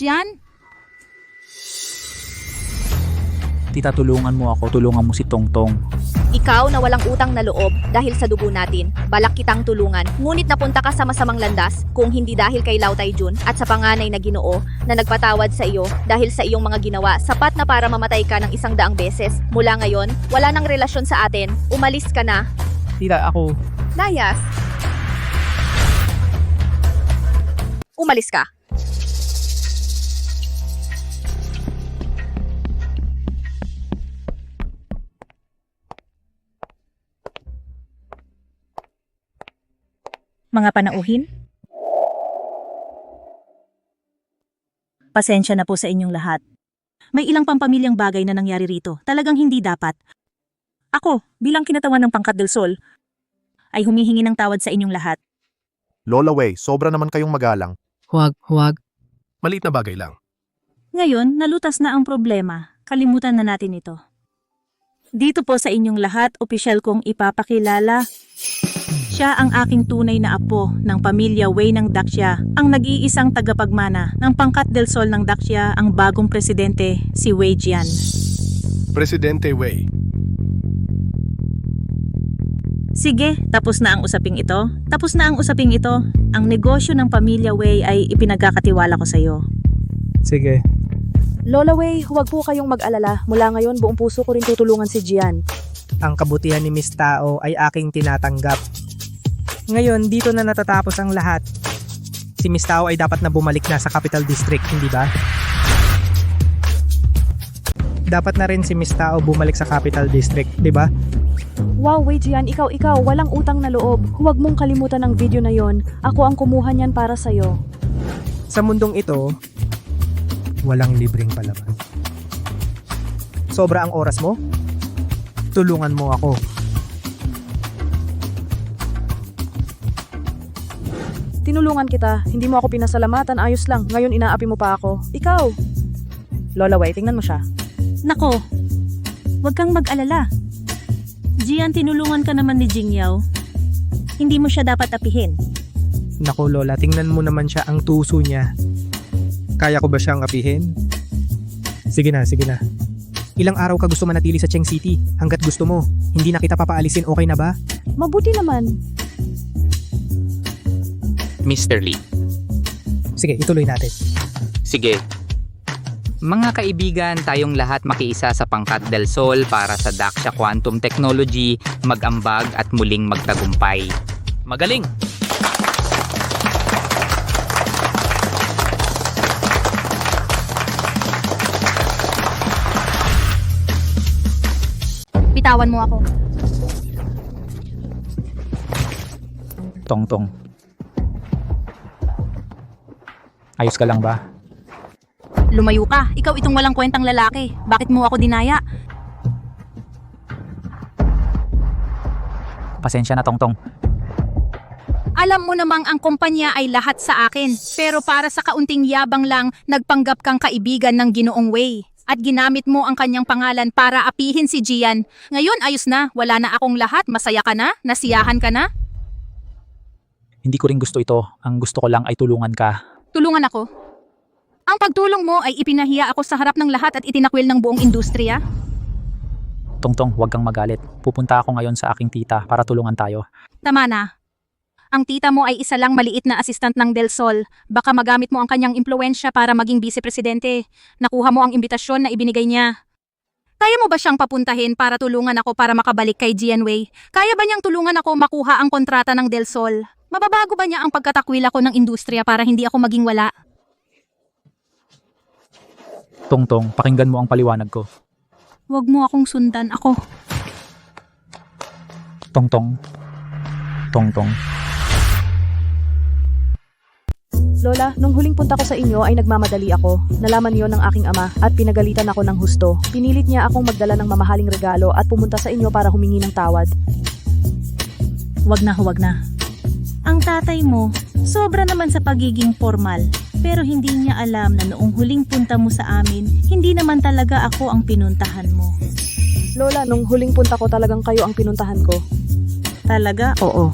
Speaker 2: tita, tulungan mo ako, tulungan mo si Tongtong.
Speaker 9: Ikaw na walang utang na loob dahil sa dugo natin. Balak kitang tulungan. Ngunit napunta ka sa masamang landas kung hindi dahil kay Lao Taijun at sa panganay na Ginoo na nagpatawad sa iyo dahil sa iyong mga ginawa. Sapat na para mamatay ka ng 100 beses. Mula ngayon, wala nang relasyon sa atin. Umalis ka na.
Speaker 2: Tita, ako.
Speaker 9: Layas. Umalis ka.
Speaker 5: Mga panauhin? Pasensya na po sa inyong lahat. May ilang pampamilyang bagay na nangyari rito. Talagang hindi dapat. Ako, bilang kinatawan ng Pangkat del Sol, ay humihingi ng tawad sa inyong lahat.
Speaker 15: Lola Wei, sobra naman kayong magalang.
Speaker 17: Huwag.
Speaker 18: Maliit na bagay lang.
Speaker 5: Ngayon, nalutas na ang problema. Kalimutan na natin ito. Dito po sa inyong lahat, opisyal kong ipapakilala. Siya ang aking tunay na apo ng pamilya Wei ng Daxia, ang nag-iisang tagapagmana ng Pangkat del Sol ng Daxia, ang bagong presidente, si Wei Jian.
Speaker 18: Presidente Wei.
Speaker 5: Sige, tapos na ang usaping ito. Ang negosyo ng pamilya Wei ay ipinagkakatiwala ko sa iyo.
Speaker 3: Sige.
Speaker 6: Lola Wei, huwag po kayong mag-alala. Mula ngayon, buong puso ko rin tutulungan si Jian.
Speaker 3: Ang kabutihan ni Miss Tao ay aking tinatanggap. Ngayon, dito na natatapos ang lahat. Si Miss Tao ay dapat na bumalik na sa Capital District, hindi ba? Dapat na rin si Miss Tao bumalik sa Capital District, di ba?
Speaker 6: Wow, Wei Jian, ikaw, walang utang na loob. Huwag mong kalimutan ang video na yon. Ako ang kumuha niyan para sa'yo.
Speaker 3: Sa mundong ito, walang libreng palabas. Sobra ang oras mo? Tulungan mo ako.
Speaker 6: Tinulungan kita. Hindi mo ako pinasalamatan. Ayos lang. Ngayon inaapi mo pa ako. Ikaw. Lola Wei, tingnan mo siya.
Speaker 5: Nako, huwag kang mag-alala. Jian, tinulungan ka naman ni Jingyao. Hindi mo siya dapat apihin.
Speaker 3: Nako Lola, tingnan mo naman siya, ang tuso niya. Kaya ko ba siyang apihin? Sige na. Ilang araw ka gusto manatili sa Cheng City? Hanggat gusto mo. Hindi na kita papaalisin, okay na ba?
Speaker 6: Mabuti naman.
Speaker 16: Mr. Lee.
Speaker 3: Sige, ituloy natin.
Speaker 16: Sige. Mga kaibigan, tayong lahat makiisa sa Pangkat del Sol para sa Daxia Quantum Technology, mag-ambag at muling magtagumpay.
Speaker 4: Magaling!
Speaker 1: Bitawan mo ako.
Speaker 2: Tongtong. Ayos ka lang ba?
Speaker 1: Lumayo ka. Ikaw itong walang kwentang lalaki. Bakit mo ako dinaya?
Speaker 2: Pasensya na, Tongtong.
Speaker 1: Alam mo namang ang kumpanya ay lahat sa akin. Pero para sa kaunting yabang lang, nagpanggap kang kaibigan ng Ginoong Wei. At ginamit mo ang kanyang pangalan para apihin si Gian. Ngayon ayos na, wala na akong lahat. Masaya ka na? Nasiyahan ka na?
Speaker 2: Hindi ko rin gusto ito. Ang gusto ko lang ay tulungan ka.
Speaker 1: Tulungan ako. Ang pagtulong mo ay ipinahiya ako sa harap ng lahat at itinakwil ng buong industriya.
Speaker 2: Tongtong, huwag kang magalit. Pupunta ako ngayon sa aking tita para tulungan tayo.
Speaker 1: Tama na. Ang tita mo ay isa lang maliit na assistant ng Del Sol. Baka magamit mo ang kanyang impluensya para maging vice-presidente. Nakuha mo ang imbitasyon na ibinigay niya. Kaya mo ba siyang papuntahin para tulungan ako para makabalik kay Gian Wei? Kaya ba niyang tulungan ako makuha ang kontrata ng Del Sol? Mababago ba niya ang pagkatakwil ako ng industriya para hindi ako maging wala?
Speaker 2: Tongtong, pakinggan mo ang paliwanag ko.
Speaker 1: Huwag mo akong sundan ako.
Speaker 2: Tongtong. Tongtong.
Speaker 6: Lola, nung huling punta ko sa inyo ay nagmamadali ako. Nalaman yon ng aking ama at pinagalitan ako ng husto. Pinilit niya akong magdala ng mamahaling regalo at pumunta sa inyo para humingi ng tawad.
Speaker 5: Huwag na. Ang tatay mo, sobra naman sa pagiging formal. Pero hindi niya alam na noong huling punta mo sa amin, hindi naman talaga ako ang pinuntahan mo.
Speaker 6: Lola, nung huling punta ko talagang kayo ang pinuntahan ko.
Speaker 5: Talaga? Oo.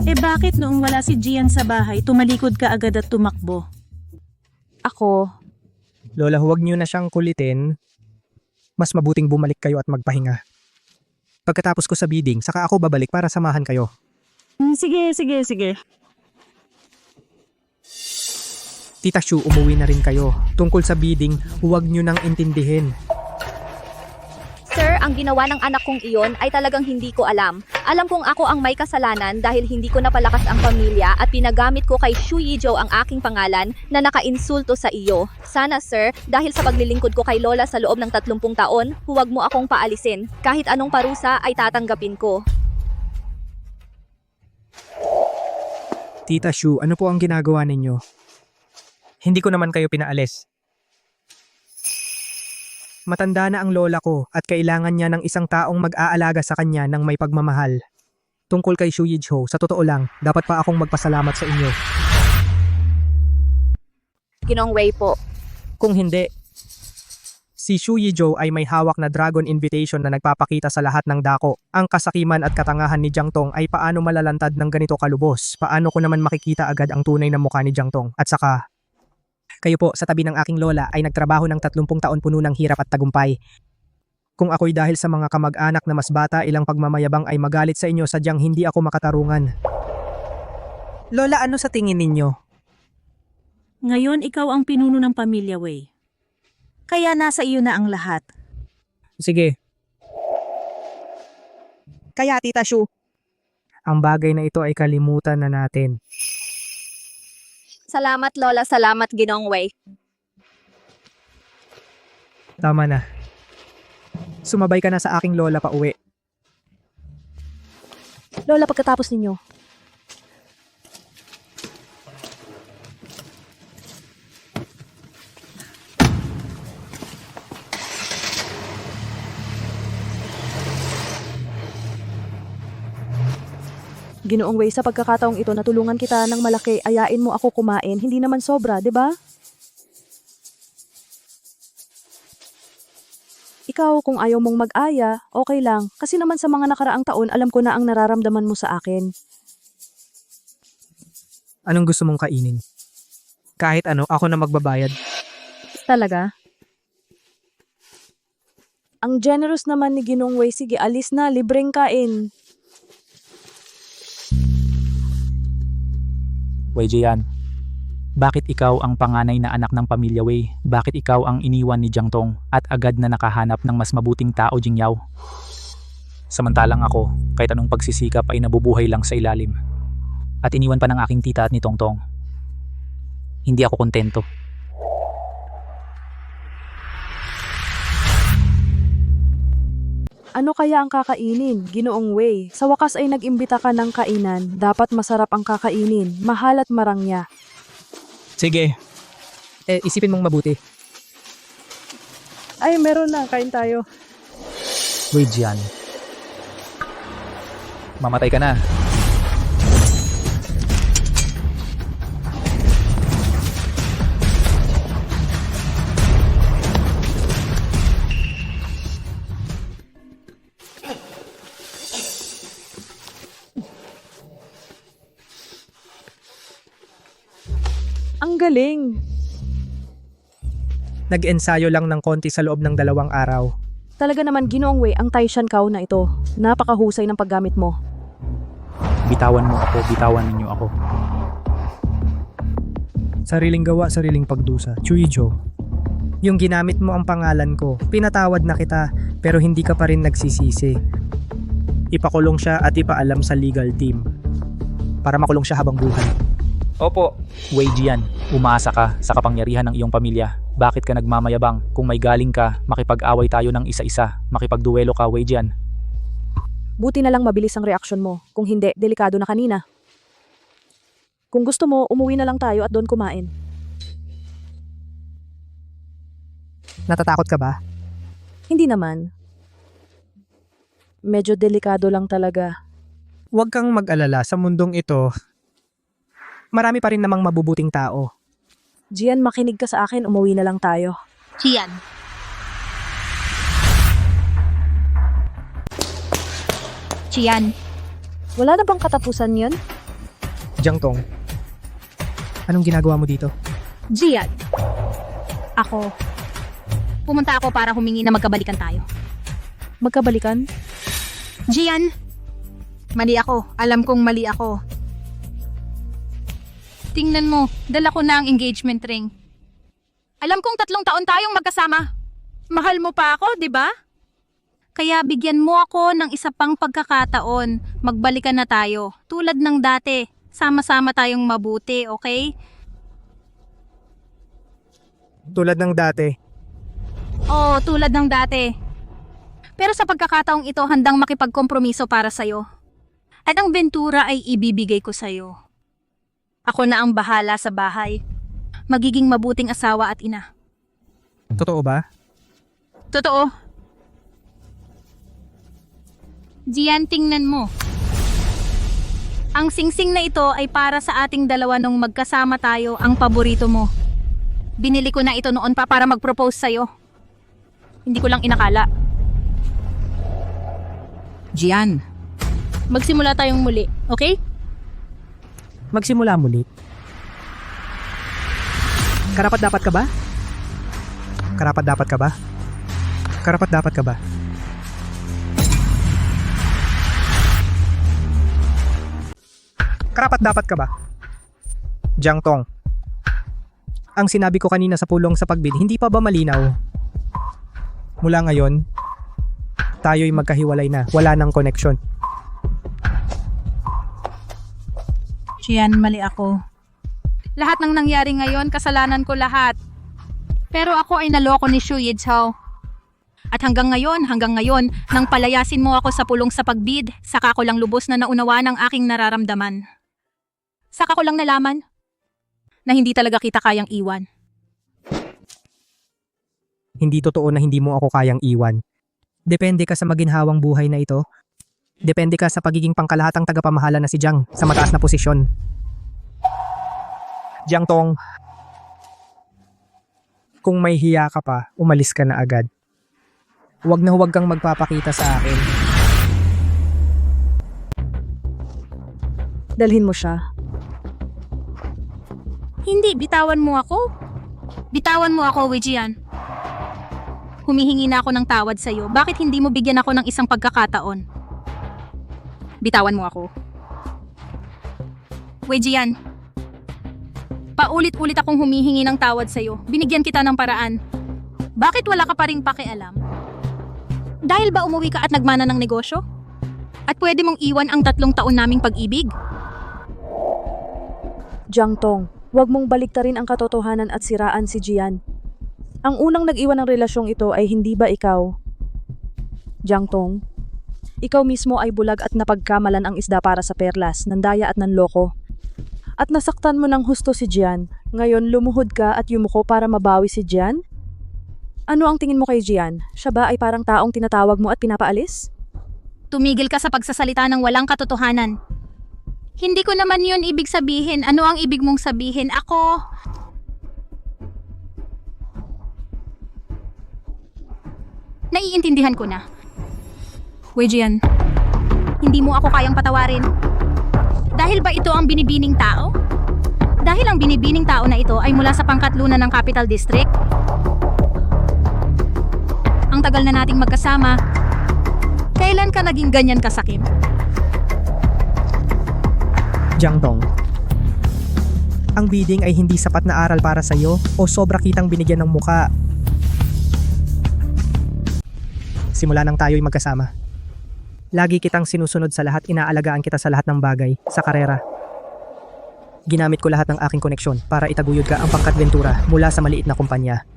Speaker 5: Bakit noong wala si Gian sa bahay, tumalikod ka agad at tumakbo?
Speaker 6: Ako.
Speaker 3: Lola, huwag niyo na siyang kulitin. Mas mabuting bumalik kayo at magpahinga. Pagkatapos ko sa bidding, saka ako babalik para samahan kayo.
Speaker 5: Sige.
Speaker 3: Tita Shu, umuwi na rin kayo. Tungkol sa bidding, huwag niyo nang intindihin.
Speaker 9: Sir, ang ginawa ng anak kong iyon ay talagang hindi ko alam. Alam kong ako ang may kasalanan dahil hindi ko napalakas ang pamilya at pinagamit ko kay Shu Yizhou ang aking pangalan na nakainsulto sa iyo. Sana sir, dahil sa paglilingkod ko kay Lola sa loob ng 30 taon, huwag mo akong paalisin. Kahit anong parusa ay tatanggapin ko.
Speaker 3: Tita Shu, ano po ang ginagawa ninyo? Hindi ko naman kayo pinaalis. Matanda na ang lola ko at kailangan niya ng isang taong mag-aalaga sa kanya ng may pagmamahal. Tungkol kay Shu Yizhou, sa totoo lang, dapat pa akong magpasalamat sa inyo.
Speaker 9: Ginoong Wei po.
Speaker 3: Kung hindi, si Shu Yizhou ay may hawak na dragon invitation na nagpapakita sa lahat ng dako. Ang kasakiman at katangahan ni Jiang Tong ay paano malalantad ng ganito kalubos. Paano ko naman makikita agad ang tunay na mukha ni Jiang Tong. At saka, kayo po sa tabi ng aking lola ay nagtrabaho ng 30 taon puno ng hirap at tagumpay. Kung ako'y dahil sa mga kamag-anak na mas bata ilang pagmamayabang ay magalit sa inyo sadyang hindi ako makatarungan. Lola, ano sa tingin ninyo?
Speaker 5: Ngayon ikaw ang pinuno ng pamilya Wei. Kaya nasa iyo na ang lahat.
Speaker 3: Sige. Kaya Tita Shu, ang bagay na ito ay kalimutan na natin.
Speaker 9: Salamat Lola, salamat Ginoong Wei.
Speaker 3: Tama na. Sumabay ka na sa aking lola pa uwi.
Speaker 6: Lola, pagkatapos ninyo. Ginoong Wei, sa pagkakataong ito natulungan kita ng malaki, ayain mo ako kumain, hindi naman sobra, 'di ba? Ikaw, kung ayaw mong mag-aya, okay lang, kasi naman sa mga nakaraang taon, alam ko na ang nararamdaman mo sa akin.
Speaker 3: Anong gusto mong kainin? Kahit ano, ako na magbabayad.
Speaker 6: Talaga? Ang generous naman ni Ginoong Wei, sige, alis na, libreng kain.
Speaker 2: Wei Jian, bakit ikaw ang panganay na anak ng pamilya Wei? Bakit ikaw ang iniwan ni Jiang Tong at agad na nakahanap ng mas mabuting tao Jingyao? Samantalang ako, kahit anong pagsisikap ay nabubuhay lang sa ilalim. At iniwan pa ng aking tita at ni Tong Tong. Hindi ako kontento.
Speaker 6: Ano kaya ang kakainin, Ginoong Wei? Sa wakas ay nag-imbita ka ng kainan. Dapat masarap ang kakainin, mahal at marangya.
Speaker 3: Sige. Isipin mong mabuti.
Speaker 6: Ay, meron na. Kain tayo.
Speaker 2: Wei Jian. Mamatay ka na.
Speaker 6: Ang galing.
Speaker 3: Nag-ensayo lang ng konti sa loob ng 2 araw.
Speaker 6: Talaga naman, Ginoong Wei, ang Taishan Kao na ito. Napakahusay ng paggamit mo.
Speaker 2: Bitawan mo ako, bitawan ninyo ako.
Speaker 3: Sariling gawa, sariling pagdusa. Chuijo. Yung ginamit mo ang pangalan ko, pinatawad na kita, pero hindi ka pa rin nagsisisi. Ipakulong siya at ipaalam sa legal team. Para makulong siya habang buhay.
Speaker 2: Opo. Wei Jian, umaasa ka sa kapangyarihan ng iyong pamilya. Bakit ka nagmamayabang? Kung may galing ka, makipag-away tayo ng isa-isa. Makipagduelo ka, Wei Jian.
Speaker 6: Buti na lang mabilis ang reaksyon mo. Kung hindi, delikado na kanina. Kung gusto mo, umuwi na lang tayo at doon kumain.
Speaker 3: Natatakot ka ba?
Speaker 6: Hindi naman. Medyo delikado lang talaga.
Speaker 3: Huwag kang mag-alala, sa mundong ito, marami pa rin namang mabubuting tao.
Speaker 6: Jian, makinig ka sa akin, umuwi na lang tayo.
Speaker 1: Jian. Jian.
Speaker 6: Wala na bang katapusan yun?
Speaker 3: Jiangtong, anong ginagawa mo dito?
Speaker 1: Jian. Ako. Pumunta ako para humingi na magkabalikan tayo.
Speaker 6: Magkabalikan?
Speaker 1: Jian. Mali ako. Alam kong mali ako. Tingnan mo, dala ko na ang engagement ring. Alam kong 3 taon tayong magkasama. Mahal mo pa ako, di ba? Kaya bigyan mo ako ng isa pang pagkakataon. Magbalikan na tayo. Tulad ng dati. Sama-sama tayong mabuti, okay?
Speaker 3: Tulad ng dati.
Speaker 1: Oo, tulad ng dati. Pero sa pagkakataong ito, handang makipagkompromiso para sa'yo. At ang Ventura ay ibibigay ko sa'yo. Ako na ang bahala sa bahay. Magiging mabuting asawa at ina.
Speaker 3: Totoo ba?
Speaker 1: Totoo. Jian, tingnan mo. Ang singsing na ito ay para sa ating dalawa nung magkasama tayo, ang paborito mo. Binili ko na ito noon pa para mag-propose sa'yo. Hindi ko lang inakala. Jian, magsimula tayong muli, okay?
Speaker 3: Magsimula muli. Karapat-dapat ka ba? Karapat-dapat ka ba? Karapat-dapat ka ba? Karapat-dapat ka ba? Jiangtong, ang sinabi ko kanina sa pulong sa pagbid, hindi pa ba malinaw? Mula ngayon, tayo'y magkahiwalay na. Wala nang koneksyon.
Speaker 1: Jian, mali ako. Lahat ng nangyari ngayon, kasalanan ko lahat. Pero ako ay naloko ni Xu Yizhao. At hanggang ngayon, nang palayasin mo ako sa pulong sa pagbid, saka ko lang lubos na naunawaan ang aking nararamdaman. Saka ko lang nalaman na hindi talaga kita kayang iwan.
Speaker 3: Hindi totoo na hindi mo ako kayang iwan. Depende ka sa maginhawang buhay na ito. Depende ka sa pagiging pangkalahatang tagapamahala na si Jiang sa mataas na posisyon. Jiangtong, kung may hiya ka pa, umalis ka na agad. Huwag na huwag kang magpapakita sa akin.
Speaker 6: Dalhin mo siya.
Speaker 1: Hindi, bitawan mo ako. Bitawan mo ako, Wei Jian. Humihingi na ako ng tawad sa'yo. Bakit hindi mo bigyan ako ng isang pagkakataon? Bitawan mo ako. Wei Jian, paulit-ulit akong humihingi ng tawad sa'yo. Binigyan kita ng paraan. Bakit wala ka pa ring pakialam? Dahil ba umuwi ka at nagmana ng negosyo? At pwede mong iwan ang 3 taon naming pag-ibig?
Speaker 6: Jiangtong, huwag mong baliktarin ang katotohanan at siraan si Jian. Ang unang nag-iwan ng relasyong ito ay hindi ba ikaw? Jiangtong, ikaw mismo ay bulag at napagkamalan ang isda para sa perlas, nandaya at nanloko. At nasaktan mo ng husto si Jian. Ngayon lumuhod ka at yumuko para mabawi si Jian? Ano ang tingin mo kay Jian? Siya ba ay parang taong tinatawag mo at pinapaalis?
Speaker 1: Tumigil ka sa pagsasalita ng walang katotohanan. Hindi ko naman yun ibig sabihin. Ano ang ibig mong sabihin? Ako... Naiintindihan ko na. Wei Jian, hindi mo ako kayang patawarin. Dahil ba ito ang binibining tao? Dahil ang binibining tao na ito ay mula sa pangkatlunan ng Capital District? Ang tagal na nating magkasama. Kailan ka naging ganyan kasakim?
Speaker 3: Jiangtong, ang bidding ay hindi sapat na aral para sa iyo o sobra kitang binigyan ng muka. Simula nang tayo'y magkasama. Lagi kitang sinusunod sa lahat, inaalagaan kita sa lahat ng bagay, sa karera. Ginamit ko lahat ng aking koneksyon para itaguyod ka ang pangkat Ventura mula sa maliit na kumpanya.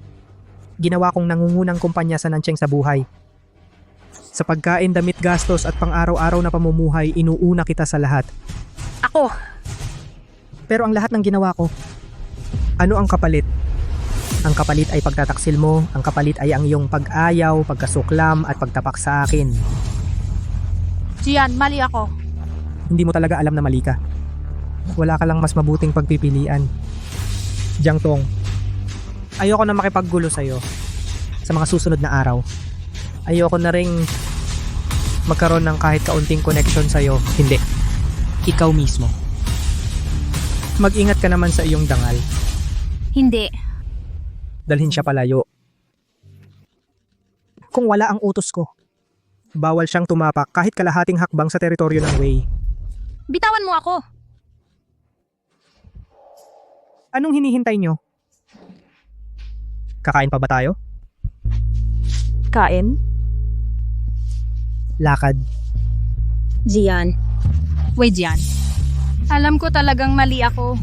Speaker 3: Ginawa kong nangungunang kumpanya sa Nancheng sa buhay. Sa pagkain, damit, gastos at pang-araw-araw na pamumuhay, inuuna kita sa lahat.
Speaker 1: Ako!
Speaker 3: Pero ang lahat ng ginawa ko, ano ang kapalit? Ang kapalit ay pagtataksil mo, ang kapalit ay ang iyong pag-ayaw, pagkasuklam at pagtapak sa akin.
Speaker 1: Jian, mali ako.
Speaker 3: Hindi mo talaga alam na mali ka. Wala ka lang mas mabuting pagpipilian. Jiangtong, ayoko na makipaggulo sa'yo sa mga susunod na araw. Ayoko na ring magkaroon ng kahit kaunting connection sa'yo. Hindi. Ikaw mismo. Mag-ingat ka naman sa iyong dangal.
Speaker 1: Hindi.
Speaker 3: Dalhin siya palayo. Kung wala ang utos ko, bawal siyang tumapak kahit kalahating hakbang sa teritoryo ng Wei.
Speaker 1: Bitawan mo ako.
Speaker 3: Anong hinihintay nyo? Kakain pa ba tayo?
Speaker 6: Kain?
Speaker 3: Lakad.
Speaker 1: Jian. Wei Jian. Alam ko talagang mali ako.